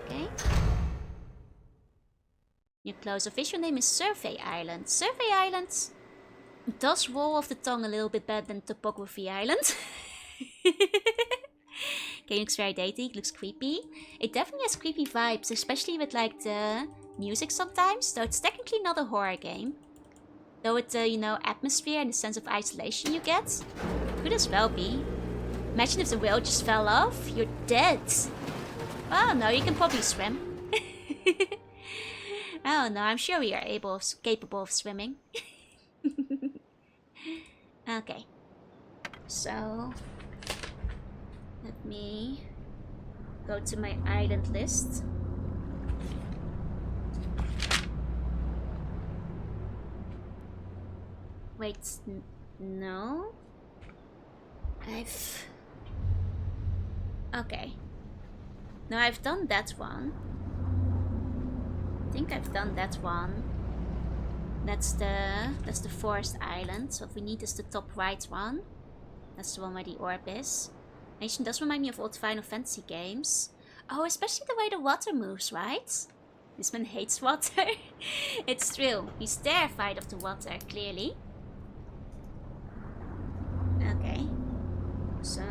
Speaker 1: Okay. Your close official name is Survey Island. Survey Island does roll off the tongue a little bit better than Topography Island. Okay, it looks very dated, looks creepy. It definitely has creepy vibes, especially with like the music sometimes. Though it's technically not a horror game. Though with the, you know, atmosphere and the sense of isolation you get. Could as well be. Imagine if the whale just fell off. You're dead. Oh no, you can probably swim. Oh no, I'm sure we are capable of swimming. Okay. So, let me go to my island list. Wait, no. Okay. No, I've done that one. I think I've done that one. That's the forest island. So what we need is the top right one. That's the one where the orb is. Nation does remind me of old Final Fantasy games. Oh, especially the way the water moves, right? This man hates water. It's true. He's terrified of the water, clearly. Okay. So...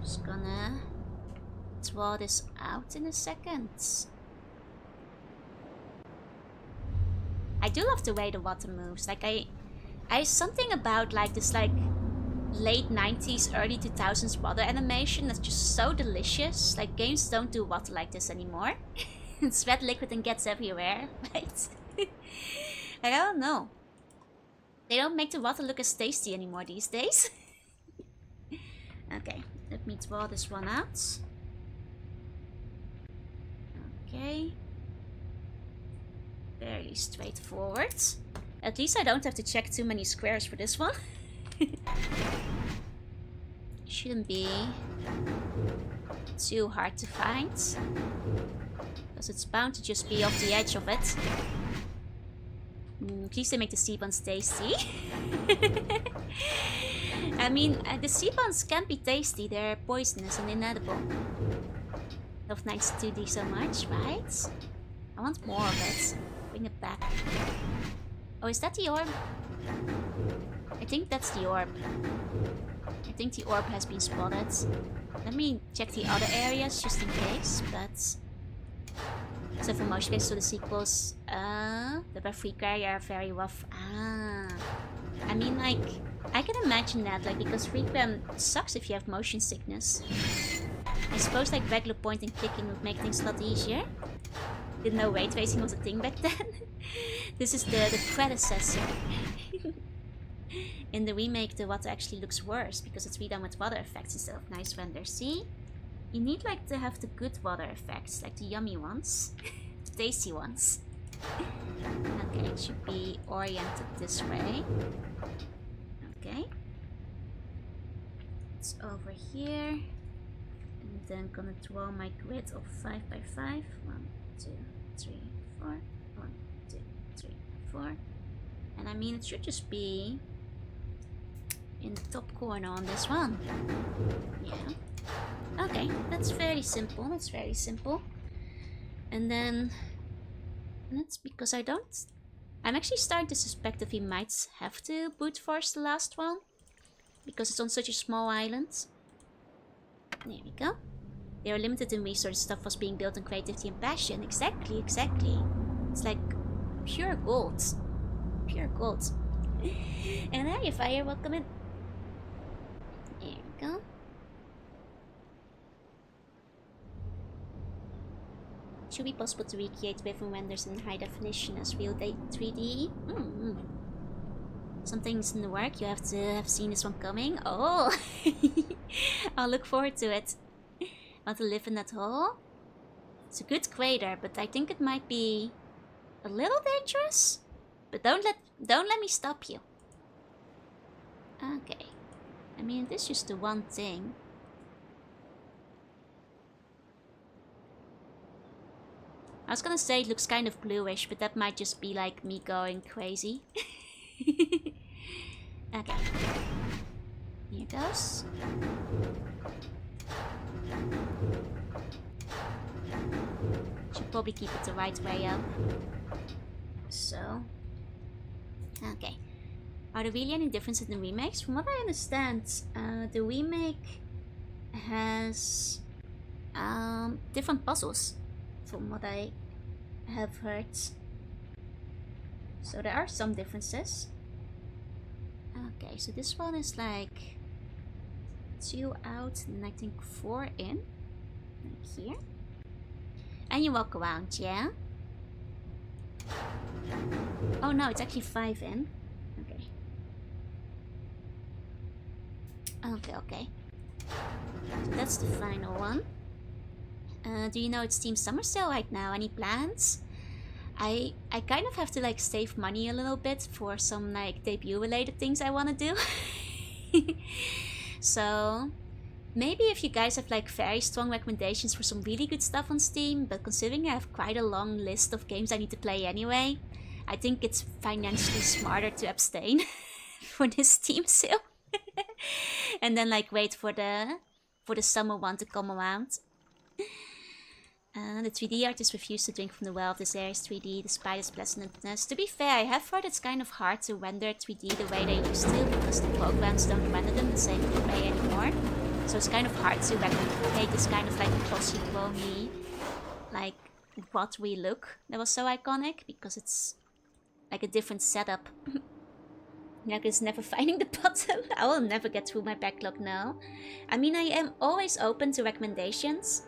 Speaker 1: just gonna draw this out in a second. I do love the way the water moves. Like I something about like this like late 90s, early 2000s water animation that's just so delicious. Like games don't do water like this anymore. It's red liquid and gets everywhere, right? Like I don't know. They don't make the water look as tasty anymore these days. Okay, let me draw this one out. Okay. Fairly straightforward. At least I don't have to check too many squares for this one. Shouldn't be too hard to find. Because it's bound to just be off the edge of it. At least they make the sea buns tasty. I mean, the sea buns can be tasty. They're poisonous and inedible. Love nice 2D so much, right? I want more of it. Bring it back. Oh, is that the orb? I think that's the orb. I think the orb has been spotted. Let me check the other areas just in case, but... Except for motion games to the sequels. The free carrier are very rough. I mean, like, I can imagine that, like, because Riven sucks if you have motion sickness. I suppose, like, regular point and clicking would make things a lot easier. Didn't know ray tracing was a thing back then. This is the predecessor. In the remake, the water actually looks worse because it's redone with water effects instead of nice render. See? You need like to have the good water effects, like the yummy ones, the tasty ones. Okay, it should be oriented this way. Okay. It's over here. And then gonna draw my grid of 5x5. 1, 2, 3, 4. 1, 2, 3, 4. And I mean, it should just be in the top corner on this one. Yeah. Okay, that's very simple. That's very simple. And then that's because I'm actually starting to suspect that we might have to brute force the last one because it's on such a small island. There we go. They are limited in resources. Stuff was being built on creativity and passion. Exactly, exactly. It's like pure gold. Pure gold. And hey, fire, welcome in. There we go. It should be possible to recreate Riven renders in high definition as real 3D. Something's in the work. You have to have seen this one coming. Oh, I'll look forward to it. Want to live in that hole? It's a good crater, but I think it might be a little dangerous. But don't let me stop you. Okay. I mean, this is just the one thing. I was gonna say it looks kind of bluish, but that might just be like me going crazy. Okay. Here goes. Should probably keep it the right way up. So. Okay. Are there really any differences in the remakes? From what I understand, the remake has different puzzles, from what I have heard. So there are some differences. Okay, so this one is like 2 out and I think 4 in. Like here. And you walk around, yeah? Oh no, it's actually 5 in. Okay. Okay. So that's the final one. Do you know it's Team Summer Sale right now? Any plans? I kind of have to like save money a little bit for some like debut related things I want to do. So maybe if you guys have like very strong recommendations for some really good stuff on Steam, but considering I have quite a long list of games I need to play anyway, I think it's financially smarter to abstain for this Steam sale. And then like wait for the summer one to come around. The 3D artist refused to drink from the well of this area's 3D despite its pleasantness. To be fair, I have heard it's kind of hard to render 3D the way they used to because the programs don't render them the same way anymore. So it's kind of hard to replicate this kind of like glossy, chromey, like watery look that was so iconic because it's like a different setup. Like it's never finding the bottom. I will never get through my backlog now. I mean, I am always open to recommendations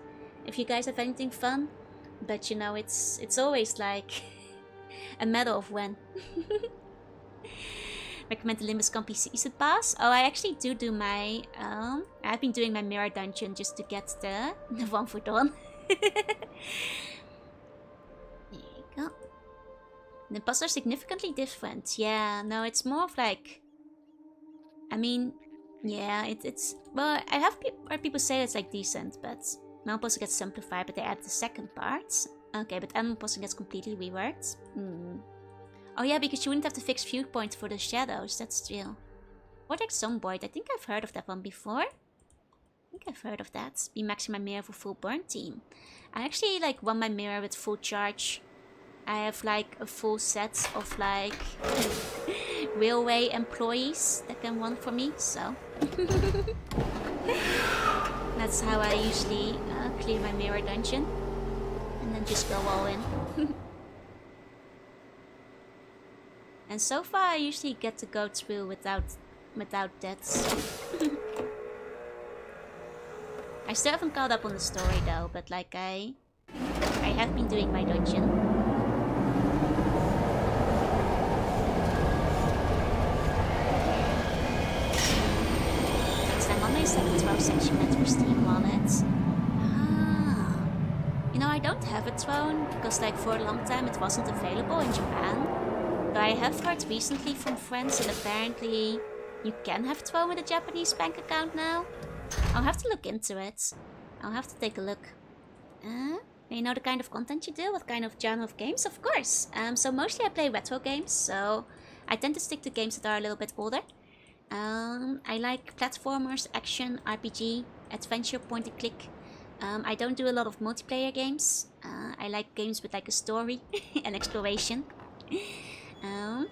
Speaker 1: if you guys have anything fun, but you know, it's always like a matter of when. Recommend the Limbus Compy Season Pass. Oh, I actually do my I've been doing my mirror dungeon just to get the 1 for Dawn. There you go. The puzzles are significantly different. Yeah, no, it's more of like, I mean, yeah, it's well, I have heard people say it's like decent, but Animal Puzzle gets simplified, but they add the second part. Okay, but Animal Puzzle gets completely reworked. Oh yeah, because you wouldn't have to fix viewpoints for the shadows, that's true. Vortex Zomboid, I think I've heard of that one before. I think I've heard of that. Be maxing my mirror for full burn team. I actually like want my mirror with full charge. I have like a full set of like railway employees that can run for me, so that's how I usually clear my mirror dungeon. And then just go all in. And so far I usually get to go through without deaths. I still haven't caught up on the story though, but like I have been doing my dungeon. Next time on my 712 section that's for Steam Wallet. Ah. You know, I don't have a throne because like for a long time it wasn't available in Japan. But I have heard recently from friends that apparently you can have throne with a Japanese bank account now. I'll have to look into it. I'll have to take a look. You know the kind of content you do? What kind of genre of games? Of course. So mostly I play retro games, so I tend to stick to games that are a little bit older. I like platformers, action, RPG, adventure, point and click. I don't do a lot of multiplayer games. I like games with like a story and exploration. I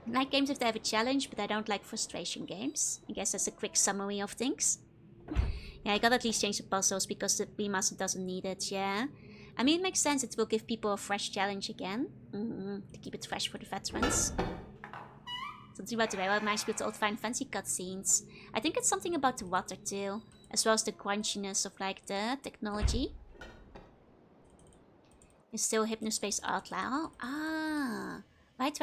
Speaker 1: like games if they have a challenge, but I don't like frustration games. I guess that's a quick summary of things. Yeah, I gotta at least change the puzzles because the remaster doesn't need it, yeah. I mean, it makes sense, it will give people a fresh challenge again. To keep it fresh for the veterans. Something about the railway reminds me of the old Final Fantasy cutscenes. I think it's something about the water too, as well as the crunchiness of like the technology. It's still Hypnospace Outlaw. Ah, right.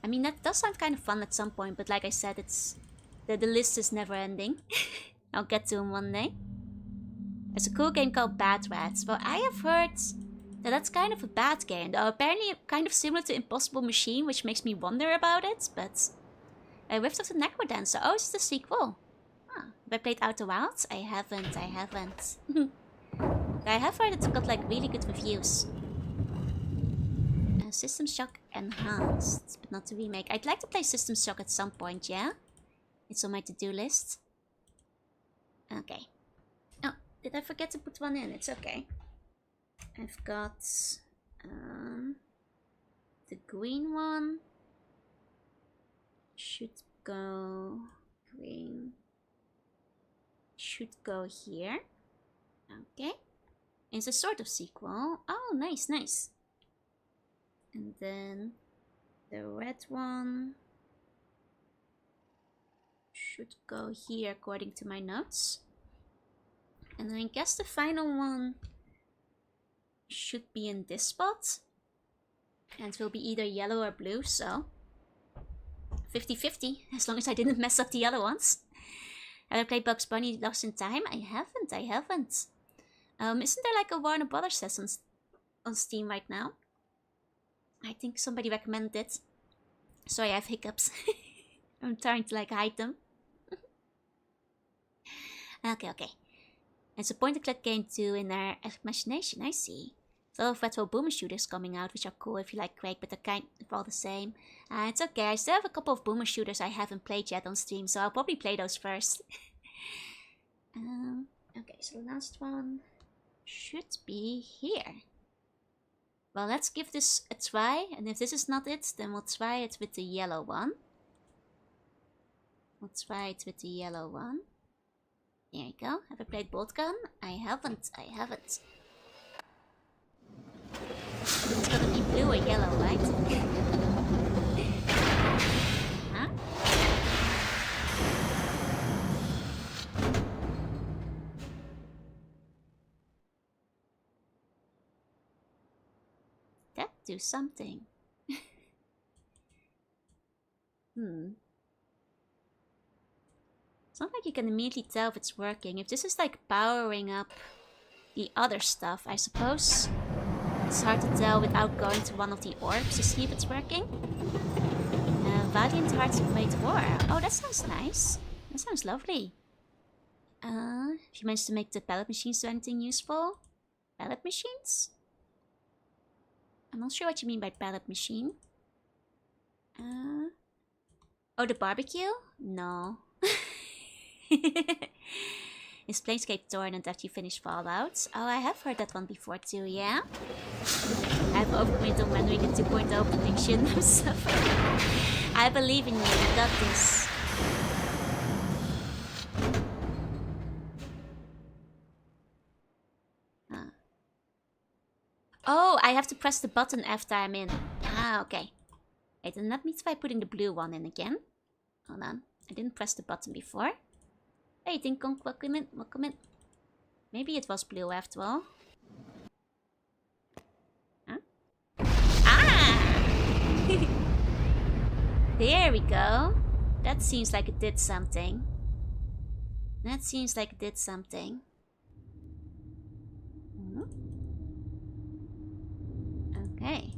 Speaker 1: I mean, that does sound kind of fun at some point, but like I said, it's the list is never ending. I'll get to him one day. There's a cool game called Bad Rats. Well, I have heard that that's kind of a bad game, though apparently kind of similar to Impossible Machine, which makes me wonder about it, but... Rift of the Necrodancer. Oh, it's the sequel. Huh. Have I played Outer Wilds? I haven't. I have heard it's got like really good reviews. System Shock Enhanced, but not the remake. I'd like to play System Shock at some point, yeah? It's on my to-do list. Okay. Oh, did I forget to put one in? It's okay. I've got the green one. Should go green. Should go here. Okay. It's a sort of sequel. Oh, nice. And then the red one should go here according to my notes. And then I guess the final one should be in this spot. And it will be either yellow or blue, so 50-50, as long as I didn't mess up the other ones. Have I played Bugs Bunny Lost in Time? I haven't. Isn't there like a Warner Brothers set on Steam right now? I think somebody recommended it. Sorry, I have hiccups. I'm trying to like hide them. Okay. It's a point-and-click game too in their imagination, I see. A lot of retro boomer shooters coming out, which are cool if you like Quake, but they're kind of all the same. It's okay, I still have a couple of boomer shooters I haven't played yet on stream, so I'll probably play those first. Okay, so the last one should be here. Well, let's give this a try, and if this is not it, then we'll try it with the yellow one. There you go. Have I played Bolt Gun? I haven't. It's gonna be blue or yellow, right? Huh? That do something. It's not like you can immediately tell if it's working. If this is like powering up the other stuff, I suppose it's hard to tell without going to one of the orbs to see if it's working. Valiant Hearts of Great War. Oh, that sounds nice. That sounds lovely. If you managed to make the pallet machines do anything useful. Pallet machines? I'm not sure what you mean by pallet machine. Oh, the barbecue? No. Is Planescape Torrent after you finish Fallout? Oh, I have heard that one before too, yeah? I've overcommitted on rendering the 2.0 prediction. I'm suffering. I believe in you, you got this. Oh, I have to press the button after I'm in. Ah, okay. Wait, then let me try putting the blue one in again. Hold on. I didn't press the button before. Hey, Ding Kong, welcome in, welcome in. Maybe it was blue after all. Huh? Ah! There we go. That seems like it did something. That seems like it did something. Okay.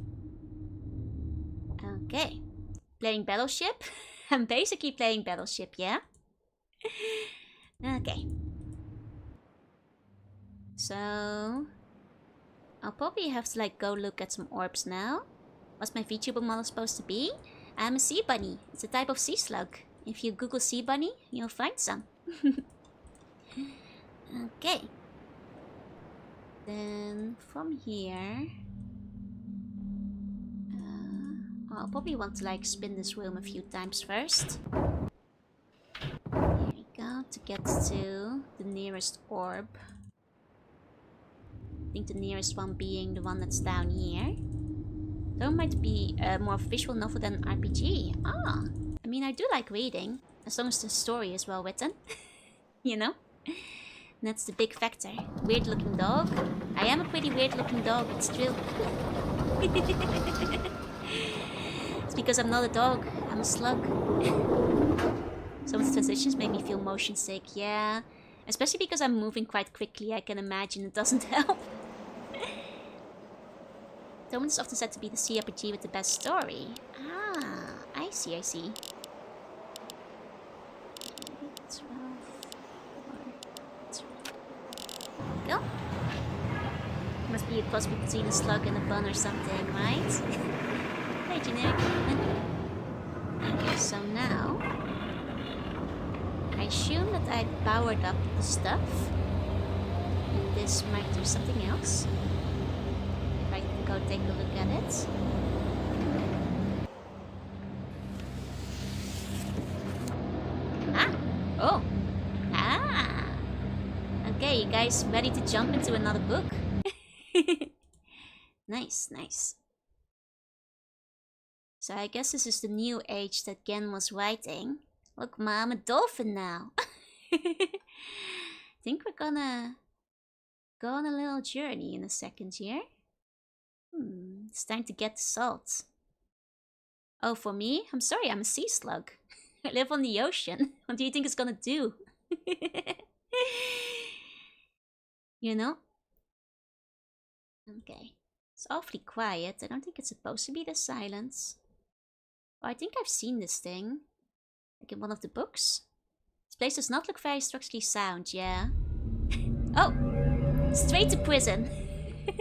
Speaker 1: Okay. Playing Battleship? I'm basically playing Battleship, yeah? Okay. So... I'll probably have to like go look at some orbs now. What's my VTuber model supposed to be? I'm a sea bunny. It's a type of sea slug. If you Google sea bunny, you'll find some. Okay. Then from here... I'll probably want to like spin this room a few times first. Here we go, to get to the nearest orb. I think the nearest one being the one that's down here. Though it might be more of a visual novel than an RPG. Ah, I mean I do like reading, as long as the story is well written. You know? And that's the big factor. Weird looking dog. I am a pretty weird looking dog, it's true. Because I'm not a dog, I'm a slug. Some of the transitions make me feel motion sick, yeah. Especially because I'm moving quite quickly, I can imagine it doesn't help. Thoman is often said to be the CRPG with the best story. Ah, I see, I see. 12, 4, 12. Go. Must be a cross between a slug and a bun or something, right? Hey, generic. Okay, so now I assume that I powered up the stuff. And this might do something else. If I can go take a look at it. Ah! Oh! Ah! Okay, you guys ready to jump into another book? Nice, nice. So I guess this is the new age that Gen was writing. Look, Ma, I'm a dolphin now. Think we're gonna go on a little journey in a second here. It's time to get the salt. Oh, for me? I'm sorry, I'm a sea slug. I live on the ocean. What do you think it's gonna do? You know? Okay. It's awfully quiet. I don't think it's supposed to be this silence. Oh, I think I've seen this thing. Like in one of the books. This place does not look very structurally sound, yeah. Oh! Straight to prison.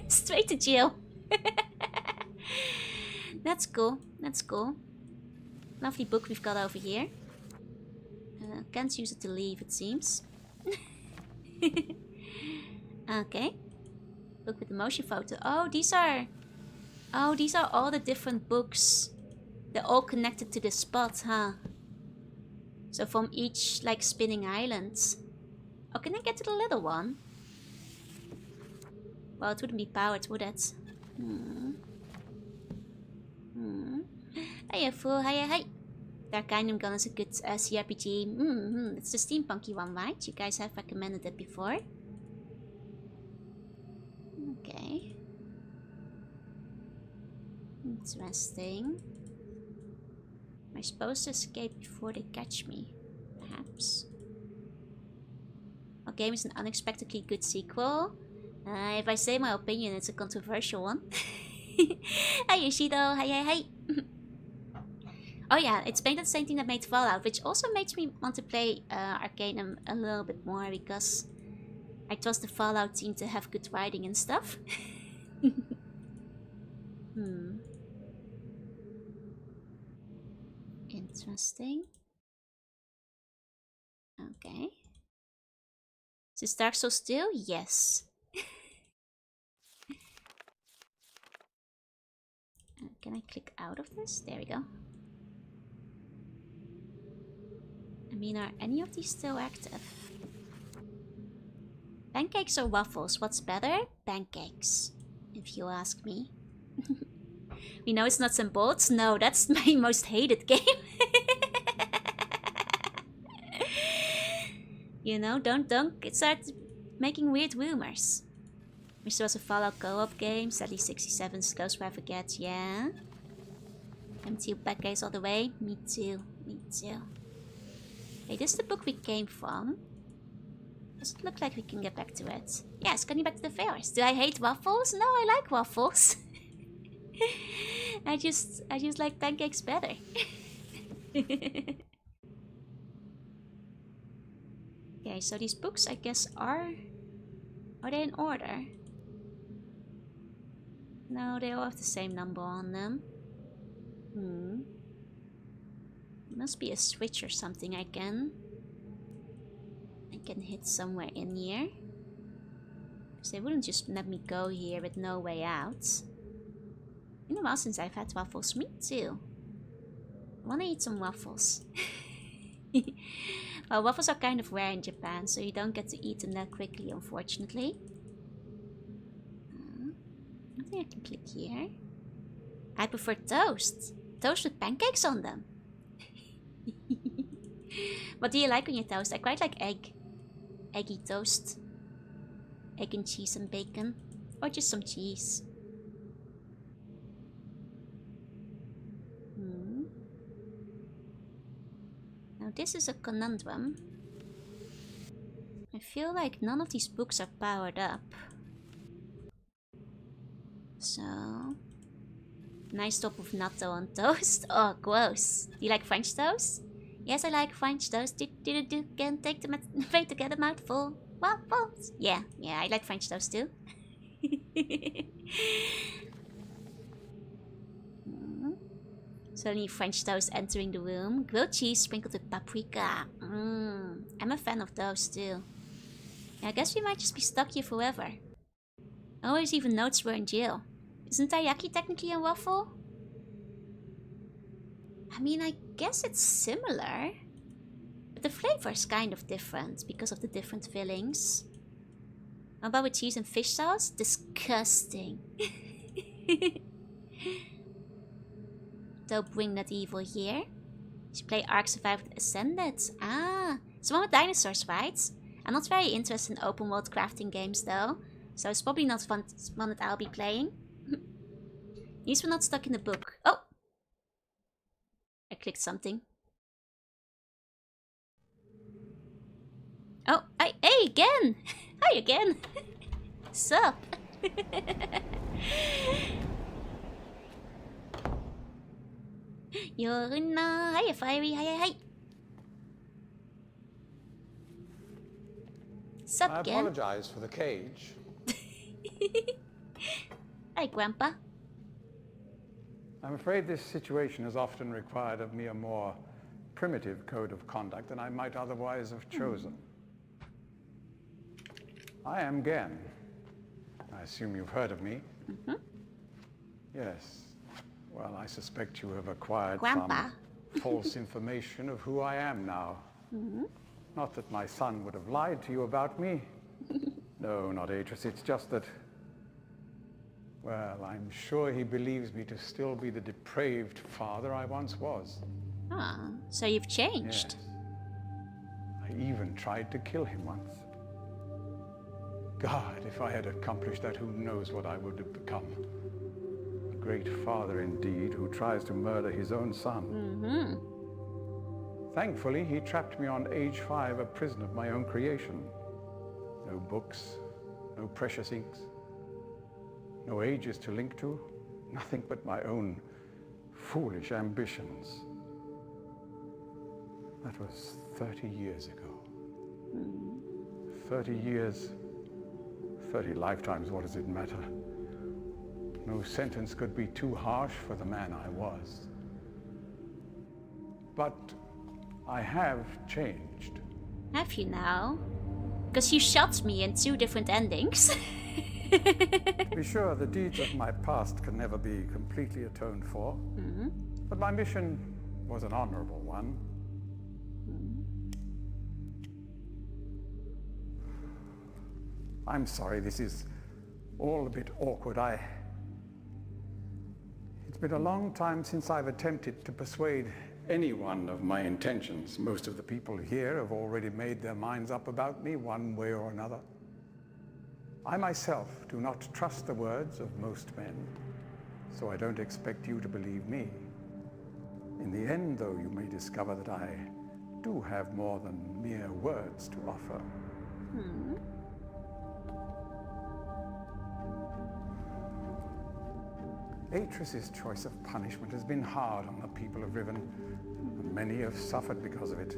Speaker 1: Straight to jail. That's cool. That's cool. Lovely book we've got over here. Can't use it to leave, it seems. Okay. Book with the motion photo. Oh, these are all the different books. They're all connected to this spot, huh? So from each, like, spinning island. Oh, can I get to the little one? Well, it wouldn't be powered, would it? Hiya, fool. Hiya, hi. Dark Kingdom Gun is a good CRPG. It's the steampunky one, right? You guys have recommended it before. Okay. Interesting. Am I supposed to escape before they catch me? Perhaps. Our game is an unexpectedly good sequel. If I say my opinion, it's a controversial one. Hi Yoshido, hi. Oh yeah, it's made the same thing that made Fallout, which also makes me want to play Arcanum a little bit more, because I trust the Fallout team to have good writing and stuff. Interesting. Okay. Is this Dark Souls still? Yes. Can I click out of this? There we go. I mean, are any of these still active? Pancakes or waffles? What's better? Pancakes, if you ask me. We know it's nuts and bolts. No, that's my most hated game. You know, don't start making weird rumors. Wish there was a Fallout co-op game. Sadly, 67 goes where I forget. Yeah. MTU pancakes all the way. Me too. Me too. Hey, this is the book we came from. Does it look like we can get back to it? Yes, getting back to the fairs. Do I hate waffles? No, I like waffles. I just like pancakes better. Okay, so these books, I guess, are they in order? No, they all have the same number on them. Must be a switch or something I can hit somewhere in here. Because they wouldn't just let me go here with no way out. It's been a while since I've had waffles. Me too. I wanna eat some waffles. Well, waffles are kind of rare in Japan, so you don't get to eat them that quickly, unfortunately. I think I can click here. I prefer toast. Toast with pancakes on them. What do you like on your toast? I quite like egg. Eggy toast. Egg and cheese and bacon. Or just some cheese. Now this is a conundrum. I feel like none of these books are powered up. So... nice top of natto on toast. Oh, gross. Do you like French toast? Yes, I like French toast. Can't take the way to get a mouthful. Waffles. Yeah, I like French toast too. Suddenly French toast entering the room. Grilled cheese sprinkled with paprika. I'm a fan of those too. Yeah, I guess we might just be stuck here forever. No worries, even notes we're in jail. Isn't taiyaki technically a waffle? I mean, I guess it's similar. But the flavor is kind of different because of the different fillings. How about with cheese and fish sauce? Disgusting. Don't bring that evil here. You should play Ark Survival Ascended. Ah, it's the one with dinosaurs, right? I'm not very interested in open world crafting games though. So it's probably not one that I'll be playing. At least we're not stuck in the book. Oh! I clicked something. Oh, hey again! Hi again! Sup? Yoruna! Hiya, Fiery! Hi! Sup,
Speaker 3: I
Speaker 1: again?
Speaker 3: apologize for the cage.
Speaker 1: Hi, Grandpa.
Speaker 3: I'm afraid this situation has often required of me a more primitive code of conduct than I might otherwise have chosen. I am Gen. I assume you've heard of me. Yes. Well, I suspect you have acquired
Speaker 1: Grandpa.
Speaker 3: some false information of who I am now. Not that my son would have lied to you about me. No, not Atris. It's just that, well, I'm sure he believes me to still be the depraved father I once was.
Speaker 1: Ah, so you've changed.
Speaker 3: Yes. I even tried to kill him once. God, if I had accomplished that, who knows what I would have become. A great father indeed, who tries to murder his own son. Thankfully, he trapped me on age 5, a prison of my own creation. No books, no precious inks, no ages to link to, nothing but my own foolish ambitions. That was 30 years ago. 30 years 30 lifetimes, what does it matter? No sentence could be too harsh for the man I was. But I have changed.
Speaker 1: Have you now? Because you shot me in 2 different endings.
Speaker 3: Be sure the deeds of my past can never be completely atoned for. But my mission was an honorable one. I'm sorry, this is all a bit awkward. It's been a long time since I've attempted to persuade anyone of my intentions. Most of the people here have already made their minds up about me one way or another. I myself do not trust the words of most men, so I don't expect you to believe me. In the end, though, you may discover that I do have more than mere words to offer. Atris's choice of punishment has been hard on the people of Riven, and many have suffered because of it.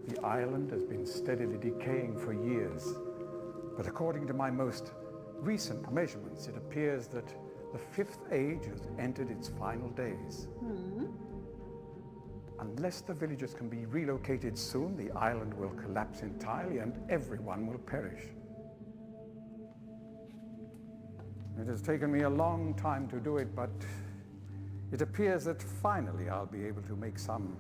Speaker 3: The island has been steadily decaying for years, but according to my most recent measurements, it appears that the 5th age has entered its final days. Unless the villagers can be relocated soon, the island will collapse entirely and everyone will perish. It has taken me a long time to do it, but it appears that finally I'll be able to make some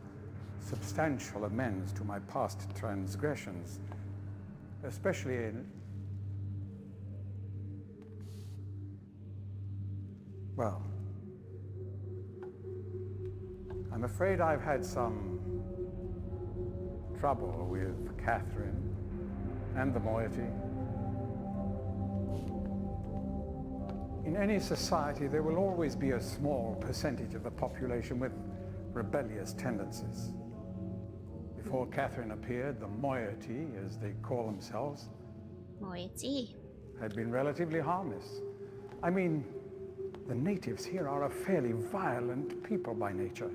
Speaker 3: substantial amends to my past transgressions, especially in... Well, I'm afraid I've had some trouble with Catherine and the moiety. In any society, there will always be a small percentage of the population with rebellious tendencies. Before Catherine appeared, the moiety, as they call themselves,
Speaker 1: Moiety.
Speaker 3: had been relatively harmless. I mean, the natives here are a fairly violent people by nature,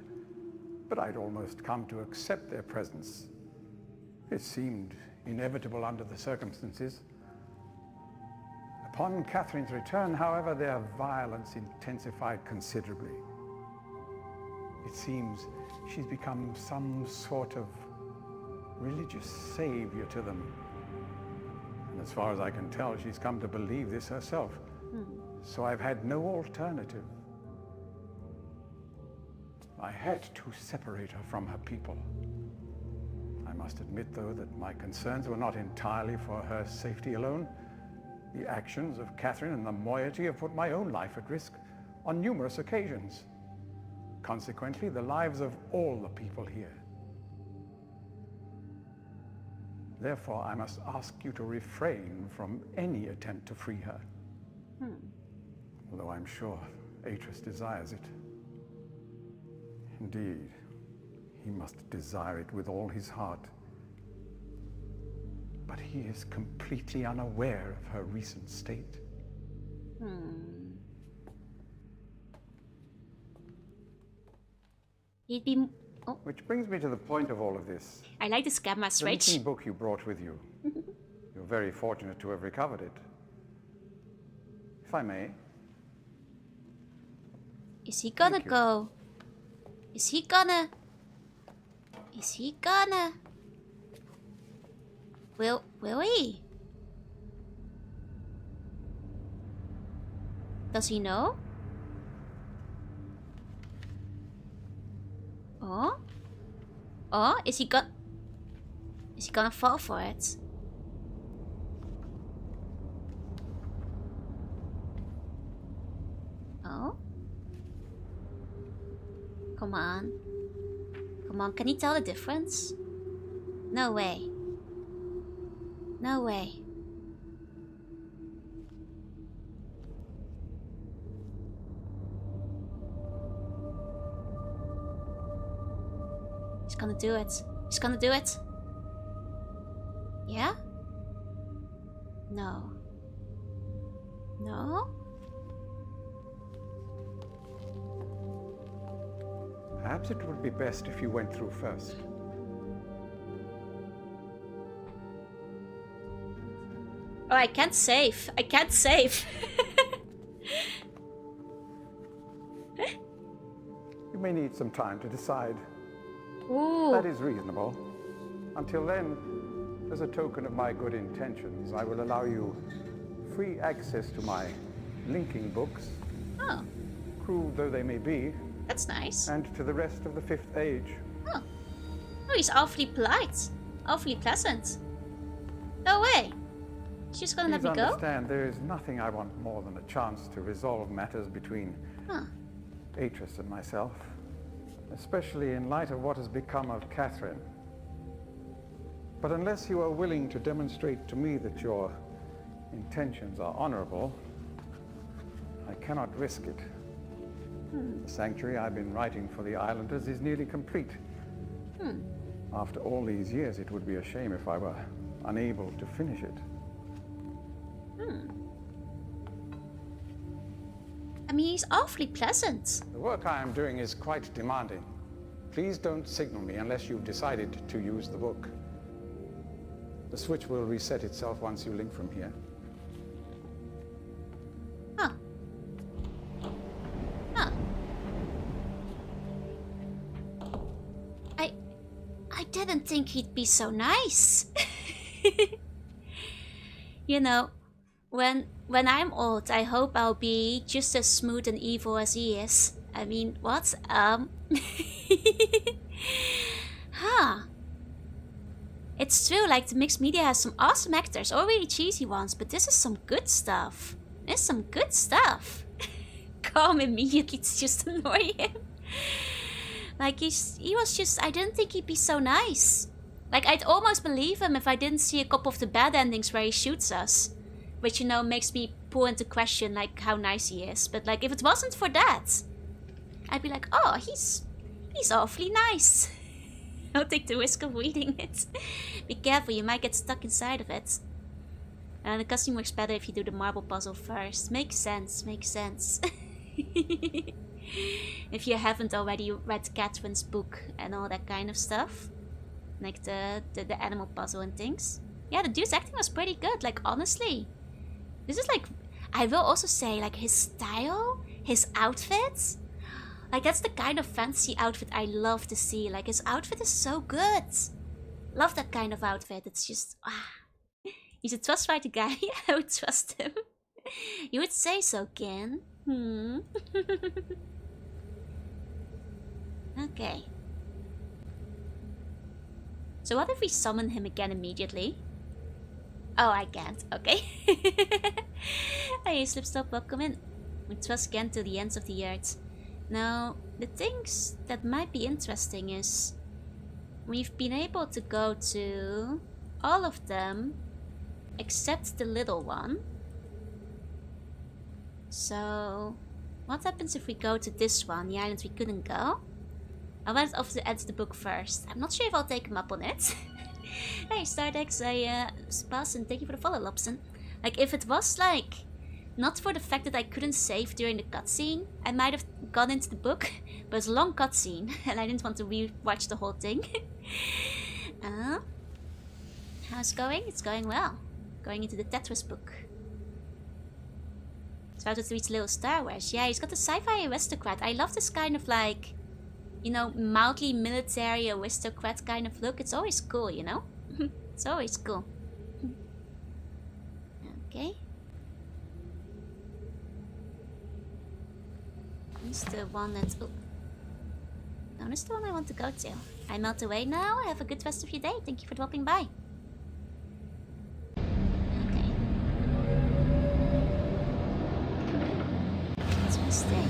Speaker 3: but I'd almost come to accept their presence. It seemed inevitable under the circumstances. Upon Catherine's return, however, their violence intensified considerably. It seems she's become some sort of religious savior to them. And as far as I can tell, she's come to believe this herself. So I've had no alternative. I had to separate her from her people. I must admit, though, that my concerns were not entirely for her safety alone. The actions of Catherine and the moiety have put my own life at risk on numerous occasions. Consequently, the lives of all the people here. Therefore, I must ask you to refrain from any attempt to free her. Although I'm sure Atris desires it. Indeed, he must desire it with all his heart. But he is completely unaware of her recent state.
Speaker 1: He'd be... Oh,
Speaker 3: Which brings me to the point of all of this.
Speaker 1: I like this camera
Speaker 3: The
Speaker 1: switch.
Speaker 3: missing book you brought with you. You're very fortunate to have recovered it. If I may.
Speaker 1: Is he gonna
Speaker 3: Thank you.
Speaker 1: go? Is he gonna? Is he gonna? Will he? Does he know? Oh? Oh, is he gonna fall for it? Oh? Come on. Come on, can he tell the difference? No way. No way. He's gonna do it. He's gonna do it. Yeah? No. No?
Speaker 3: Perhaps it would be best if you went through first.
Speaker 1: Oh, I can't save. I can't save.
Speaker 3: You may need some time to decide.
Speaker 1: Ooh.
Speaker 3: That is reasonable. Until then, as a token of my good intentions, I will allow you free access to my linking books,
Speaker 1: Oh,
Speaker 3: crude though they may be,
Speaker 1: that's nice.
Speaker 3: and to the rest of the Fifth Age.
Speaker 1: Oh. Oh, he's awfully polite. Awfully pleasant. No way. She's gonna let
Speaker 3: Please
Speaker 1: me go?
Speaker 3: understand, there is nothing I want more than a chance to resolve matters between
Speaker 1: Huh.
Speaker 3: Atris and myself, especially in light of what has become of Catherine. But unless you are willing to demonstrate to me that your intentions are honorable, I cannot risk it. The sanctuary I've been writing for the islanders is nearly complete. After all these years, it would be a shame if I were unable to finish it.
Speaker 1: I mean, he's awfully pleasant.
Speaker 3: The work I am doing is quite demanding. Please don't signal me unless you've decided to use the book. The switch will reset itself once you link from here.
Speaker 1: Huh. Huh. I didn't think he'd be so nice. You know, when I'm old, I hope I'll be just as smooth and evil as he is. I mean, what? Huh. It's true, like, the mixed media has some awesome actors, or really cheesy ones, but this is some good stuff. There's some good stuff. Call him immediately to just annoy him. Like, he was just, I didn't think he'd be so nice. Like, I'd almost believe him if I didn't see a couple of the bad endings where he shoots us. Which, you know, makes me pull into question, like, how nice he is. But, like, if it wasn't for that, I'd be like, oh, he's awfully nice. I'll take the risk of reading it. Be careful, you might get stuck inside of it. And the costume works better if you do the marble puzzle first. Makes sense, makes sense. If you haven't already read Catherine's book and all that kind of stuff. Like the animal puzzle and things. Yeah, the dude's acting was pretty good, like, honestly. This is like, I will also say, like, his style, his outfits. Like, that's the kind of fancy outfit I love to see. Like, his outfit is so good. Love that kind of outfit. It's just, he's a trustworthy guy. I would trust him. You would say so, Ken. Okay. So what if we summon him again immediately? Oh, I can't. Okay. Hey, Slipstop, welcome in. We trust Ken to the ends of the earth. Now, the things that might be interesting is we've been able to go to all of them except the little one. So, what happens if we go to this one, the island we couldn't go? I went off to edit the book first. I'm not sure if I'll take him up on it. Hey, Stardex, pass and thank you for the follow, Lobson. Like, if it was like, not for the fact that I couldn't save during the cutscene, I might have gone into the book, but it's a long cutscene, and I didn't want to re-watch the whole thing. How's it going? It's going well. Going into the Tetris book. So how to reach Little Star Wars. Yeah, he's got the sci-fi aristocrat. I love this kind of like, you know, mildly military aristocrat kind of look. It's always cool, you know? It's always cool. Okay. This is the one that's... Oh. No, this is the one I want to go to. I'm out the way now. Have a good rest of your day. Thank you for dropping by. Okay. Interesting.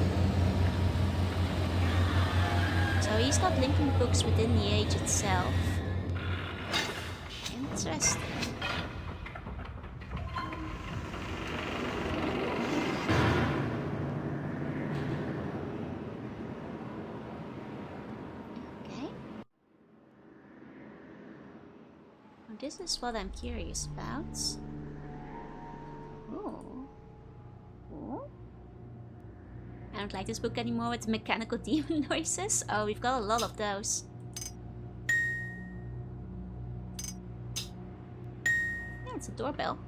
Speaker 1: So he's got linking books within the age itself. Interesting. Okay. Well, this is what I'm curious about. Ooh. Ooh. I don't like this book anymore with the mechanical demon noises. Oh, we've got a lot of those. Yeah, it's a doorbell.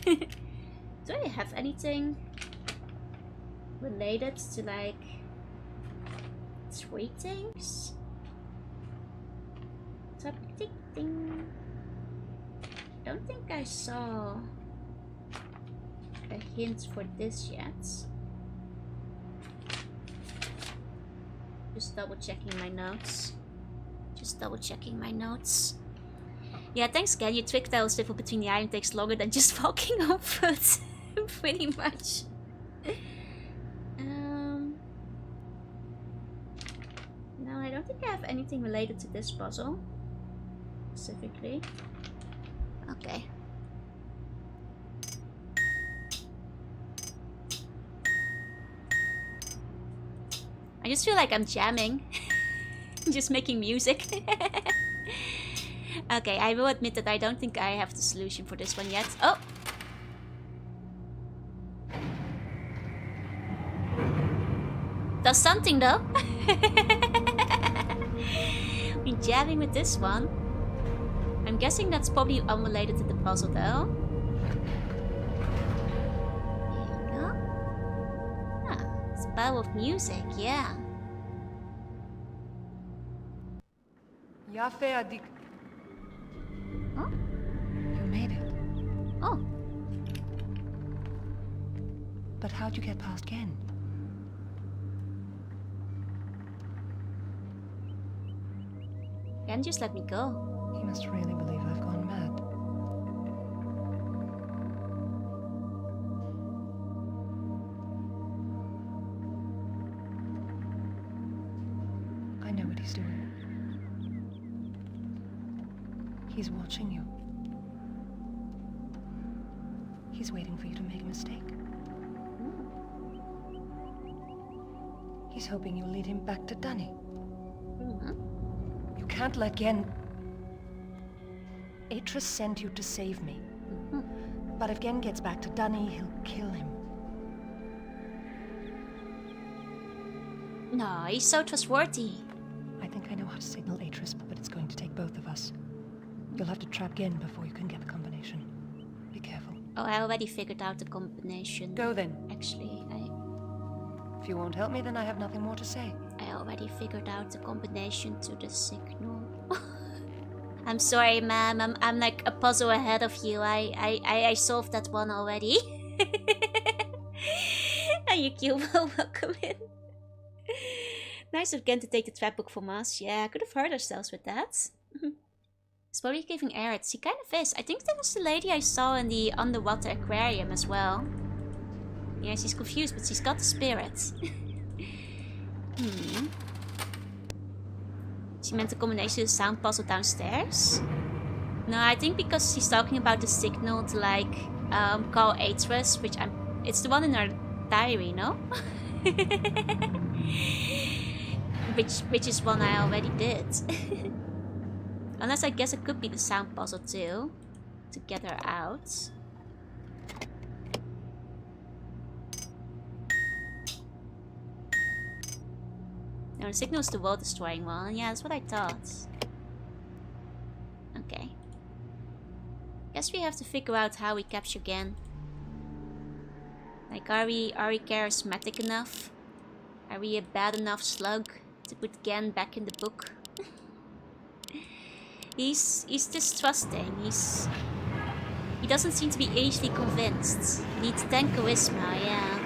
Speaker 1: Do I have anything related to like 3 things? Topic thing. Don't think I saw a hint for this yet. Just double checking my notes. Yeah, thanks again. Your trick tile swivel between the island takes longer than just walking on foot. Pretty much. No, I don't think I have anything related to this puzzle. Specifically. Okay. I just feel like I'm jamming. Just making music. Okay, I will admit that I don't think I have the solution for this one yet. Oh! Does something though. We're jamming with this one. I'm guessing that's probably unrelated to the puzzle though. There you go. Ah, it's the power of music, yeah. Huh?
Speaker 2: You made it.
Speaker 1: Oh.
Speaker 2: But how'd you get past Gen?
Speaker 1: Ken just let me go.
Speaker 2: He must really believe I've gone mad. I know what he's doing. He's watching you. He's waiting for you to make a mistake. He's hoping you'll lead him back to Dunny. You can't let Gen... Atris sent you to save me. But if Gen gets back to Dunny, he'll kill him.
Speaker 1: No, he's so trustworthy.
Speaker 2: I think I know how to signal Atris, but it's going to take both of us. You'll have to trap Gen before you can get the combination. Be careful.
Speaker 1: Oh, I already figured out the combination.
Speaker 2: Go then.
Speaker 1: Actually,
Speaker 2: If you won't help me, then I have nothing more to say.
Speaker 1: I already figured out the combination to the signal. I'm sorry, ma'am. I'm like a puzzle ahead of you. I solved that one already. And you cute. Welcome in. Nice of Gen to take the trap book from us. Yeah, could have hurt ourselves with that. It's probably giving air. She kind of is. I think that was the lady I saw in the underwater aquarium as well. Yeah, she's confused, but she's got the spirit. She meant the combination of the sound puzzle downstairs? No, I think because she's talking about the signal to like call Atris, which it's the one in her diary, no? which is one I already did. Unless I guess it could be the sound puzzle too, to get her out. No, the signal is the world destroying one. Yeah, that's what I thought. Okay. Guess we have to figure out how we capture Gen. Like, are we charismatic enough? Are we a bad enough slug to put Gen back in the book? He's distrusting. He doesn't seem to be easily convinced. Needs 10 charisma, yeah.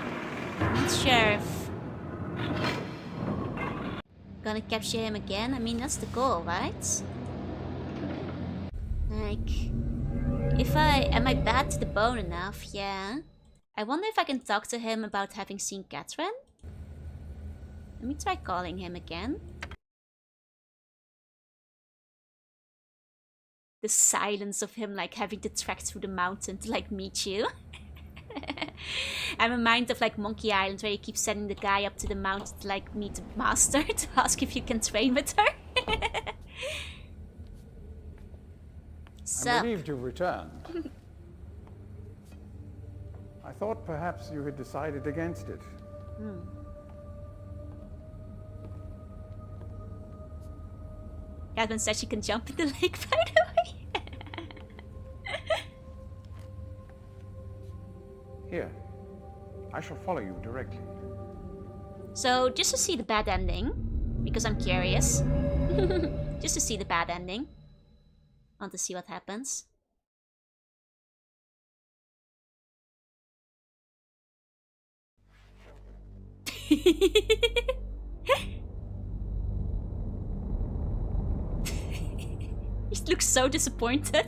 Speaker 1: Not sure if gonna capture him again. I mean, that's the goal, right? Like, am I bad to the bone enough? Yeah. I wonder if I can talk to him about having seen Catherine. Let me try calling him again. The silence of him like having to trek through the mountain to like meet you. I'm reminded of like Monkey Island, where you keep sending the guy up to the mountain to like meet the master to ask if you can train with her.
Speaker 3: I'm relieved you've returned. I thought perhaps you had decided against it.
Speaker 1: Catherine said she can jump in the lake, by the way.
Speaker 3: Here, I shall follow you directly.
Speaker 1: So, just to see the bad ending, because I'm curious. Just to see the bad ending. Want to see what happens. He looks so disappointed.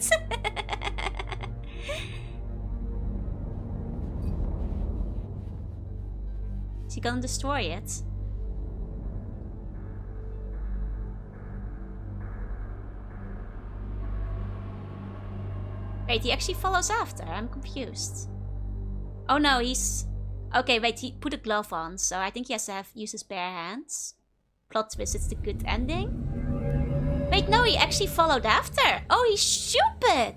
Speaker 1: Is he gonna destroy it? Wait, he actually follows after. I'm confused. Oh no, he's... Okay, wait, he put a glove on, so I think he has to use his bare hands. Plot twist, it's the good ending. Wait, no, he actually followed after. Oh, he's stupid.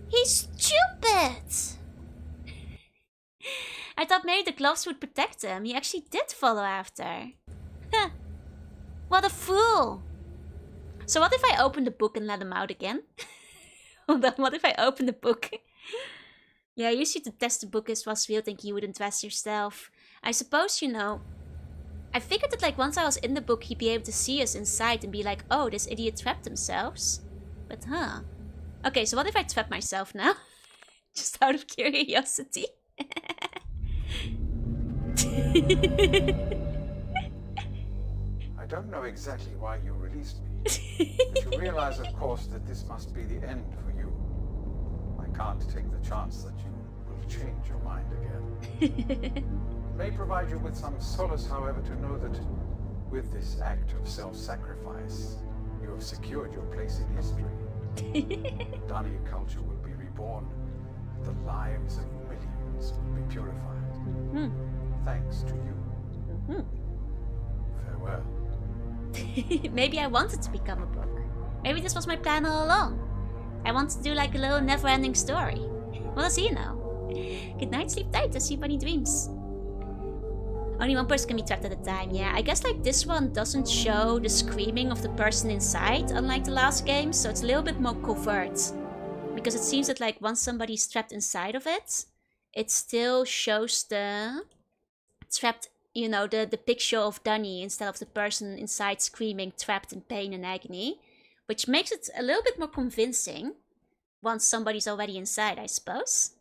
Speaker 1: He's stupid. I thought maybe the gloves would protect him. He actually did follow after. Huh. What a fool. So what if I open the book and let him out again? Hold on, what if I open the book? Yeah, usually to test the book was real, think you wouldn't trust yourself. I suppose, you know... I figured that like once I was in the book, he'd be able to see us inside and be like, oh, this idiot trapped themselves. But huh. Okay, so what if I trap myself now? Just out of curiosity.
Speaker 3: I don't know exactly why you released me. But you realize, of course, that this must be the end for you. I can't take the chance that you will change your mind again. It may provide you with some solace, however, to know that with this act of self-sacrifice, you have secured your place in history. Dunny culture will be reborn. The lives of millions will be purified. Thanks to you. Farewell.
Speaker 1: Maybe I wanted to become a book. Maybe this was my plan all along. I wanted to do like a little never-ending story. What does he know? Good night, sleep tight, as see bunny dreams. Only one person can be trapped at a time, yeah. I guess like this one doesn't show the screaming of the person inside, unlike the last game, so it's a little bit more covert. Because it seems that like once somebody's trapped inside of it, it still shows the trapped, you know, the picture of Dunny instead of the person inside screaming, trapped in pain and agony. Which makes it a little bit more convincing once somebody's already inside, I suppose.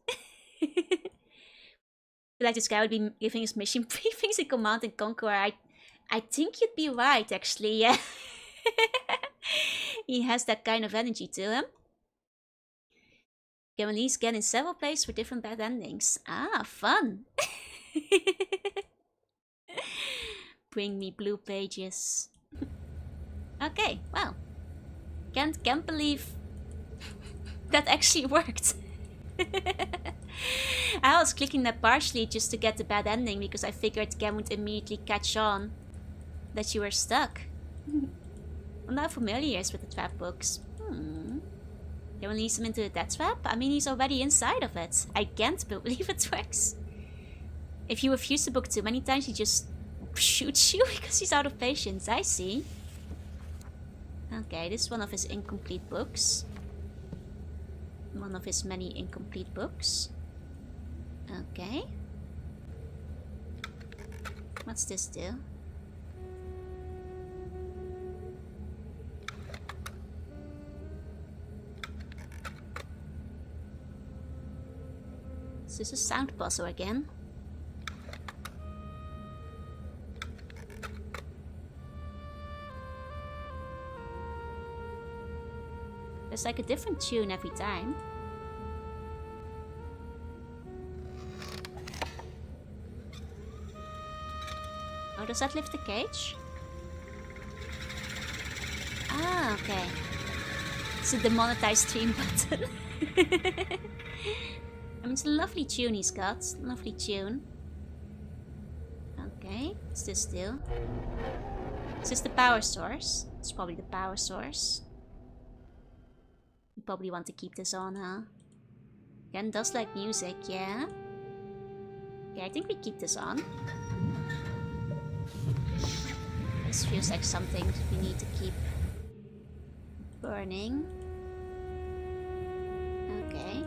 Speaker 1: Like this guy would be giving his mission briefings in Command and Conquer. I think you'd be right, actually, yeah. He has that kind of energy to him. Can at least get in several places for different bad endings. Ah, fun. Bring me blue pages. Okay, well. Can't believe that actually worked. I was clicking that partially just to get the bad ending because I figured Ken would immediately catch on that you were stuck. I'm not familiar with the trap books. Can we release him into the death trap? I mean, he's already inside of it. I can't believe it works. If you refuse the book too many times, he just shoots you because he's out of patience. I see. Okay, this is one of his incomplete books. One of his many incomplete books. Okay. What's this do? Is this a sound puzzle again? There's like a different tune every time. Oh, does that lift the cage? Ah, okay. It's a demonetized stream button. I mean, it's a lovely tune he's got. Lovely tune. Okay, what's this do? Is this the power source? It's probably the power source. You probably want to keep this on, huh? Ken does like music, yeah? Yeah, I think we keep this on. This feels like something we need to keep burning. Okay.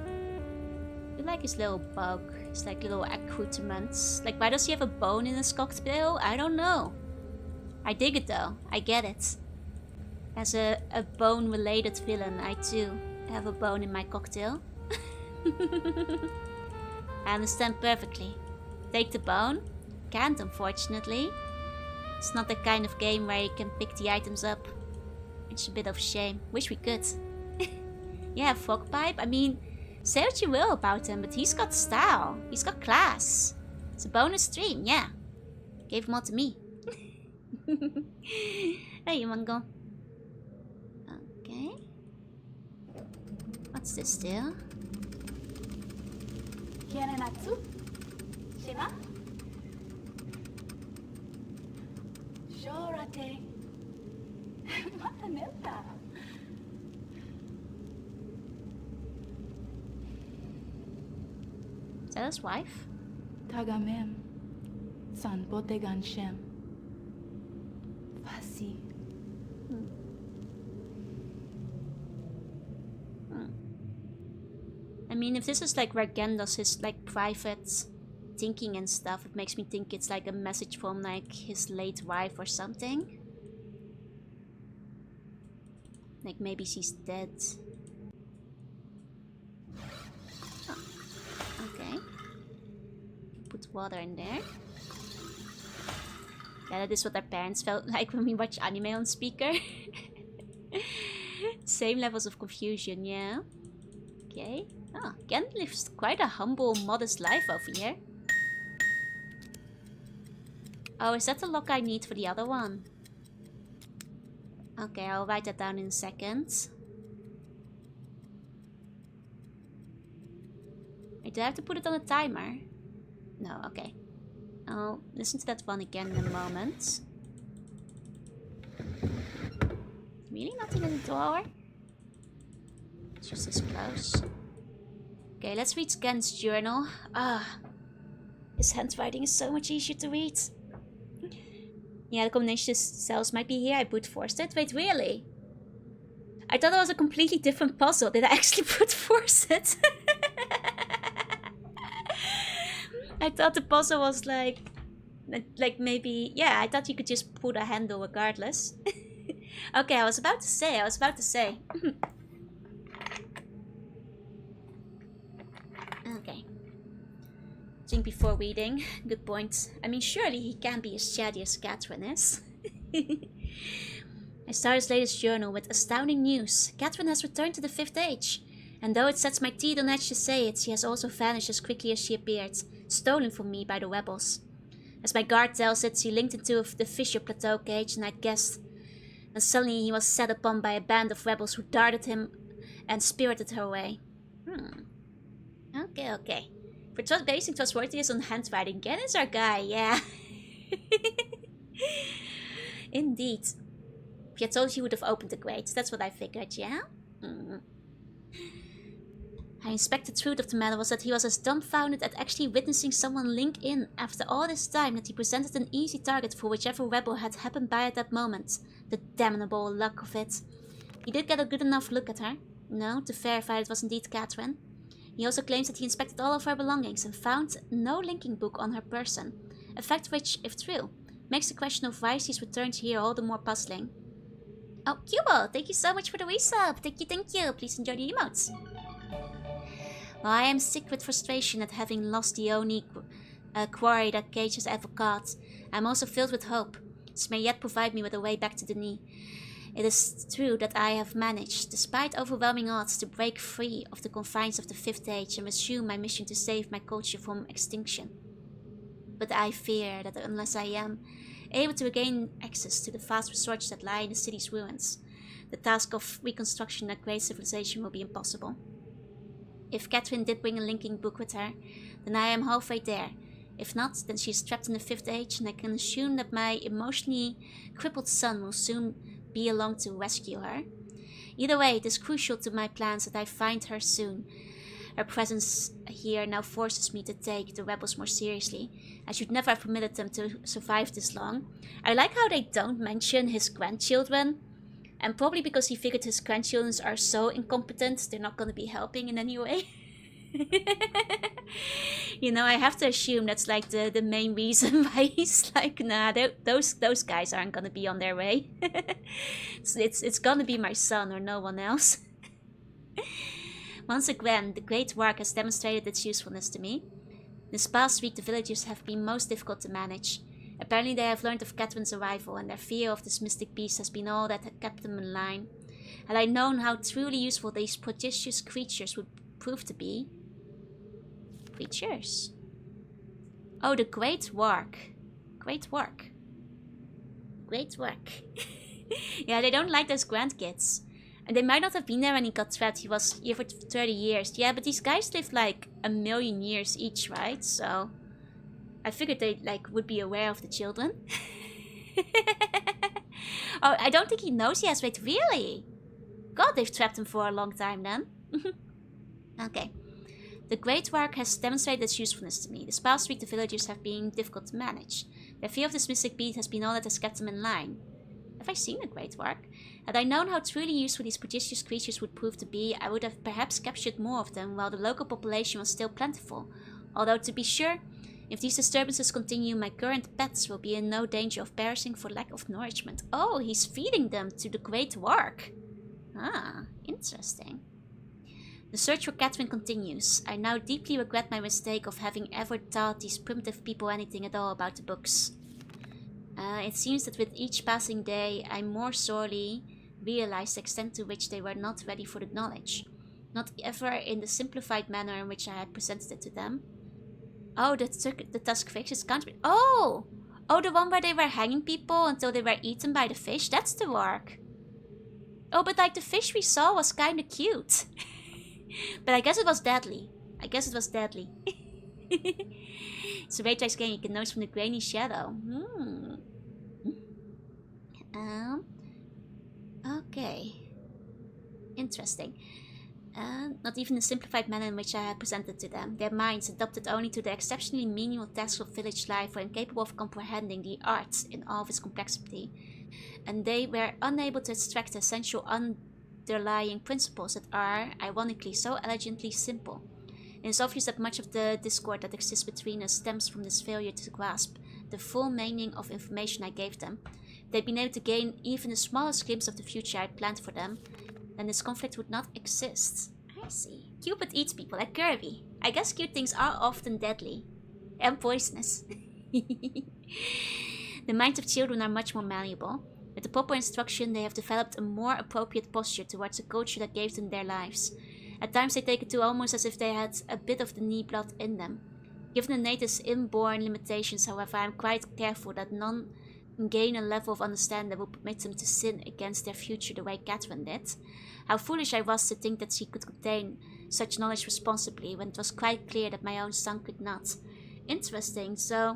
Speaker 1: like his little bug. His like little accoutrements. Like, why does he have a bone in his cocktail? I don't know. I dig it though. I get it. As a bone-related villain, I too have a bone in my cocktail. I understand perfectly. Take the bone? Can't, unfortunately. It's not the kind of game where you can pick the items up. It's a bit of a shame. Wish we could. Yeah, Fogpipe. I mean, say what you will about him, but he's got style. He's got class. It's a bonus stream, yeah. Gave him all to me. Hey, Mango. Okay. What's this still?
Speaker 6: Natsu? Shima? Shorate. Mata neta.
Speaker 1: Is that his wife?
Speaker 6: Tagamem. San botegan shem. Fasi.
Speaker 1: I mean, if this is like where Gen does his like private thinking and stuff, it makes me think it's like a message from like his late wife or something. Like maybe she's dead. Oh, okay. Put water in there. Yeah, that is what our parents felt like when we watch anime on speaker. Same levels of confusion, yeah. Okay. Oh, Gen lives quite a humble, modest life over here. Oh, is that the lock I need for the other one? Okay, I'll write that down in a second. Wait, do I have to put it on a timer? No, okay. I'll listen to that one again in a moment. Really? Nothing in the drawer? It's just this close. Okay, let's read Gen's journal. Ah, his handwriting is so much easier to read. Yeah, the combination of cells might be here. I brute forced it. Wait, really? I thought it was a completely different puzzle. Did I actually brute force it? I thought the puzzle was like maybe, yeah, I thought you could just put a handle regardless. Okay, I was about to say. Okay. Think before reading. Good point. I mean, surely he can't be as shady as Catherine is. I start his latest journal with astounding news. Catherine has returned to the 5th Age. And though it sets my teeth on edge to say it, she has also vanished as quickly as she appeared, stolen from me by the rebels. As my guard tells it, she linked into the Fisher Plateau cage, and I guessed. And suddenly he was set upon by a band of rebels who darted him and spirited her away. Okay. For basing trustworthiness on handwriting, Gen is our guy, yeah. Indeed. If you had told, he would have opened the grate. That's what I figured, yeah? I inspected the truth of the matter was that he was as dumbfounded at actually witnessing someone link in after all this time that he presented an easy target for whichever rebel had happened by at that moment. The damnable luck of it. He did get a good enough look at her. No, to verify it was indeed Catherine. He also claims that he inspected all of her belongings and found no linking book on her person. A fact which, if true, makes the question of why she's returned here all the more puzzling. Oh, Cubo, thank you so much for the resub. Thank you. Please enjoy the emotes. While I am sick with frustration at having lost the only quarry that Cage has ever caught, I am also filled with hope. This may yet provide me with a way back to Denis. It is true that I have managed, despite overwhelming odds, to break free of the confines of the 5th Age and resume my mission to save my culture from extinction. But I fear that unless I am able to regain access to the vast resources that lie in the city's ruins, the task of reconstruction of great civilization will be impossible. If Catherine did bring a linking book with her, then I am halfway there. If not, then she is trapped in the 5th Age, and I can assume that my emotionally crippled son will soon be along to rescue her. Either way, it is crucial to my plans that I find her soon. Her presence here now forces me to take the rebels more seriously. I should never have permitted them to survive this long. I like how they don't mention his grandchildren. And probably because he figured his grandchildren are so incompetent, they're not going to be helping in any way. You know, I have to assume that's like the main reason why he's like, nah, those guys aren't gonna be on their way. It's gonna be my son or no one else. Once again, the Great Work has demonstrated its usefulness to me. This past week, the villagers have been most difficult to manage. Apparently, they have learned of Catherine's arrival, and their fear of this mystic beast has been all that had kept them in line. Had I known how truly useful these prodigious creatures would prove to be. Creatures? Oh, the Great Work. Great Work. Great Work. Yeah, they don't like those grandkids. And they might not have been there when he got trapped. He was here for 30 years. Yeah, but these guys lived like 1,000,000 years each, right? So I figured they like would be aware of the children. Oh, I don't think he knows he has weight. Really? God, they've trapped him for a long time then. Okay. The Great Work has demonstrated its usefulness to me. This past week the villagers have been difficult to manage. Their fear of this mystic beast has been all that has kept them in line. Have I seen the Great Work? Had I known how truly useful these prodigious creatures would prove to be, I would have perhaps captured more of them while the local population was still plentiful. Although, to be sure, if these disturbances continue, my current pets will be in no danger of perishing for lack of nourishment. Oh, he's feeding them to the Great Work. Ah, interesting. The search for Catherine continues. I now deeply regret my mistake of having ever taught these primitive people anything at all about the books. It seems that with each passing day, I more sorely realized the extent to which they were not ready for the knowledge. Not ever in the simplified manner in which I had presented it to them. Oh, the Tusk Fixes country. Oh! Oh, the one where they were hanging people until they were eaten by the fish? That's the work. Oh, but like the fish we saw was kinda cute. But I guess it was deadly. It's a Ray Trace game you can notice from the grainy shadow. Okay. Interesting. Not even the simplified manner in which I had presented to them. Their minds, adapted only to the exceptionally menial tasks of village life, were incapable of comprehending the art in all of its complexity. And they were unable to extract the essential underlying principles that are, ironically, so elegantly simple. It is obvious that much of the discord that exists between us stems from this failure to grasp the full meaning of information I gave them. If they'd been able to gain even the smallest glimpse of the future I planned for them, then this conflict would not exist. I see. Cupid eats people like Kirby. I guess cute things are often deadly. And poisonous. The minds of children are much more malleable. With the proper instruction, they have developed a more appropriate posture towards the culture that gave them their lives. At times they take it to almost as if they had a bit of the knee blood in them. Given the natives' inborn limitations, however, I am quite careful that none gain a level of understanding that will permit them to sin against their future the way Catherine did. How foolish I was to think that she could obtain such knowledge responsibly when it was quite clear that my own son could not. Interesting, so...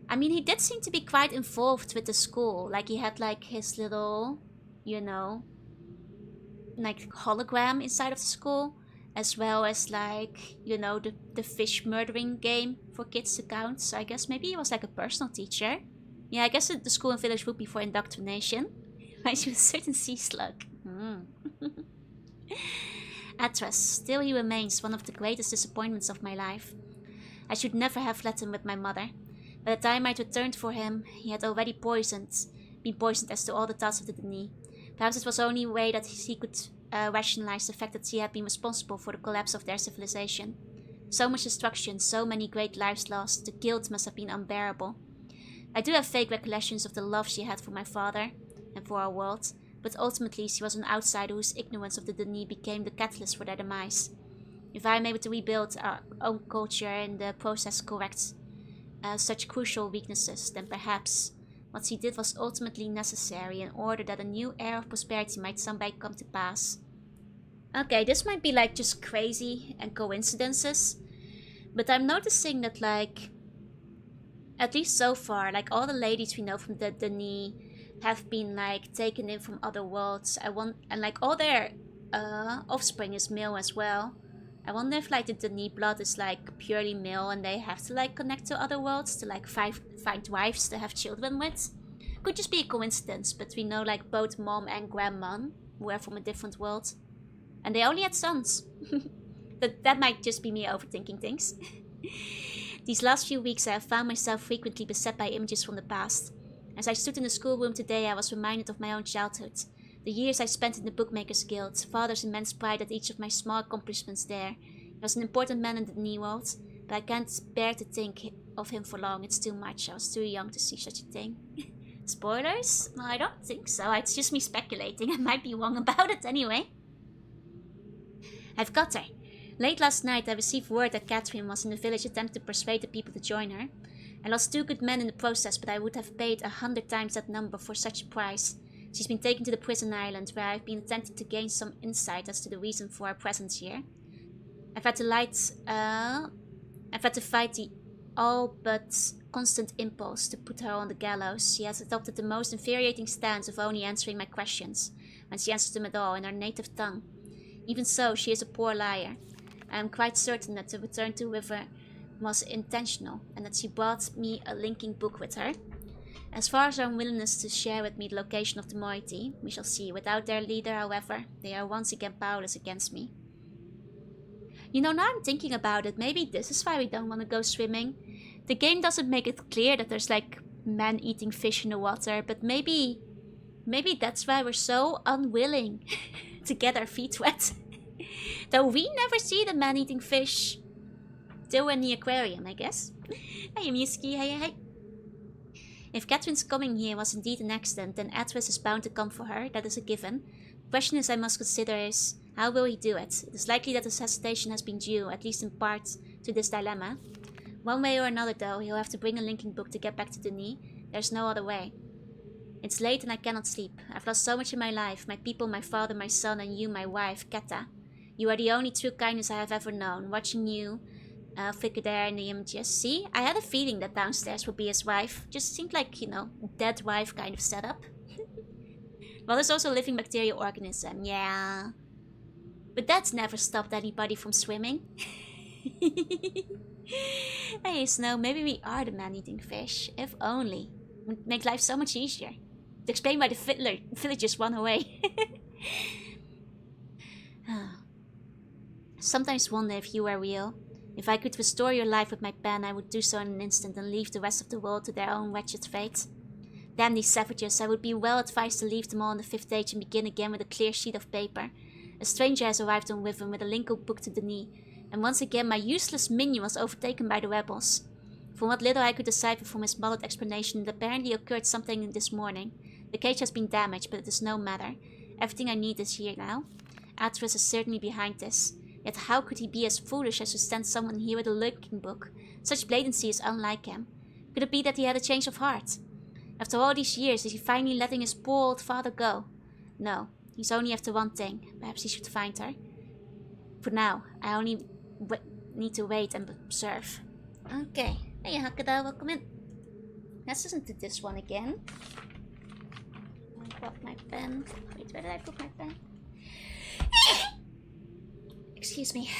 Speaker 1: I mean, he did seem to be quite involved with the school. Like, he had, like, his little, you know, like, hologram inside of the school. As well as, like, you know, the fish murdering game for kids to count. So I guess maybe he was, like, a personal teacher. Yeah, I guess the school and village would be for indoctrination. Reminds me of a certain sea slug. Atras, still he remains one of the greatest disappointments of my life. I should never have left him with my mother. By the time I'd returned for him, he had already been poisoned as to all the thoughts of the Denis. Perhaps it was the only way that he could rationalize the fact that he had been responsible for the collapse of their civilization. So much destruction, so many great lives lost, the guilt must have been unbearable. I do have vague recollections of the love she had for my father and for our world, but ultimately she was an outsider whose ignorance of the Denis became the catalyst for their demise. If I am able to rebuild our own culture and in the process correct such crucial weaknesses, then perhaps what he did was ultimately necessary in order that a new era of prosperity might someday come to pass. Okay, this might be like just crazy and coincidences, but I'm noticing that, like, at least so far, like all the ladies we know from the Denis have been like taken in from other worlds. And like all their offspring is male as well. I wonder if like the Denis blood is like purely male and they have to like connect to other worlds to like find wives to have children with. Could just be a coincidence, but we know like both mom and grandma were from a different world. And they only had sons. that might just be me overthinking things. These last few weeks I have found myself frequently beset by images from the past. As I stood in the schoolroom today, I was reminded of my own childhood. The years I spent in the Bookmakers Guild, father's immense pride at each of my small accomplishments there. He was an important man in the New World, but I can't bear to think of him for long. It's too much. I was too young to see such a thing. Spoilers? No, I don't think so. It's just me speculating. I might be wrong about it anyway. I've got her. Late last night I received word that Catherine was in the village attempting to persuade the people to join her. I lost 2 good men in the process, but I would have paid 100 times that number for such a price. She's been taken to the prison island, where I've been attempting to gain some insight as to the reason for her presence here. I've had to fight the all but constant impulse to put her on the gallows. She has adopted the most infuriating stance of only answering my questions, when she answers them at all in her native tongue. Even so, she is a poor liar. I am quite certain that the return to River was intentional, and that she brought me a linking book with her. As far as her unwillingness to share with me the location of the moiety, we shall see. Without their leader, however, they are once again powerless against me. You know, now I'm thinking about it, maybe this is why we don't want to go swimming. The game doesn't make it clear that there's like men eating fish in the water, but maybe that's why we're so unwilling to get our feet wet. Though we never see the man eating fish till we're in the aquarium, I guess. Hey Musky, hey. If Catherine's coming here was indeed an accident, then Atlas is bound to come for her, that is a given. The question I must consider is, how will he do it? It is likely that his hesitation has been due, at least in part, to this dilemma. One way or another though, he'll have to bring a linking book to get back to Denis. There's no other way. It's late and I cannot sleep. I've lost so much in my life, my people, my father, my son, and you, my wife, Keta. You are the only true kindness I have ever known. Watching you flicker there in the images. See, I had a feeling that downstairs would be his wife. Just seemed like, you know, dead wife kind of setup. Well, there's also a living bacterial organism, yeah. But that's never stopped anybody from swimming. Hey, Snow, maybe we are the man-eating fish. If only. It would make life so much easier. To explain why the villagers run away. Sometimes wonder if you were real. If I could restore your life with my pen, I would do so in an instant and leave the rest of the world to their own wretched fate. Damn these savages, I would be well advised to leave them all on the 5th age and begin again with a clear sheet of paper. A stranger has arrived on Riven with a linking book to Denis, and once again my useless minion was overtaken by the rebels. From what little I could decipher from his muddled explanation, it apparently occurred something this morning. The cage has been damaged, but it is no matter. Everything I need is here now. Atlas is certainly behind this. Yet how could he be as foolish as to send someone here with a linking book? Such blatancy is unlike him. Could it be that he had a change of heart? After all these years, is he finally letting his poor old father go? No, he's only after one thing. Perhaps he should find her. For now, I only need to wait and observe. Okay. Hey Hakada, welcome in. Let's listen to this one again. I got my pen. Wait, where did I put my pen? Excuse me.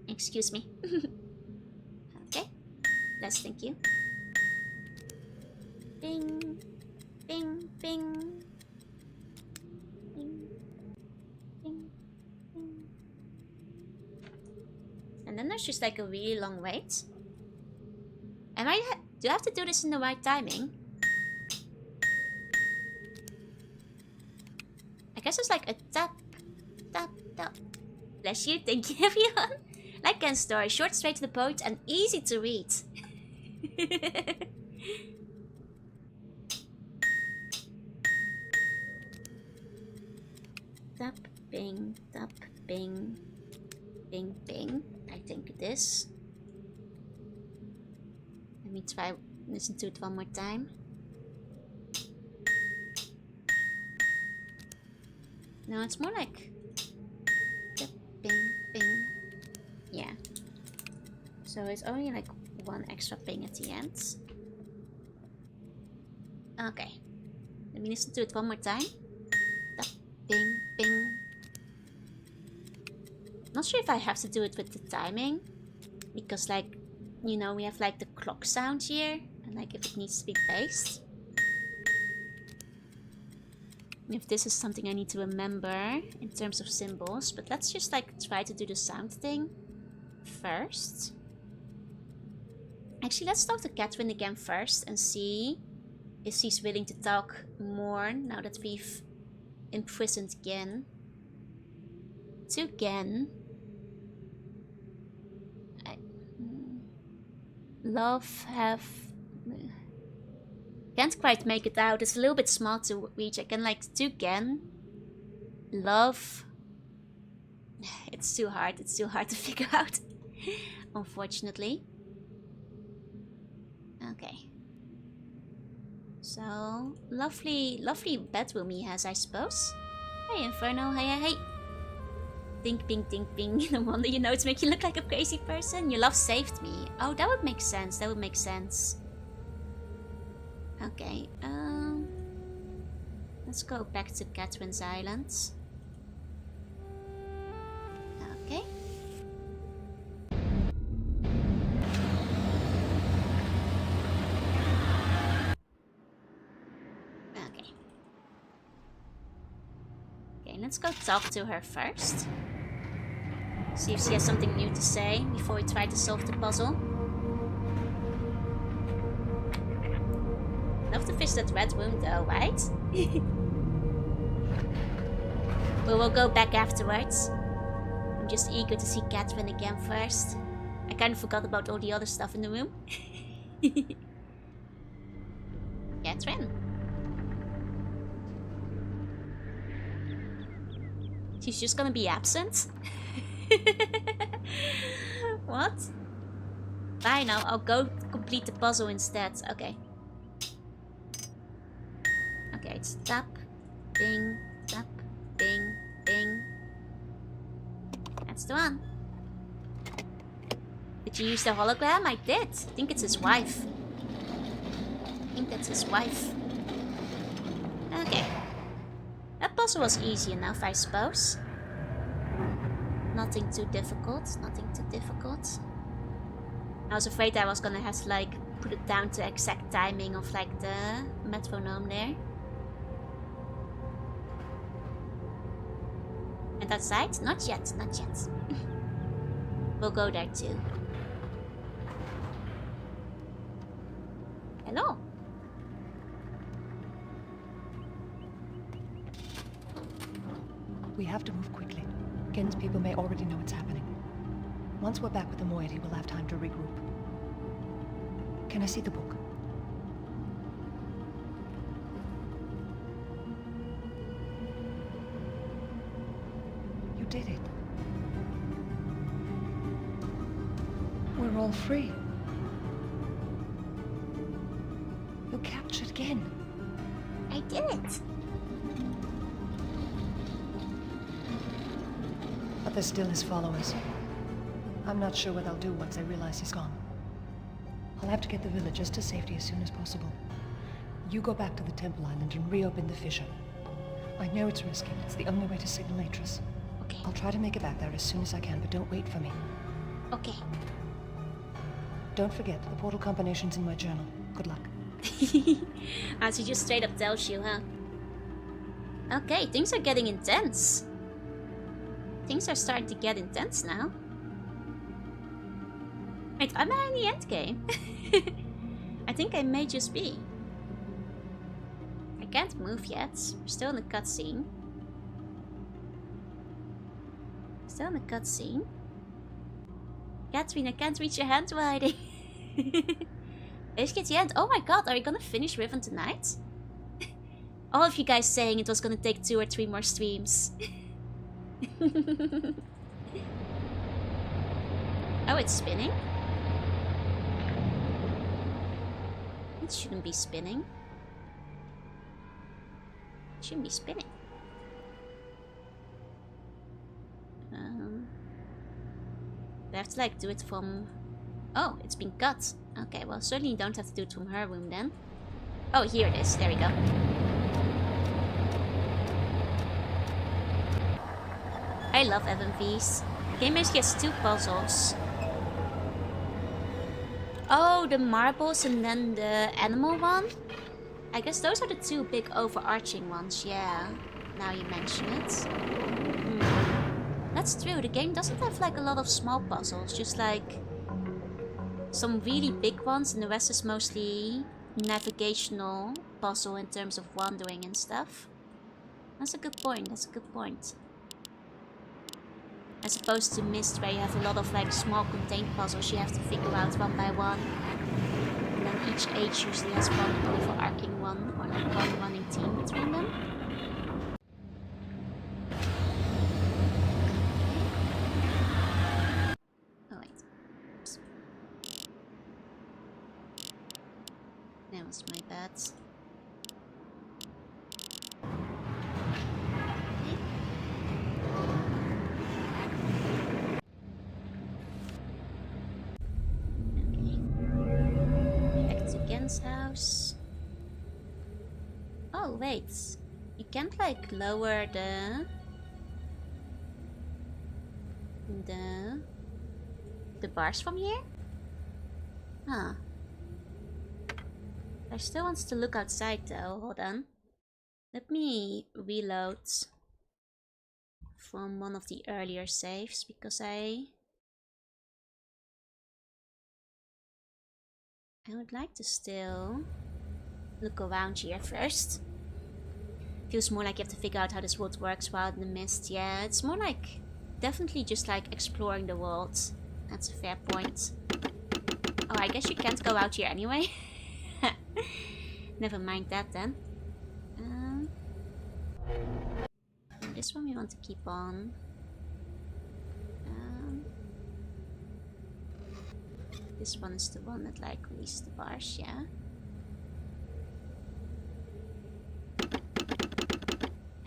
Speaker 1: Excuse me. Okay. Let's thank you. Bing. Bing. Bing. Bing. Bing. Bing. And then there's just like a really long wait. Do I have to do this in the right timing? I guess it's like a tap, tap, tap. Bless you, thank you everyone. Like Ken's story, short, straight to the point, and easy to read. Tap, bing, tap, bing, bing, bing. I think it is. Let me try listen to it one more time. No, it's more like tap, bing, bing. Yeah. So it's only like one extra ping at the end. Okay. Let me listen to it one more time. Tap, bing, bing. Not sure if I have to do it with the timing, because like, you know, we have like the clock sound here, and like if it needs to be based. if this is something I need to remember in terms of symbols. But let's just like try to do the sound thing first. Actually, let's talk to Catherine again first and see if she's willing to talk more now that we've imprisoned Gen. To Gen. Love, have... Can't quite make it out. It's a little bit small to reach. I can like to Gen. Love. It's too hard. It's too hard to figure out. Unfortunately. Okay. So, lovely bedroom he has, I suppose. Hey, Inferno. Hey, hey, hey. Dink, bing, dink, bing. No wonder your notes make you look like a crazy person. Your love saved me. Oh, that would make sense. That would make sense. Okay, let's go back to Catherine's Island. Okay. Okay. Okay, let's go talk to her first. See if she has something new to say before we try to solve the puzzle. Love to fish that red room though, right? But we'll go back afterwards. I'm just eager to see Catherine again first. I kind of forgot about all the other stuff in the room. Catherine. She's just gonna be absent? What? Fine, I'll go complete the puzzle instead. Okay. Okay, it's tap, bing, tap, bing, bing. That's the one. Did you use the hologram? I did. I think it's his wife. I think that's his wife. Okay. That puzzle was easy enough, I suppose. Nothing too difficult. Nothing too difficult. I was afraid I was gonna have to like put it down to exact timing of like the metronome there. And outside? Not yet, not yet. We'll go there too. Hello.
Speaker 2: We have to move quickly. Gen's people may already know what's happening. Once we're back with the moiety, we'll have time to regroup. Can I see the book? You did it. We're all free. You captured Gen.
Speaker 1: I did it.
Speaker 2: But there's still his followers. I'm not sure what I'll do once I realize he's gone. I'll have to get the villagers to safety as soon as possible. You go back to the Temple Island and reopen the fissure. I know it's risky, but it's the only way to signal Atris.
Speaker 1: Okay.
Speaker 2: I'll try to make it back there as soon as I can, but don't wait for me.
Speaker 1: Okay.
Speaker 2: Don't forget, the portal combination's in my journal. Good luck.
Speaker 1: As he just straight up tells you, huh? Okay, things are getting intense. Things are starting to get intense now. Wait, am I in the end game? I think I may just be. I can't move yet. We're still in the cutscene. Still in the cutscene. Catherine, I can't reach your handwriting. Let's get the end. Oh my god, are you gonna finish Riven tonight? All of you guys saying it was gonna take 2 or 3 more streams. Oh, it's spinning? It shouldn't be spinning. It shouldn't be spinning. I have to like do it from... Oh, it's been cut. Okay, well certainly don't have to do it from her room then. Oh, here it is. There we go. I love FMVs. Game basically has 2 puzzles. Oh, the marbles and then the animal one? I guess those are the two big overarching ones, yeah. Now you mention it. That's true, the game doesn't have like a lot of small puzzles, just like some really big ones, and the rest is mostly navigational puzzle in terms of wandering and stuff. That's a good point, that's a good point. As opposed to Myst, where you have a lot of like small contained puzzles you have to figure out one by one. And then each age usually has one overarching one, or like one running team between them. Oh wait. Oops. That was my bad. House. Oh wait, you can't like lower the bars from here? Huh. I still wants to look outside though, hold on. Let me reload from one of the earlier saves because I would like to still look around here first. Feels more like you have to figure out how this world works while in the Myst. Yeah, it's more like definitely just like exploring the world. That's a fair point. Oh, I guess you can't go out here anyway. Never mind that then. This one we want to keep on. This one is the one that like releases the bars, yeah.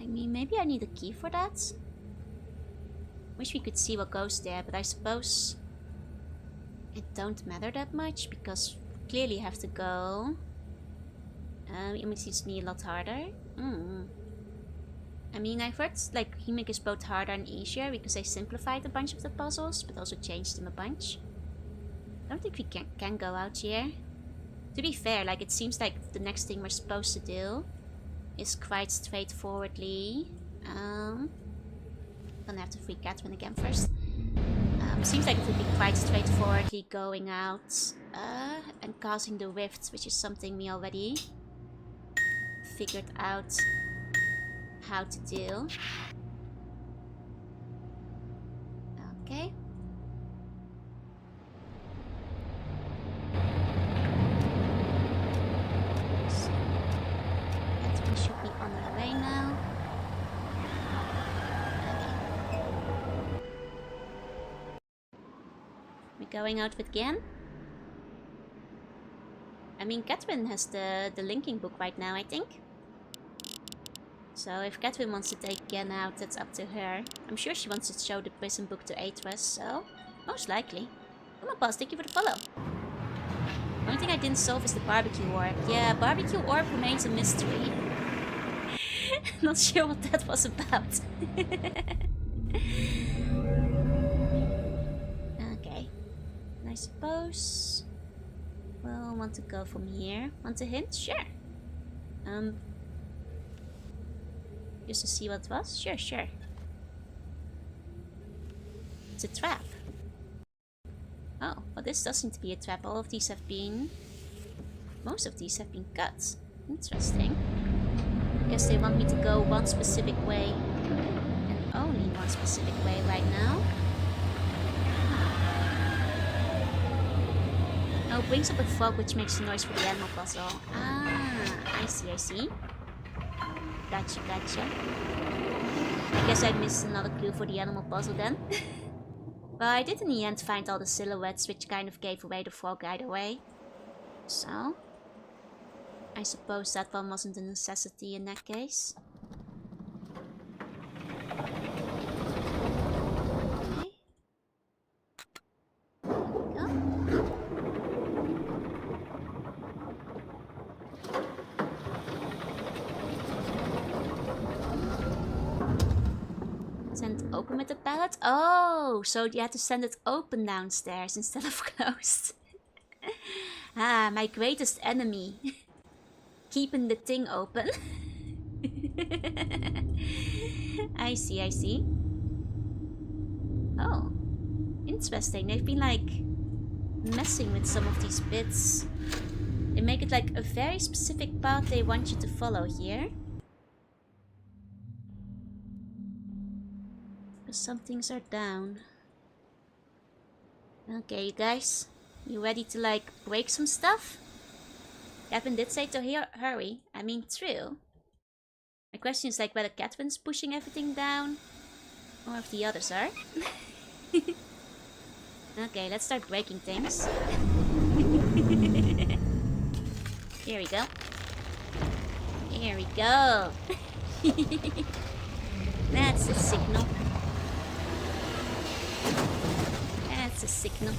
Speaker 1: I mean, maybe I need a key for that. Wish we could see what goes there, but I suppose it don't matter that much because we clearly have to go. It makes me a lot harder. I mean, I've heard like Remake is both harder and easier because they simplified a bunch of the puzzles, but also changed them a bunch. I don't think we can go out here. To be fair, like it seems like the next thing we're supposed to do is quite straightforwardly. Gonna have to free Catherine again first. Seems like it would be quite straightforwardly going out and causing the rifts, which is something we already figured out how to do. Okay. So Catherine should be on her way now. We're going out with Gian. I mean, Catherine has the linking book right now, I think. So if Catherine wants to take Gian out, that's up to her. I'm sure she wants to show the prison book to Atlas, so most likely. Come on, boss, thank you for the follow. The only thing I didn't solve is the barbecue orb. Yeah, barbecue orb remains a mystery. Not sure what that was about. Okay. And I suppose we'll want to go from here. Want a hint? Sure. Just to see what it was? Sure, sure. It's a trap. Oh, well this does seem to be a trap. All of these have been... Most of these have been cut. Interesting. I guess they want me to go one specific way. And only one specific way right now. Oh, it brings up a frog which makes a noise for the animal puzzle. Ah, I see, I see. Gotcha, gotcha. I guess I missed another clue for the animal puzzle then. Well, I did in the end find all the silhouettes, which kind of gave away the frog either way. So, I suppose that one wasn't a necessity in that case. Okay. There we go. Send open with the pallet? Oh, so you had to send it open downstairs instead of closed. Ah, my greatest enemy. keeping the thing open. I see, I see. Oh, interesting. They've been like messing with some of these bits. They make it like a very specific path they want you to follow here. Some things are down. Okay, you guys. You ready to like break some stuff? Catherine did say to hurry. I mean, true. My question is like whether Catherine's pushing everything down or if the others are. Okay, let's start breaking things. Here we go. Here we go. That's a signal. That's a signal.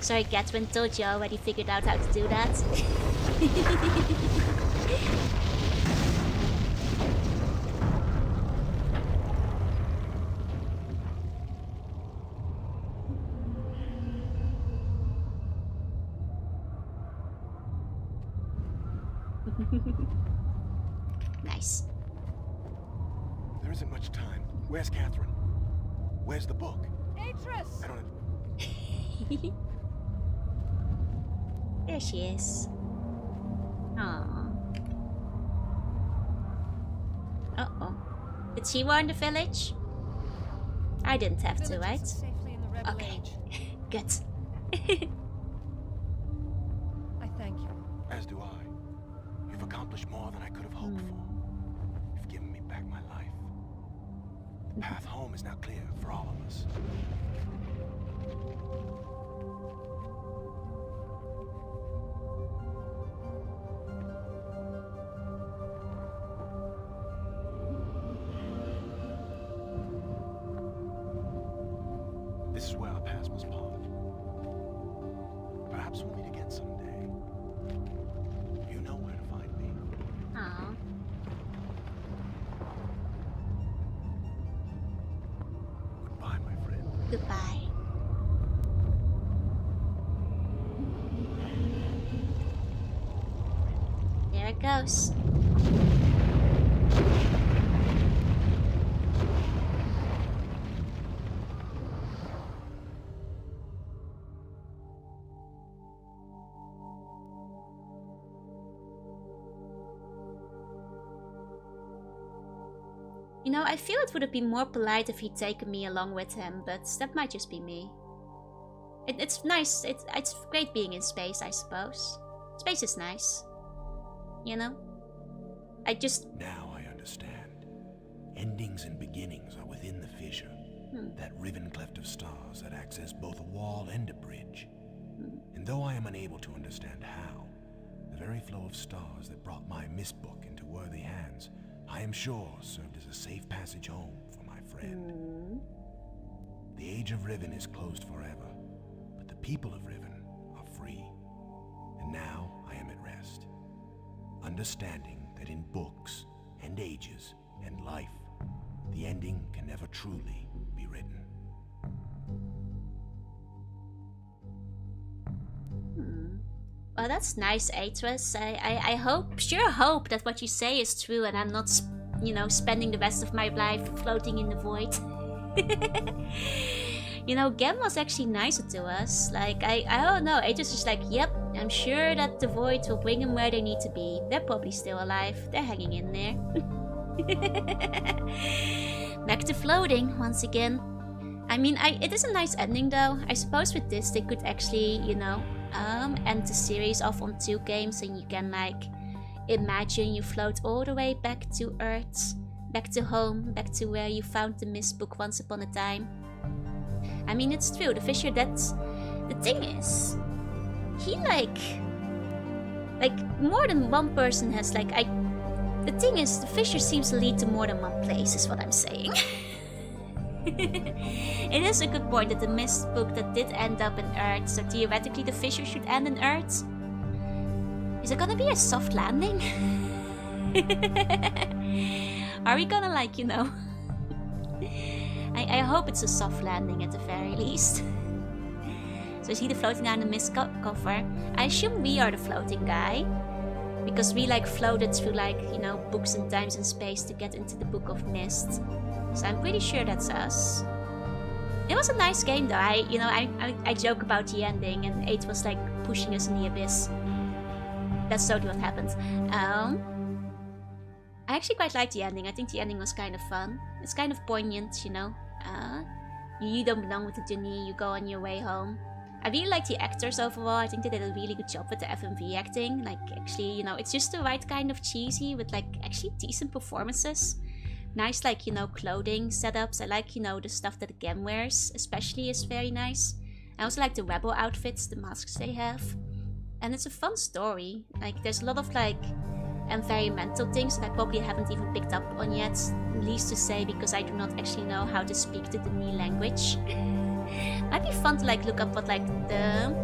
Speaker 1: Sorry, Catherine, told you I already figured out how to do that. Nice.
Speaker 4: There isn't much time. Where's Catherine? Where's the book?
Speaker 2: Atris!
Speaker 4: I don't...
Speaker 1: There she is. Aww. Uh-oh. Did she warn the village? I didn't have to, right? Okay. Good.
Speaker 2: I thank you.
Speaker 4: As do I. You've accomplished more than I could have hoped for. You've given me back my life. The path home is now clear for all of us. This is where our paths must part. Perhaps we'll meet again someday. You know where to find me.
Speaker 1: Aww.
Speaker 4: Goodbye, my friend.
Speaker 1: Goodbye. There it goes. You know, I feel it would have been more polite if he'd taken me along with him, but that might just be me. It's nice. It's great being in space, I suppose. Space is nice. You know? I just...
Speaker 4: Now I understand. Endings and beginnings are within the fissure. That riven cleft of stars that access both a wall and a bridge. And though I am unable to understand how, the very flow of stars that brought my Myst book into worthy hands, I am sure served as a safe passage home for my friend. The age of Riven is closed forever, but the people of Riven are free. And now I am at rest, understanding that in books and ages and life, the ending can never truly be written.
Speaker 1: Well, that's nice, Atris. I sure hope that what you say is true and I'm not, you know, spending the rest of my life floating in the void. You know, Gem was actually nicer to us. Like, I don't know, Atris was like, yep, I'm sure that the void will bring them where they need to be. They're probably still alive. They're hanging in there. Back to floating, once again. I mean, it is a nice ending, though. I suppose with this, they could actually, you know, end the series off on 2 games and you can like imagine you float all the way back to Earth, back to home, back to where you found the Myst book once upon a time. I mean, it's true, the Fisher, that's the thing is, he like more than one person has the thing is, the Fisher seems to lead to more than one place is what I'm saying. It is a good point that the Myst book that did end up in Earth, so theoretically the Fisher should end in Earth. Is it gonna be a soft landing? Are we gonna like, you know... I hope it's a soft landing at the very least. So is he the floating guy on the Myst cover? I assume we are the floating guy. because we like floated through like, you know, books and times and space to get into the Book of Myst. So I'm pretty sure that's us. It was a nice game though. I joke about the ending, and 8 was like pushing us in the abyss. That's totally what happened. I actually quite liked the ending. I think the ending was kind of fun. It's kind of poignant, you know. You don't belong with the genie, you go on your way home. I really like the actors overall. I think they did a really good job with the FMV acting. Like, actually, you know, it's just the right kind of cheesy with like actually decent performances. Nice, like, you know, clothing setups. I like, you know, the stuff that Gem wears, especially, is very nice. I also like the rebel outfits, the masks they have. And it's a fun story. Like, there's a lot of like environmental things that I probably haven't even picked up on yet. Least to say because I do not actually know how to speak the Dani language. Might be fun to like look up what like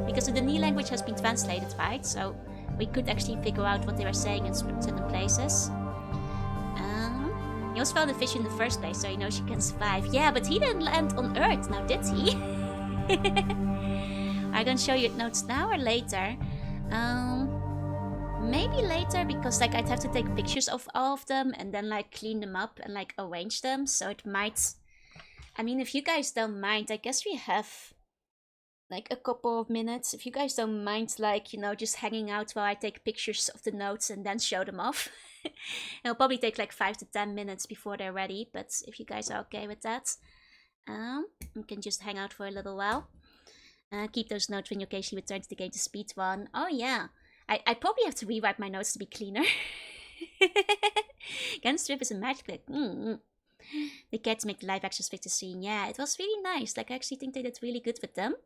Speaker 1: because the Dani language has been translated, right? So we could actually figure out what they were saying in certain places. He also found a fish in the first place, so he knows she can survive. Yeah, but he didn't land on Earth, now did he? Are you gonna show your notes now or later? Maybe later, because like I'd have to take pictures of all of them and then like clean them up and like arrange them, so it might... I mean, if you guys don't mind, I guess we have like a couple of minutes. If you guys don't mind, like, you know, just hanging out while I take pictures of the notes and then show them off. It'll probably take like 5 to 10 minutes before they're ready, but if you guys are okay with that, you can just hang out for a little while. Keep those notes when you occasionally return to the game to speedrun. Oh yeah, I probably have to rewrite my notes to be cleaner. Gun strip is a magic trick. They get to make the live action Victor scene. Yeah, it was really nice. Like, I actually think they did really good with them.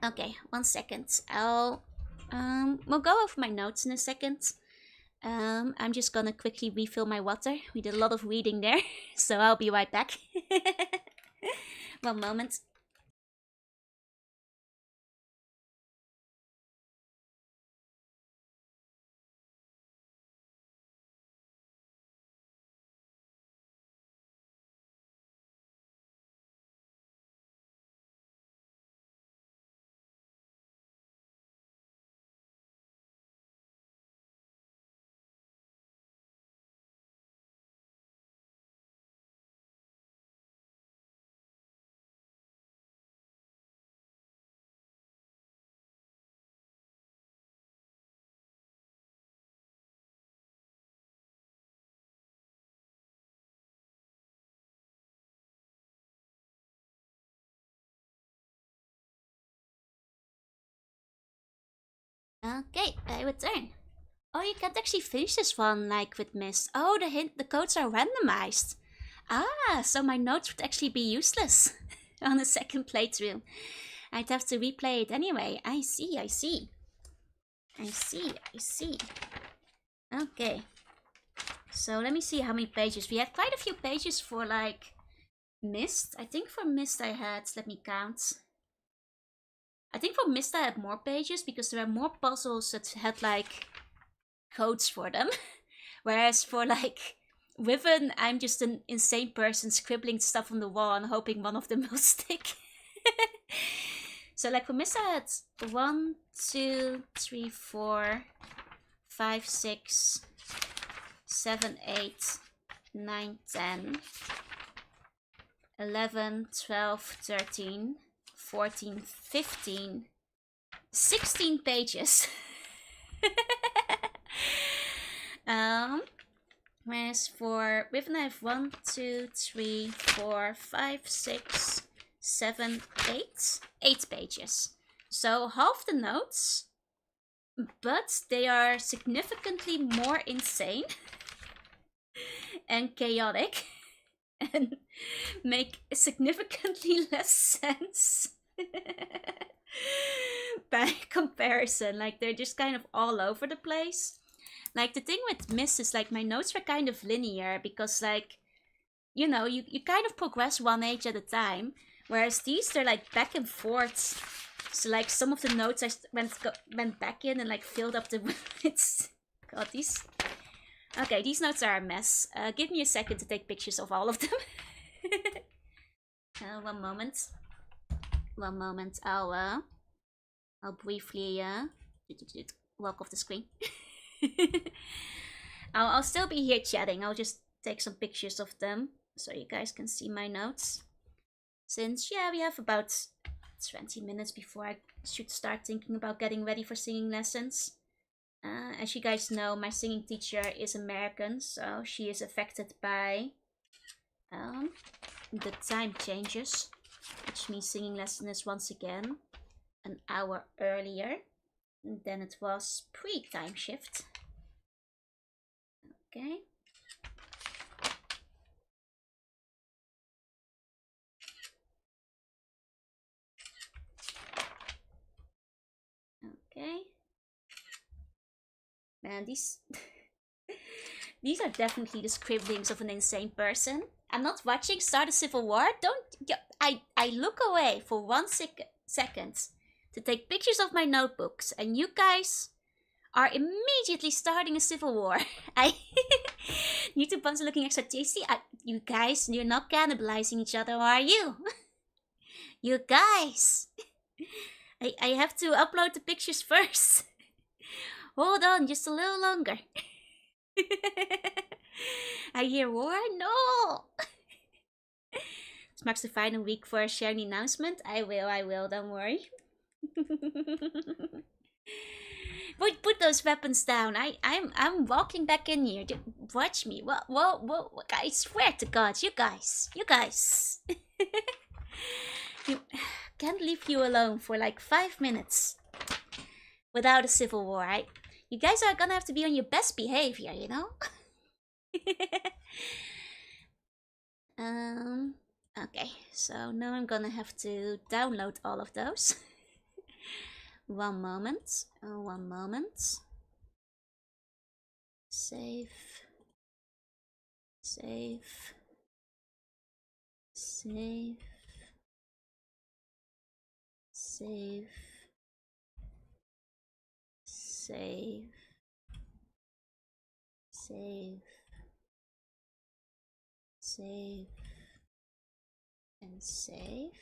Speaker 1: Okay, 1 second. We'll go over my notes in a second. I'm just gonna quickly refill my water. We did a lot of reading there, so I'll be right back. 1 moment. Okay, I return. Oh, you can't actually finish this one like with Myst. Oh, the codes are randomized. Ah, so my notes would actually be useless on a second playthrough. I'd have to replay it anyway. I see. Okay. So let me see how many pages. We had quite a few pages for like Myst. I think for Myst I had, let me count. I think for Myst I had more pages because there were more puzzles that had like codes for them. Whereas for like Riven, I'm just an insane person scribbling stuff on the wall and hoping one of them will stick. So like for Myst I had 1, 2, 3, 4, 5, 6, 7, 8, 9, 10, 11, 12, 13, 14, 15, 16 pages. Whereas for Riven I have 1, 2, 3, 4, 5, 6, 7, 8 pages. So half the notes, but they are significantly more insane and chaotic and make significantly less sense by comparison. Like, they're just kind of all over the place. Like, the thing with Myst is like my notes were kind of linear because, like, you know, you kind of progress 1 age at a time, whereas these, they're like back and forth. So like some of the notes I went back in and like filled up the it's God, these... Okay, these notes are a mess. Give me a second to take pictures of all of them. 1 moment. 1 moment. I'll briefly walk off the screen. I'll still be here chatting. I'll just take some pictures of them so you guys can see my notes. Since, yeah, we have about 20 minutes before I should start thinking about getting ready for singing lessons. As you guys know, my singing teacher is American, so she is affected by the time changes, which means singing lesson is once again an hour earlier than it was pre-time shift. Okay. Okay. Man, these these are definitely the scribblings of an insane person. I'm not watching Start a Civil War. Don't. I look away for 1 second to take pictures of my notebooks, and you guys are immediately starting a civil war. YouTube ones are looking extra tasty. You guys, you're not cannibalizing each other, are you? You guys. I have to upload the pictures first. Hold on, just a little longer. I hear war? No! This marks the final week for a sharing announcement. I will, don't worry. Put those weapons down. I'm walking back in here. Watch me. Whoa. I swear to God, you guys. You can't leave you alone for like 5 minutes without a civil war. You guys are gonna have to be on your best behavior, you know? Okay, so now I'm gonna have to download all of those. One moment. Save. And save.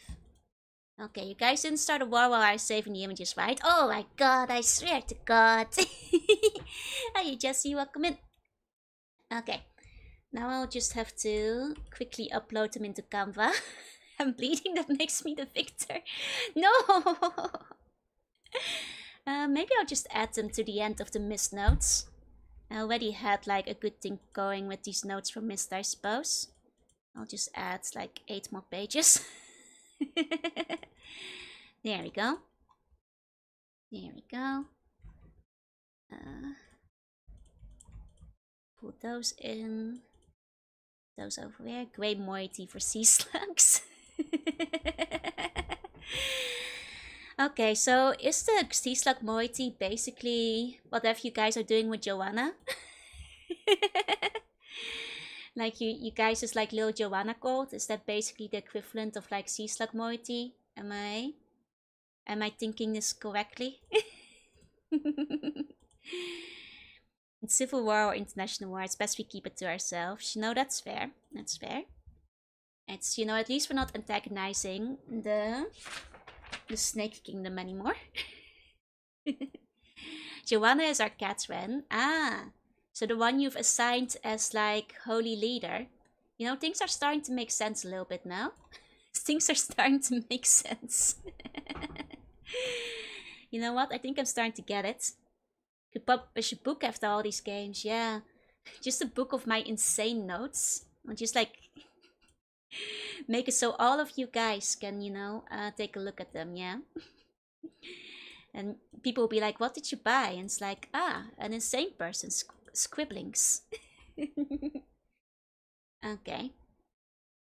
Speaker 1: Okay, you guys didn't start a war while I was saving the images, right? Oh my God, I swear to God. Hey, Jesse, welcome in. Okay, now I'll just have to quickly upload them into Canva. I'm bleeding, that makes me the victor. No! Maybe I'll just add them to the end of the Myst notes. I already had like a good thing going with these notes from Myst, I suppose. I'll just add like 8 more pages. There we go. Put those in. Those over there. Grey moiety for sea slugs. Okay, so is the sea slug moiety basically whatever you guys are doing with Joanna? Like you guys is like little Joanna called? Is that basically the equivalent of like sea slug moiety? Am I thinking this correctly? In civil war or international war, it's best we keep it to ourselves. You know, that's fair. It's, you know, at least we're not antagonizing the Snake Kingdom anymore. Joanna is our Catherine. Ah, so the one you've assigned as like holy leader. You know, things are starting to make sense a little bit now. Things are starting to make sense. You know what? I think I'm starting to get it. Could publish a book after all these games, yeah. Just a book of my insane notes. I'll just like make it so all of you guys can, you know, take a look at them, yeah. And people will be like, what did you buy? And it's like, an insane person's scribblings. Okay.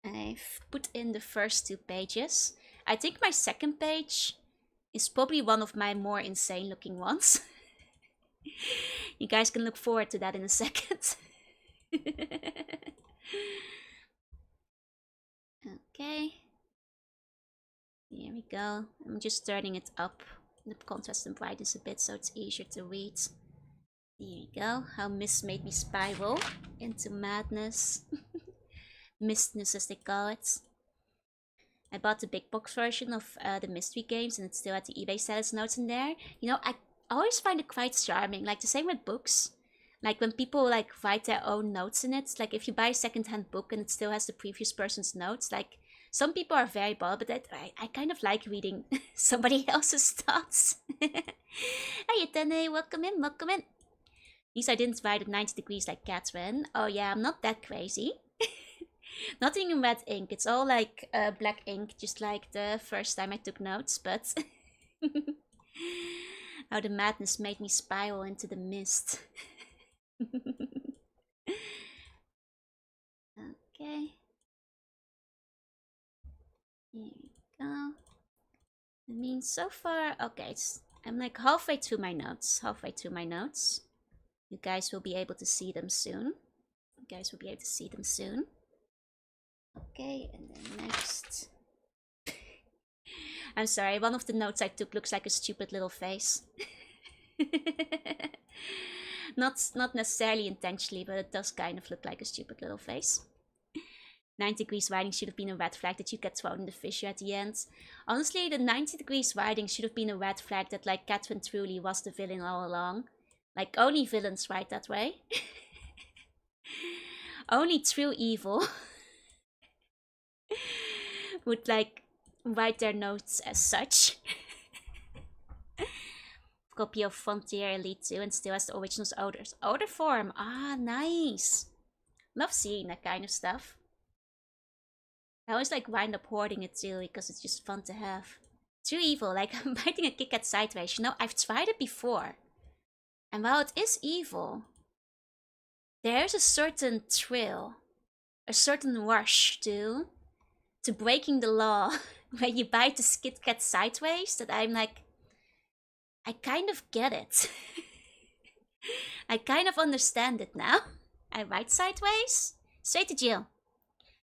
Speaker 1: I've put in the first 2 pages. I think my second page is probably one of my more insane looking ones. You guys can look forward to that in a second. Okay. Here we go. I'm just turning it up, the contrast and brightness a bit so it's easier to read. Here we go. How Myst made me spiral into madness. Mystness as they call it. I bought the big box version of the Mystery games and it's still at the eBay sales notes in there. You know, always find it quite charming. Like the same with books. Like when people like write their own notes in it. Like if you buy a secondhand book and it still has the previous person's notes. Like some people are very bold, but I kind of like reading somebody else's thoughts. Hey Tene, welcome in, welcome in. At least I didn't write at 90 degrees like Catherine. Oh yeah, I'm not that crazy. Nothing in red ink. It's all like black ink, just like the first time I took notes, but how the madness made me spiral into the mist. Okay. Here we go. I mean, so far, okay, I'm like halfway through my notes. You guys will be able to see them soon. Okay, and then next. I'm sorry, one of the notes I took looks like a stupid little face. Not necessarily intentionally, but it does kind of look like a stupid little face. 90 degrees writing should have been a red flag that you get thrown in the fissure at the end. Honestly, the 90 degrees writing should have been a red flag that like Catherine truly was the villain all along. Like only villains write that way. Only true evil would like write their notes as such. Copy of Frontier Elite 2 and still has the original's older form. Ah, nice. Love seeing that kind of stuff. I always like wind up hoarding it too because it's just fun to have. True evil, like I'm biting a Kit Kat sideways. You know, I've tried it before. And while it is evil, there's a certain thrill, a certain rush to breaking the law when you bite the Kit Kat sideways that I'm like, I kind of get it. I kind of understand it now. I bite sideways, straight to jail.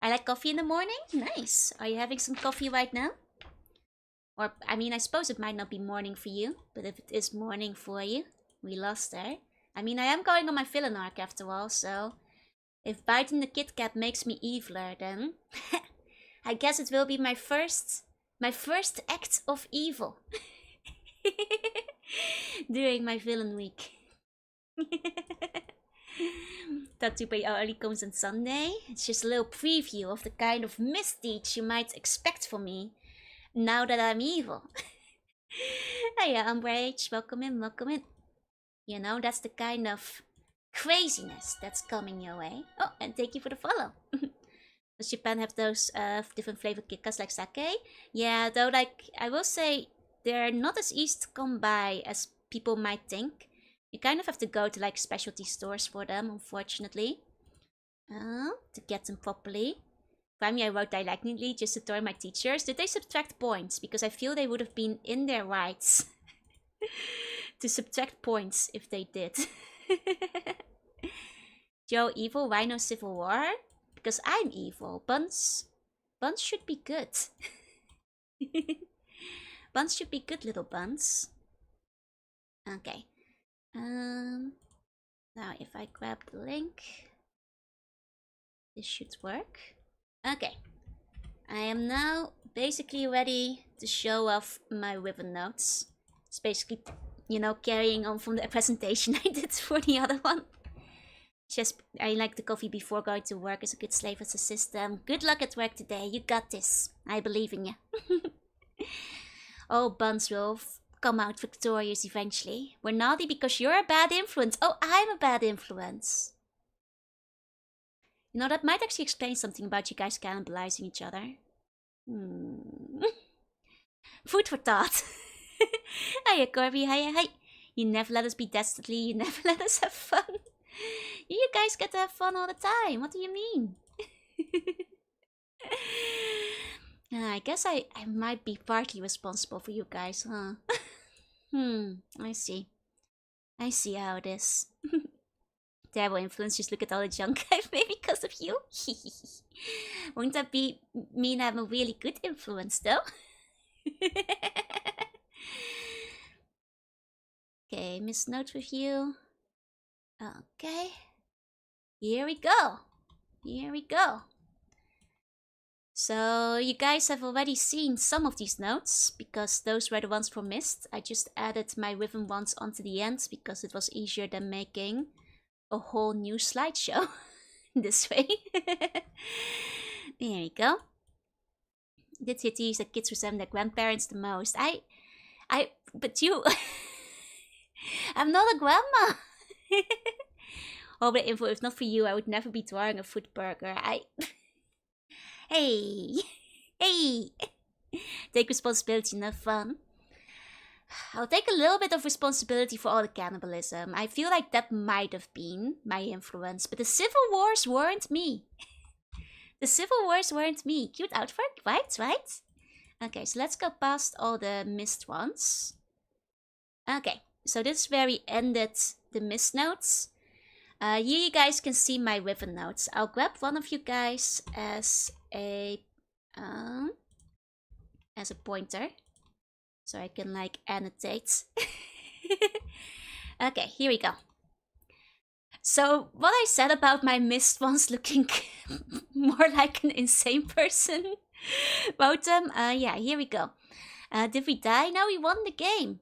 Speaker 1: I like coffee in the morning. Nice. Are you having some coffee right now? Or, I mean, I suppose it might not be morning for you, but if it is morning for you, we lost there. I mean, I am going on my villain arc after all, so if biting the Kit Kat makes me eviler, then I guess it will be my first act of evil during my villain week. Tattoo Pay only comes on Sunday. It's just a little preview of the kind of misdeeds you might expect from me now that I'm evil. Hey, Umbrage, welcome in, welcome in. You know, that's the kind of craziness that's coming your way. Oh, and thank you for the follow. Does Japan have those different flavored Kit Kats like sake? Yeah, though, like, I will say they're not as easy to come by as people might think. You kind of have to go to like specialty stores for them, unfortunately, to get them properly. Finally, I wrote dialectically just to torture my teachers. Did they subtract points? Because I feel they would have been in their rights to subtract points if they did. Joe, evil, Rhino, Civil War? Because I'm evil. Buns should be good. Buns should be good, little buns. Okay. Now if I grab the link, this should work. Okay. I am now basically ready to show off my Riven notes. It's basically, you know, carrying on from the presentation I did for the other one. Just, I like the coffee before going to work as a good slave as a system. Good luck at work today, you got this. I believe in you. Oh, Buns will come out victorious eventually. We're naughty because you're a bad influence. Oh, I'm a bad influence. You know, that might actually explain something about you guys cannibalizing each other. Food for thought. Hiya, Corby. Hiya, hi. You never let us be dastardly. You never let us have fun. You guys get to have fun all the time. What do you mean? I guess I might be partly responsible for you guys, huh? I see. I see how it is. Terrible influence, just look at all the junk I've made because of you. Won't that mean I'm a really good influence, though? Okay, Myst note review. Okay. Here we go. Here we go. So you guys have already seen some of these notes because those were the ones for Myst. I just added my Riven ones onto the end because it was easier than making a whole new slideshow this way. There we go. Dit zit hier, that kids resemble their grandparents the most. But you, I'm not a grandma. Oh, but info, if not for you, I would never be drawing a food burger. Hey, hey, take responsibility, not fun. I'll take a little bit of responsibility for all the cannibalism. I feel like that might have been my influence, but the Civil Wars weren't me. The Civil Wars weren't me. Cute outfit, right? Okay, so let's go past all the Myst ones. Okay, so this is where we ended the Myst notes. Here you guys can see my Riven notes. I'll grab one of you guys as a pointer, so I can like annotate. Okay, here we go. So what I said about my Myst ones looking more like an insane person about them. Yeah, here we go. Did we die? No, we won the game.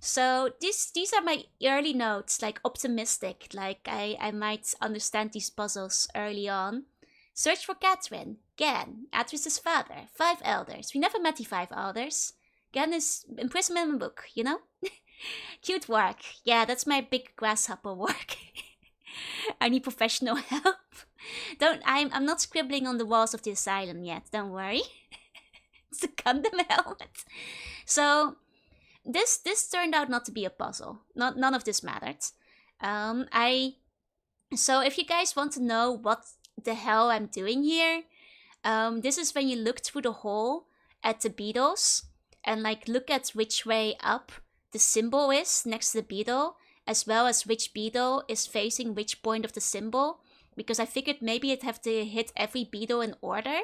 Speaker 1: So these are my early notes, like optimistic, like I might understand these puzzles early on. Search for Catherine. Gan, Atris's father. 5 elders. We never met the 5 elders. Gan is imprisonment in a book, you know? Cute work. Yeah, that's my big grasshopper work. I need professional help. I'm not scribbling on the walls of the asylum yet, don't worry. It's a Gundam helmet. So this turned out not to be a puzzle. None of this mattered. So if you guys want to know what the hell I'm doing here, this is when you look through the hole at the beetles and like look at which way up the symbol is next to the beetle, as well as which beetle is facing which point of the symbol, because I figured maybe I'd have to hit every beetle in order,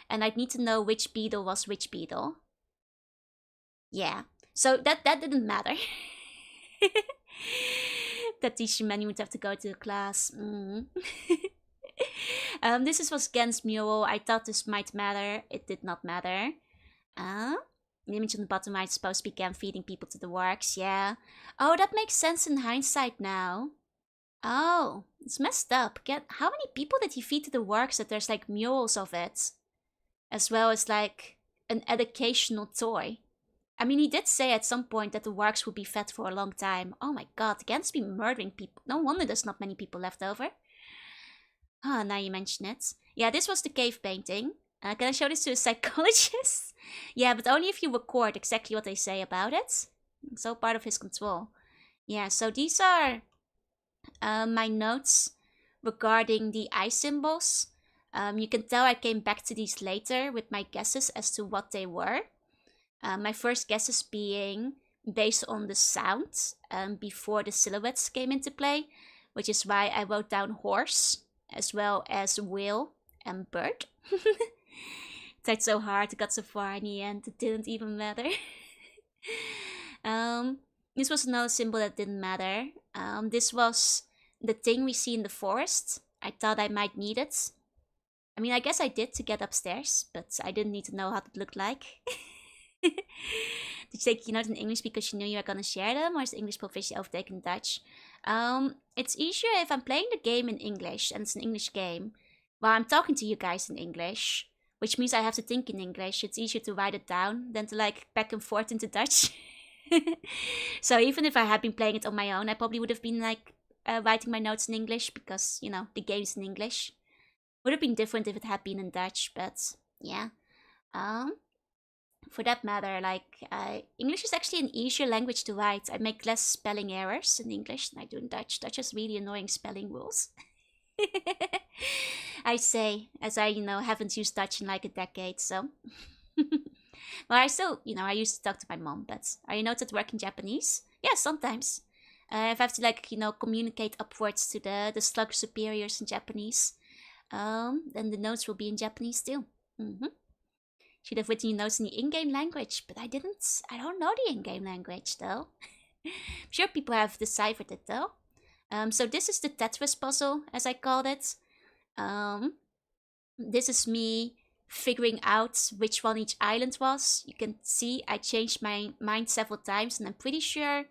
Speaker 1: and I'd need to know which beetle was which beetle. Yeah, so that didn't matter. That teacher menu would have to go to the class. This was Gen's mural. I thought this might matter. It did not matter. The image on the bottom right is supposed to be Gen feeding people to the works, yeah. Oh, that makes sense in hindsight now. Oh, it's messed up. How many people did he feed to the works that there's like murals of it? As well as like an educational toy. I mean, he did say at some point that the works would be fed for a long time. Oh my god, Gen's been murdering people. No wonder there's not many people left over. Ah, now you mention it. Yeah, this was the cave painting. Can I show this to a psychologist? Yeah, but only if you record exactly what they say about it. It's all part of his control. Yeah, so these are my notes regarding the eye symbols. You can tell I came back to these later with my guesses as to what they were. My first guesses being based on the sound before the silhouettes came into play, which is why I wrote down horse as well as whale and bird. Tried so hard, got so far in the end, it didn't even matter. This was another symbol that didn't matter. This was the thing we see in the forest. I thought I might need it. I mean, I guess I did to get upstairs, but I didn't need to know how it looked like. Did you take your notes in English because you knew you were gonna share them, or is English proficiency overtaken in Dutch? It's easier if I'm playing the game in English, and it's an English game, while I'm talking to you guys in English, which means I have to think in English. It's easier to write it down than to like back and forth into Dutch. So even if I had been playing it on my own, I probably would have been like writing my notes in English because, you know, the game's in English. Would have been different if it had been in Dutch, but yeah. For that matter, like, English is actually an easier language to write. I make less spelling errors in English than I do in Dutch. Dutch has really annoying spelling rules. I say, as I, haven't used Dutch in like a decade, so. Well, I still, I used to talk to my mom, but are your notes at work in Japanese? Yeah, sometimes. If I have to, like, communicate upwards to the slug superiors in Japanese, then the notes will be in Japanese too. Should have written your notes in the in-game language, but I didn't. I don't know the in-game language, though. I'm sure people have deciphered it, though. So this is the Tetris puzzle, as I called it. This is me figuring out which one each island was. You can see I changed my mind several times, and I'm pretty sure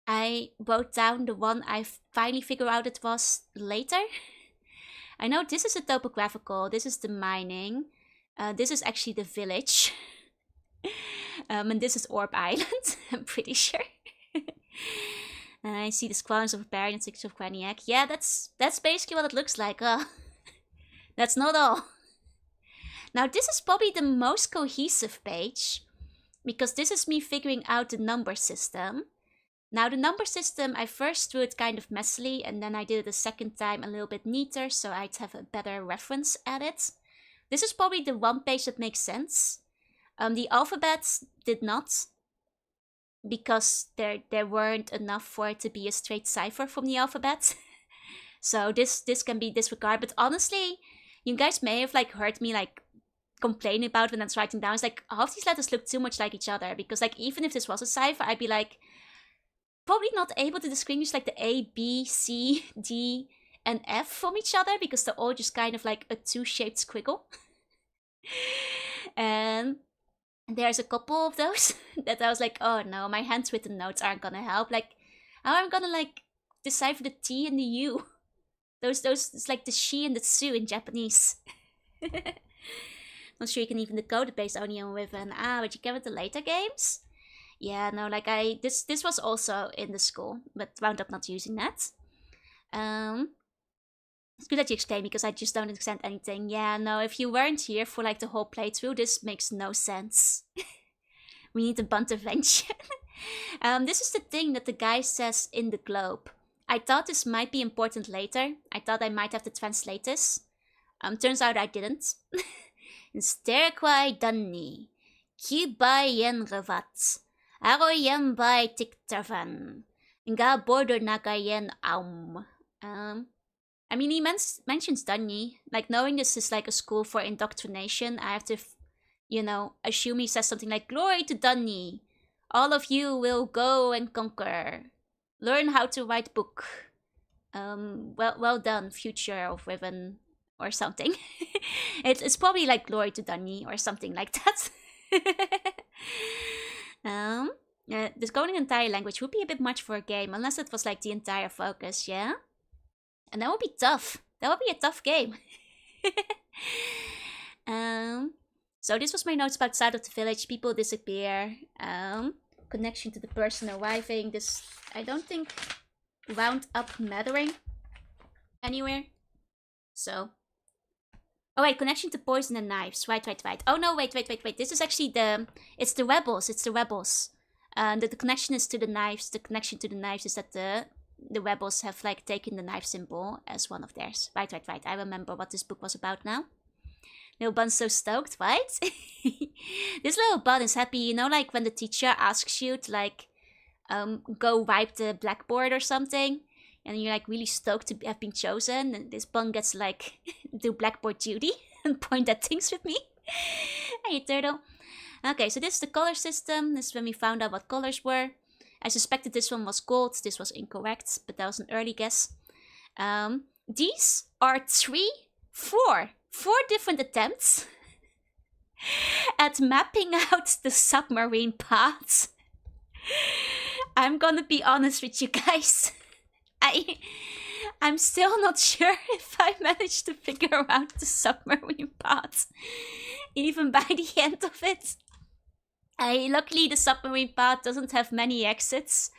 Speaker 1: I wrote down the one I finally figured out it was later. I know this is a topographical, this is the mining, this is actually the village, and this is Orb Island, I'm pretty sure. I see the squadrons of Barbarian and 6 of Graniac. Yeah, that's basically what it looks like. That's not all. Now this is probably the most cohesive page, because this is me figuring out the number system. Now the number system, I first drew it kind of messily, and then I did it a second time a little bit neater, so I'd have a better reference at it. This is probably the one page that makes sense. The alphabets did not, because there weren't enough for it to be a straight cipher from the alphabet. So this can be disregarded. But honestly, you guys may have like heard me like complain about when I was writing down. It's like half these letters look too much like each other, because like even if this was a cipher, I'd be like probably not able to distinguish like the A, B, C, D, and F from each other, because they're all just kind of like a two-shaped squiggle. And there's a couple of those that I was like, oh no, my handwritten notes aren't gonna help. Like, how am I gonna like decipher the T and the U? Those, it's like the she and the tsu in Japanese. Not sure you can even decode it based only on Riven. But you can with the later games? Yeah, no, like this was also in the school, but wound up not using that. It's good that you explain, because I just don't understand anything. Yeah, no, if you weren't here for like the whole playthrough, this makes no sense. We need a bunch of invention. This is the thing that the guy says in the globe. I thought this might be important later. I thought I might have to translate this. Turns out I didn't. Sterquai danni. Kibai yen revat. Aroyen by tiktarvan. Nga border nagayen aum. I mean, he mentions Danny. Like, knowing this is like a school for indoctrination, I have to, you know, assume he says something like, "Glory to Danny. All of you will go and conquer. Learn how to write book. Well done, future of Riven," or something. It's probably like "Glory to Danny" or something like that. Decoding an entire language would be a bit much for a game, unless it was like the entire focus, yeah? And that would be tough. That would be a tough game. So this was my notes about side of the village. People disappear. Connection to the person arriving. This, I don't think, wound up mattering anywhere. So. Oh wait, connection to poison and knives. Right. Oh no, wait. This is actually it's the rebels. It's the rebels. The connection is to the knives. The connection to the knives is that the rebels have like taken the knife symbol as one of theirs. Right. I remember what this book was about now. Little Bun's so stoked, right? This little Bun is happy, you know, like when the teacher asks you to like go wipe the blackboard or something, and you're like really stoked to have been chosen, and this Bun gets like do blackboard duty and point at things with me. Hey turtle. Okay, so this is the color system. This is when we found out what colors were. I suspected this one was gold. This was incorrect, but that was an early guess. These are four different attempts at mapping out the submarine paths. I'm gonna be honest with you guys. I'm still not sure if I managed to figure out the submarine paths, even by the end of it. Luckily, the submarine path doesn't have many exits,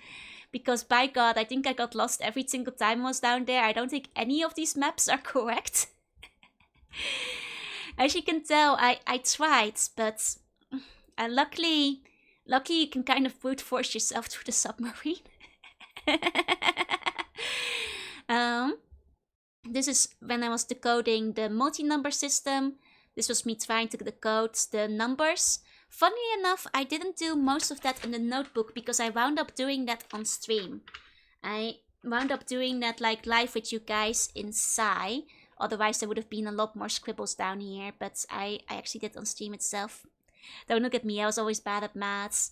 Speaker 1: because by God, I think I got lost every single time I was down there. I don't think any of these maps are correct. As you can tell, I tried, but luckily you can kind of brute force yourself through the submarine. This is when I was decoding the multi-number system. This was me trying to decode the numbers. Funnily enough, I didn't do most of that in the notebook, because I wound up doing that on stream. I wound up doing that like live with you guys in Psy. Otherwise there would have been a lot more scribbles down here, but I actually did on stream itself. Don't look at me, I was always bad at maths.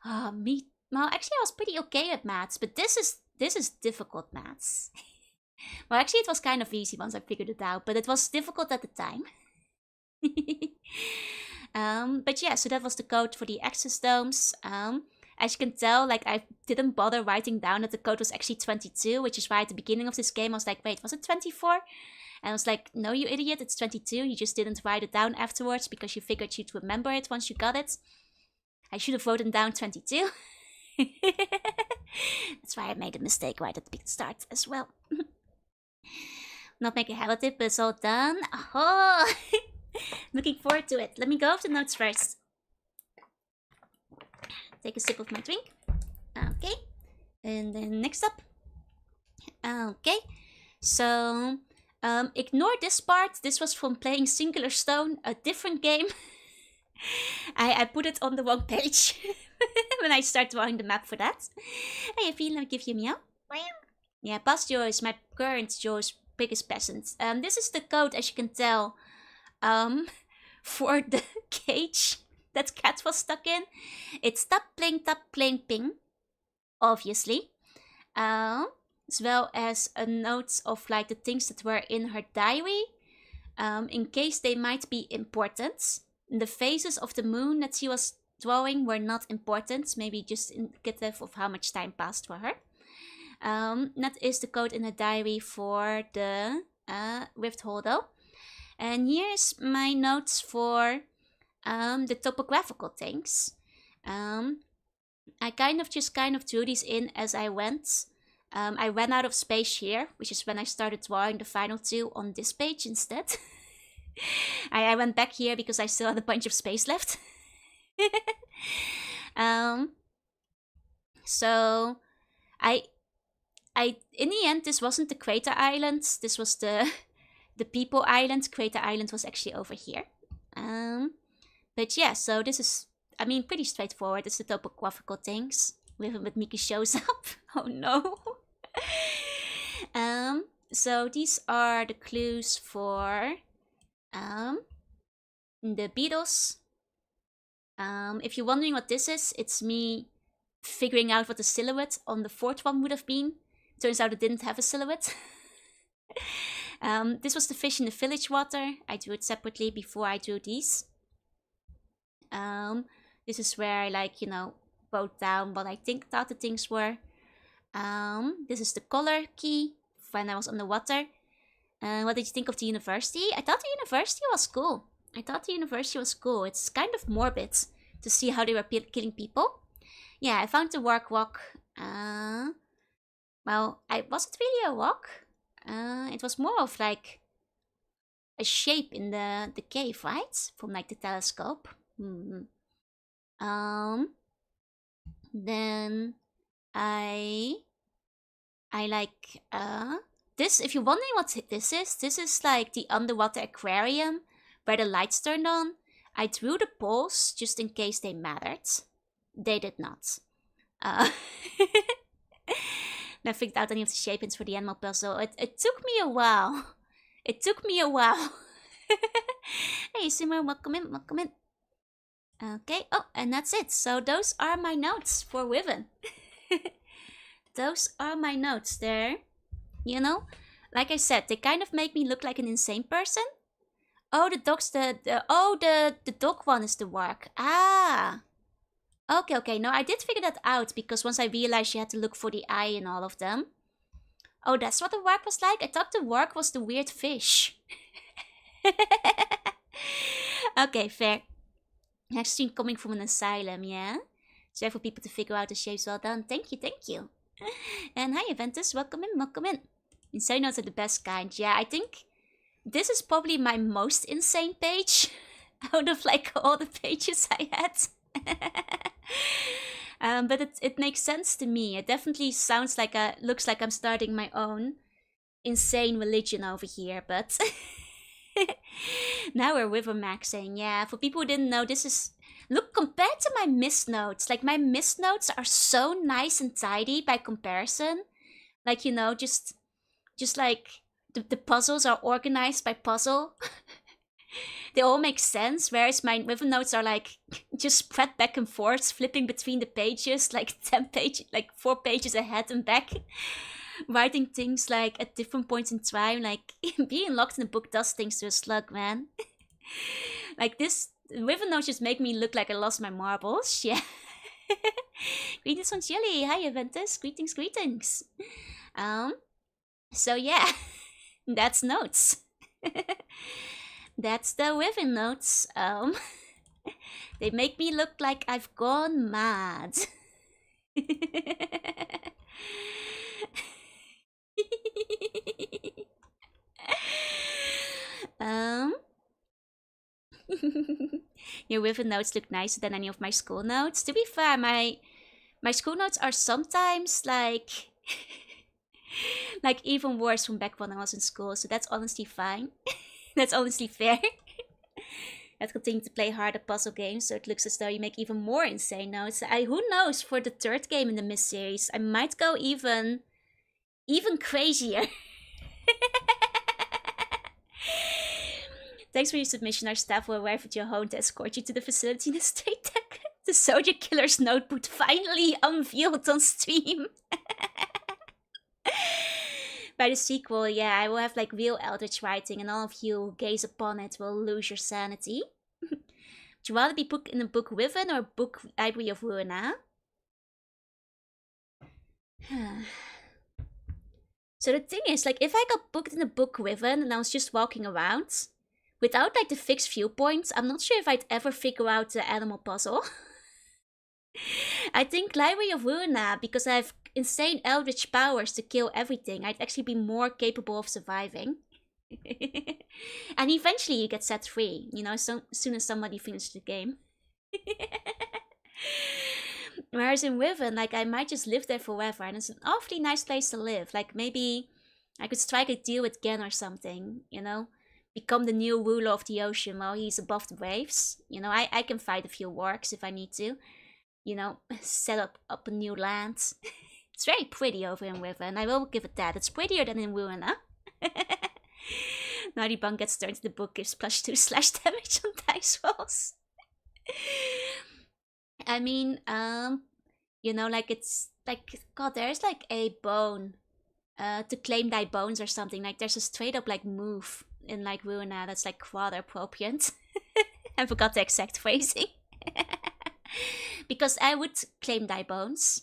Speaker 1: Well, actually I was pretty okay at maths, but this is difficult maths. Well, actually it was kind of easy once I figured it out, but it was difficult at the time. But yeah, so that was the code for the access domes. As you can tell, like I didn't bother writing down that the code was actually 22, which is why at the beginning of this game I was like, wait, was it 24? And I was like, no, you idiot, it's 22. You just didn't write it down afterwards because you figured you'd remember it once you got it. I should have written down 22. That's why I made a mistake right at the start as well. Not make a habit of it, but it's all done. Oh, looking forward to it. Let me go off the notes first. Take a sip of my drink. Okay. And then next up. Okay. So, ignore this part. This was from playing Singular Stone, a different game. I put it on the wrong page when I start drawing the map for that. Hey, Effie, let me give you a meow. Yeah, Past Joe is my current Joe's biggest peasant. This is the code, as you can tell, for the cage that Cat was stuck in. It's tap, pling, ping, obviously. As well as a note of like the things that were in her diary, in case they might be important. The phases of the moon that she was drawing were not important, maybe just indicative of how much time passed for her. That is the code in the diary for the Rift Holdo. And here's my notes for the topographical things. I kind of drew these in as I went. I ran out of space here, which is when I started drawing the final two on this page instead. I went back here because I still had a bunch of space left. So I in the end, this wasn't the Crater Island. This was the People Island. Crater Island was actually over here. But yeah, so this is, I mean, pretty straightforward. It's the topographical things. Riven with Mickey shows up. Oh no. So these are the clues for the Beatles. If you're wondering what this is, it's me figuring out what the silhouette on the fourth one would have been. Turns out it didn't have a silhouette. This was the fish in the village water. I drew it separately before I drew these. This is where I, like, you know, wrote down what I thought the things were. This is the color key when I was underwater. What did you think of the university? I thought the university was cool. It's kind of morbid to see how they were killing people. Yeah, I found the work walk. Well, wasn't really a walk. It was more of like a shape in the cave, right? From like the telescope. Then I like this. If you're wondering what this is like the underwater aquarium where the lights turned on. I drew the poles just in case they mattered. They did not. I figured out any of the shape-ins for the animal puzzle. It took me a while. Hey, Sumo, welcome in. Okay, oh, and that's it. So those are my notes for Riven. Those are my notes there. You know, like I said, they kind of make me look like an insane person. Oh, the dog's the dog one is the work. Ah. Okay. No, I did figure that out because once I realized you had to look for the eye in all of them. Oh, that's what the work was like? I thought the work was the weird fish. Okay, fair. Next stream coming from an asylum, yeah? So for people to figure out the shapes, well done. Thank you. And hi, Aventus, welcome in. Insane notes are the best kind. Yeah, I think this is probably my most insane page out of like all the pages I had. But it makes sense to me. It definitely sounds like looks like I'm starting my own insane religion over here, but now we're Rivermaxing. Yeah, for people who didn't know, this is, look, compared to my Myst notes, like my Myst notes are so nice and tidy by comparison. Like, you know, just like the puzzles are organized by puzzle. They all make sense, whereas my Riven notes are like just spread back and forth, flipping between the pages, like 4 pages ahead and back. Writing things like at different points in time, like being locked in a book does things to a slug, man. Like this Riven notes just make me look like I lost my marbles. Yeah. Greetings from Chile. Hi, Aventus. Greetings, greetings. So yeah, that's notes. That's the Riven notes. They make me look like I've gone mad. Your Riven notes look nicer than any of my school notes. To be fair, my school notes are sometimes like like even worse from back when I was in school, so that's honestly fine. That's honestly fair. Let's continue to play harder puzzle games so it looks as though you make even more insane notes. Who knows, for the third game in the Myst series, I might go even crazier. Thanks for your submission. Our staff will arrive at your home to escort you to the facility in a straight deck. The soldier killer's notebook finally unveiled on stream. By the sequel, yeah, I will have like real eldritch writing, and all of you who gaze upon it will lose your sanity. Would you rather be put in a book Riven or book Library of Ruina? So the thing is, like, if I got booked in a book Riven and I was just walking around without like the fixed viewpoints, I'm not sure if I'd ever figure out the animal puzzle. I think Library of Ruina, because I have insane eldritch powers to kill everything, I'd actually be more capable of surviving. And eventually you get set free, you know, so soon as somebody finishes the game. Whereas in Riven, like, I might just live there forever, and it's an awfully nice place to live. Like, maybe I could strike a deal with Gen or something, you know? Become the new ruler of the ocean while he's above the waves. You know, I can fight a few orcs if I need to. You know, set up a new land. It's very pretty over in Riven, I will give it that. It's prettier than in Ruina. Naughty Bun gets turned to the book, gives +2 damage on dice rolls. I mean, you know, like, it's like, God, there's like a bone to claim thy bones or something. Like, there's a straight up like move in like Ruina that's like rather appropriate. I forgot the exact phrasing. Because I would claim thy bones.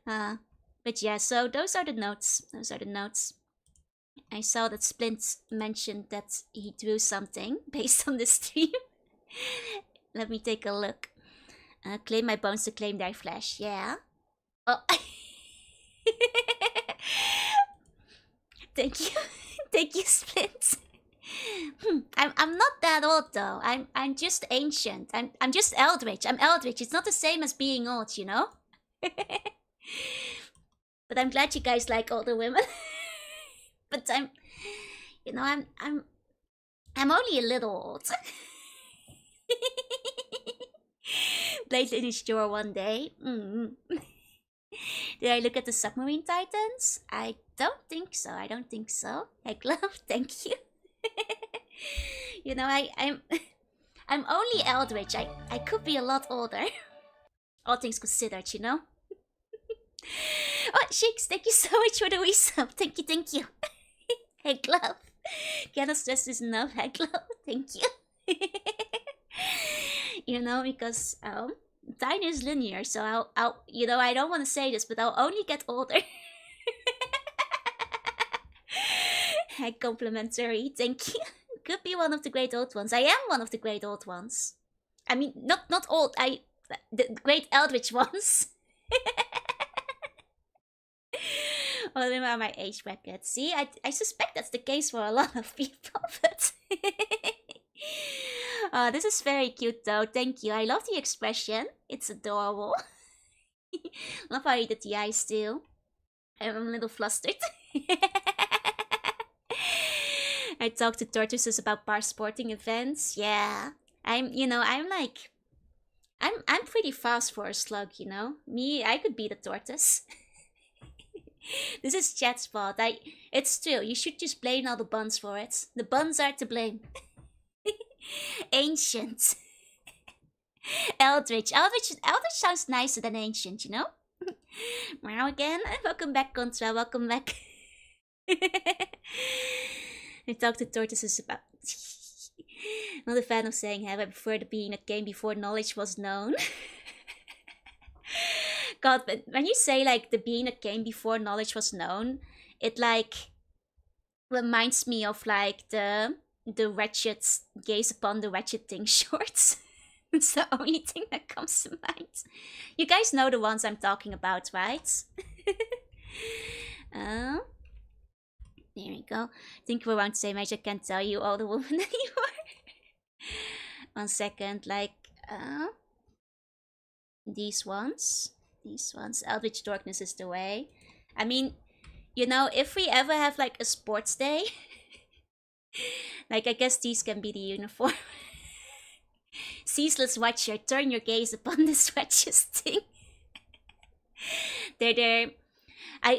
Speaker 1: But yeah, so those are the notes. I saw that Splint mentioned that he drew something based on the stream. Let me take a look. Claim my bones to claim thy flesh. Yeah. Oh. Thank you. Thank you, Splint. I'm not that old though. I'm just ancient. I'm just eldritch. I'm eldritch. It's not the same as being old, you know? But I'm glad you guys like older women. But you know, I'm only a little old. Played in his drawer one day. Did I look at the Submarine Titans? I don't think so. Hey, Glove, thank you. You know, I'm only eldritch. I could be a lot older. All things considered, you know. Oh, Shakes, thank you so much for the resub. Thank you. Hey, Glove. Cannot stress this enough. Hey, Glove, thank you. You know, because time is linear, so I'll you know, I don't want to say this, but I'll only get older. Hey, complimentary, thank you. Could be one of the great old ones. I am one of the great old ones. I mean, not old. The great eldritch ones. Well, they are my age bracket. See, I suspect that's the case for a lot of people, but oh, this is very cute though. Thank you. I love the expression. It's adorable. Love how you did the eyes too. I'm a little flustered. I talked to tortoises about bar sporting events. Yeah, I'm pretty fast for a slug, you know. Me, I could be the tortoise. This is chat's fault. It's true. You should just blame all the buns for it. The buns are to blame. Ancient. Eldritch sounds nicer than ancient, you know. Meow again. Welcome back, Contra. Welcome back. I talked to tortoises about... Not a fan of saying how I prefer the being that came before knowledge was known. God, but when you say like the being that came before knowledge was known, it like reminds me of like the wretched gaze upon the wretched thing shorts. It's the only thing that comes to mind. You guys know the ones I'm talking about, right? There we go. I think we're around the same age. I can't tell you all the women anymore. 1 second, like these ones. Eldritch Darkness is the way. I mean, you know, if we ever have like a sports day, like I guess these can be the uniform. Ceaseless Watcher, turn your gaze upon this wretched thing. They're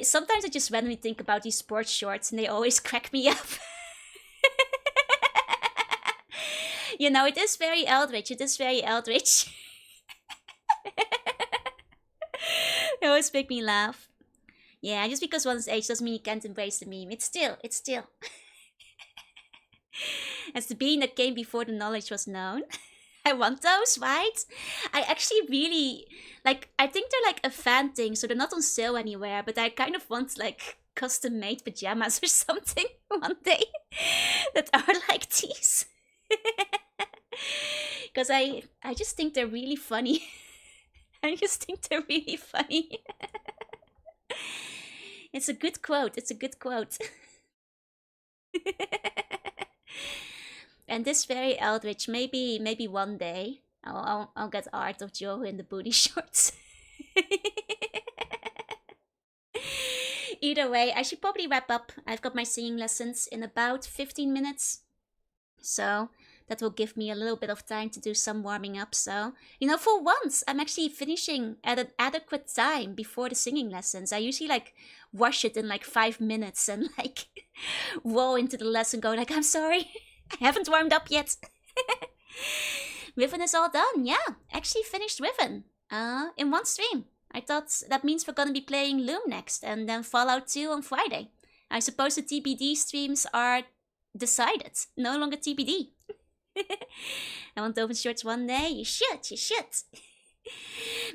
Speaker 1: sometimes I just randomly think about these sports shorts and they always crack me up. You know, it is very eldritch. They always make me laugh. Yeah, just because one's age doesn't mean you can't embrace the meme. It's still. As the being that came before the knowledge was known. I want those, right? I actually really, like, I think they're like a fan thing, so they're not on sale anywhere, but I kind of want like custom-made pajamas or something one day that are like these. Because I just think they're really funny. It's a good quote. And this very eldritch, maybe one day I'll get art of Joe in the booty shorts. Either way, I should probably wrap up. I've got my singing lessons in about 15 minutes. So that will give me a little bit of time to do some warming up. So, you know, for once, I'm actually finishing at an adequate time before the singing lessons. I usually like rush it in like 5 minutes and like roll into the lesson going like, I'm sorry, I haven't warmed up yet. Riven is all done. Yeah, actually finished Riven in one stream. I thought that means we're gonna be playing Loom next and then Fallout 2 on Friday. I suppose the TBD streams are decided. No longer TBD. I want to open shorts one day. You should.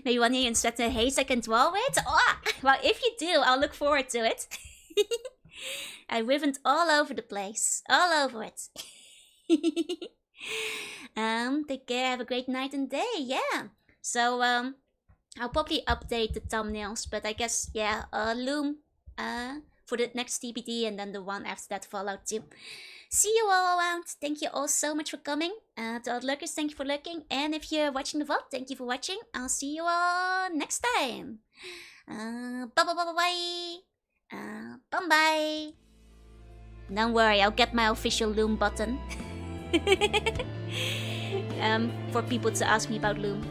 Speaker 1: Maybe one day you inspect a haze I can dwell with? Oh, well, if you do, I'll look forward to it. I rivened all over the place. All over it. Take care, have a great night and day, yeah. So, I'll probably update the thumbnails, but I guess, yeah, Loom, for the next TBD and then the one after that, Fallout 2. See you all around. Thank you all so much for coming. To all the lurkers, thank you for lurking. And if you're watching the VOD, thank you for watching. I'll see you all next time. Bye. Bye. Don't worry, I'll get my official Loom button. For people to ask me about Loom.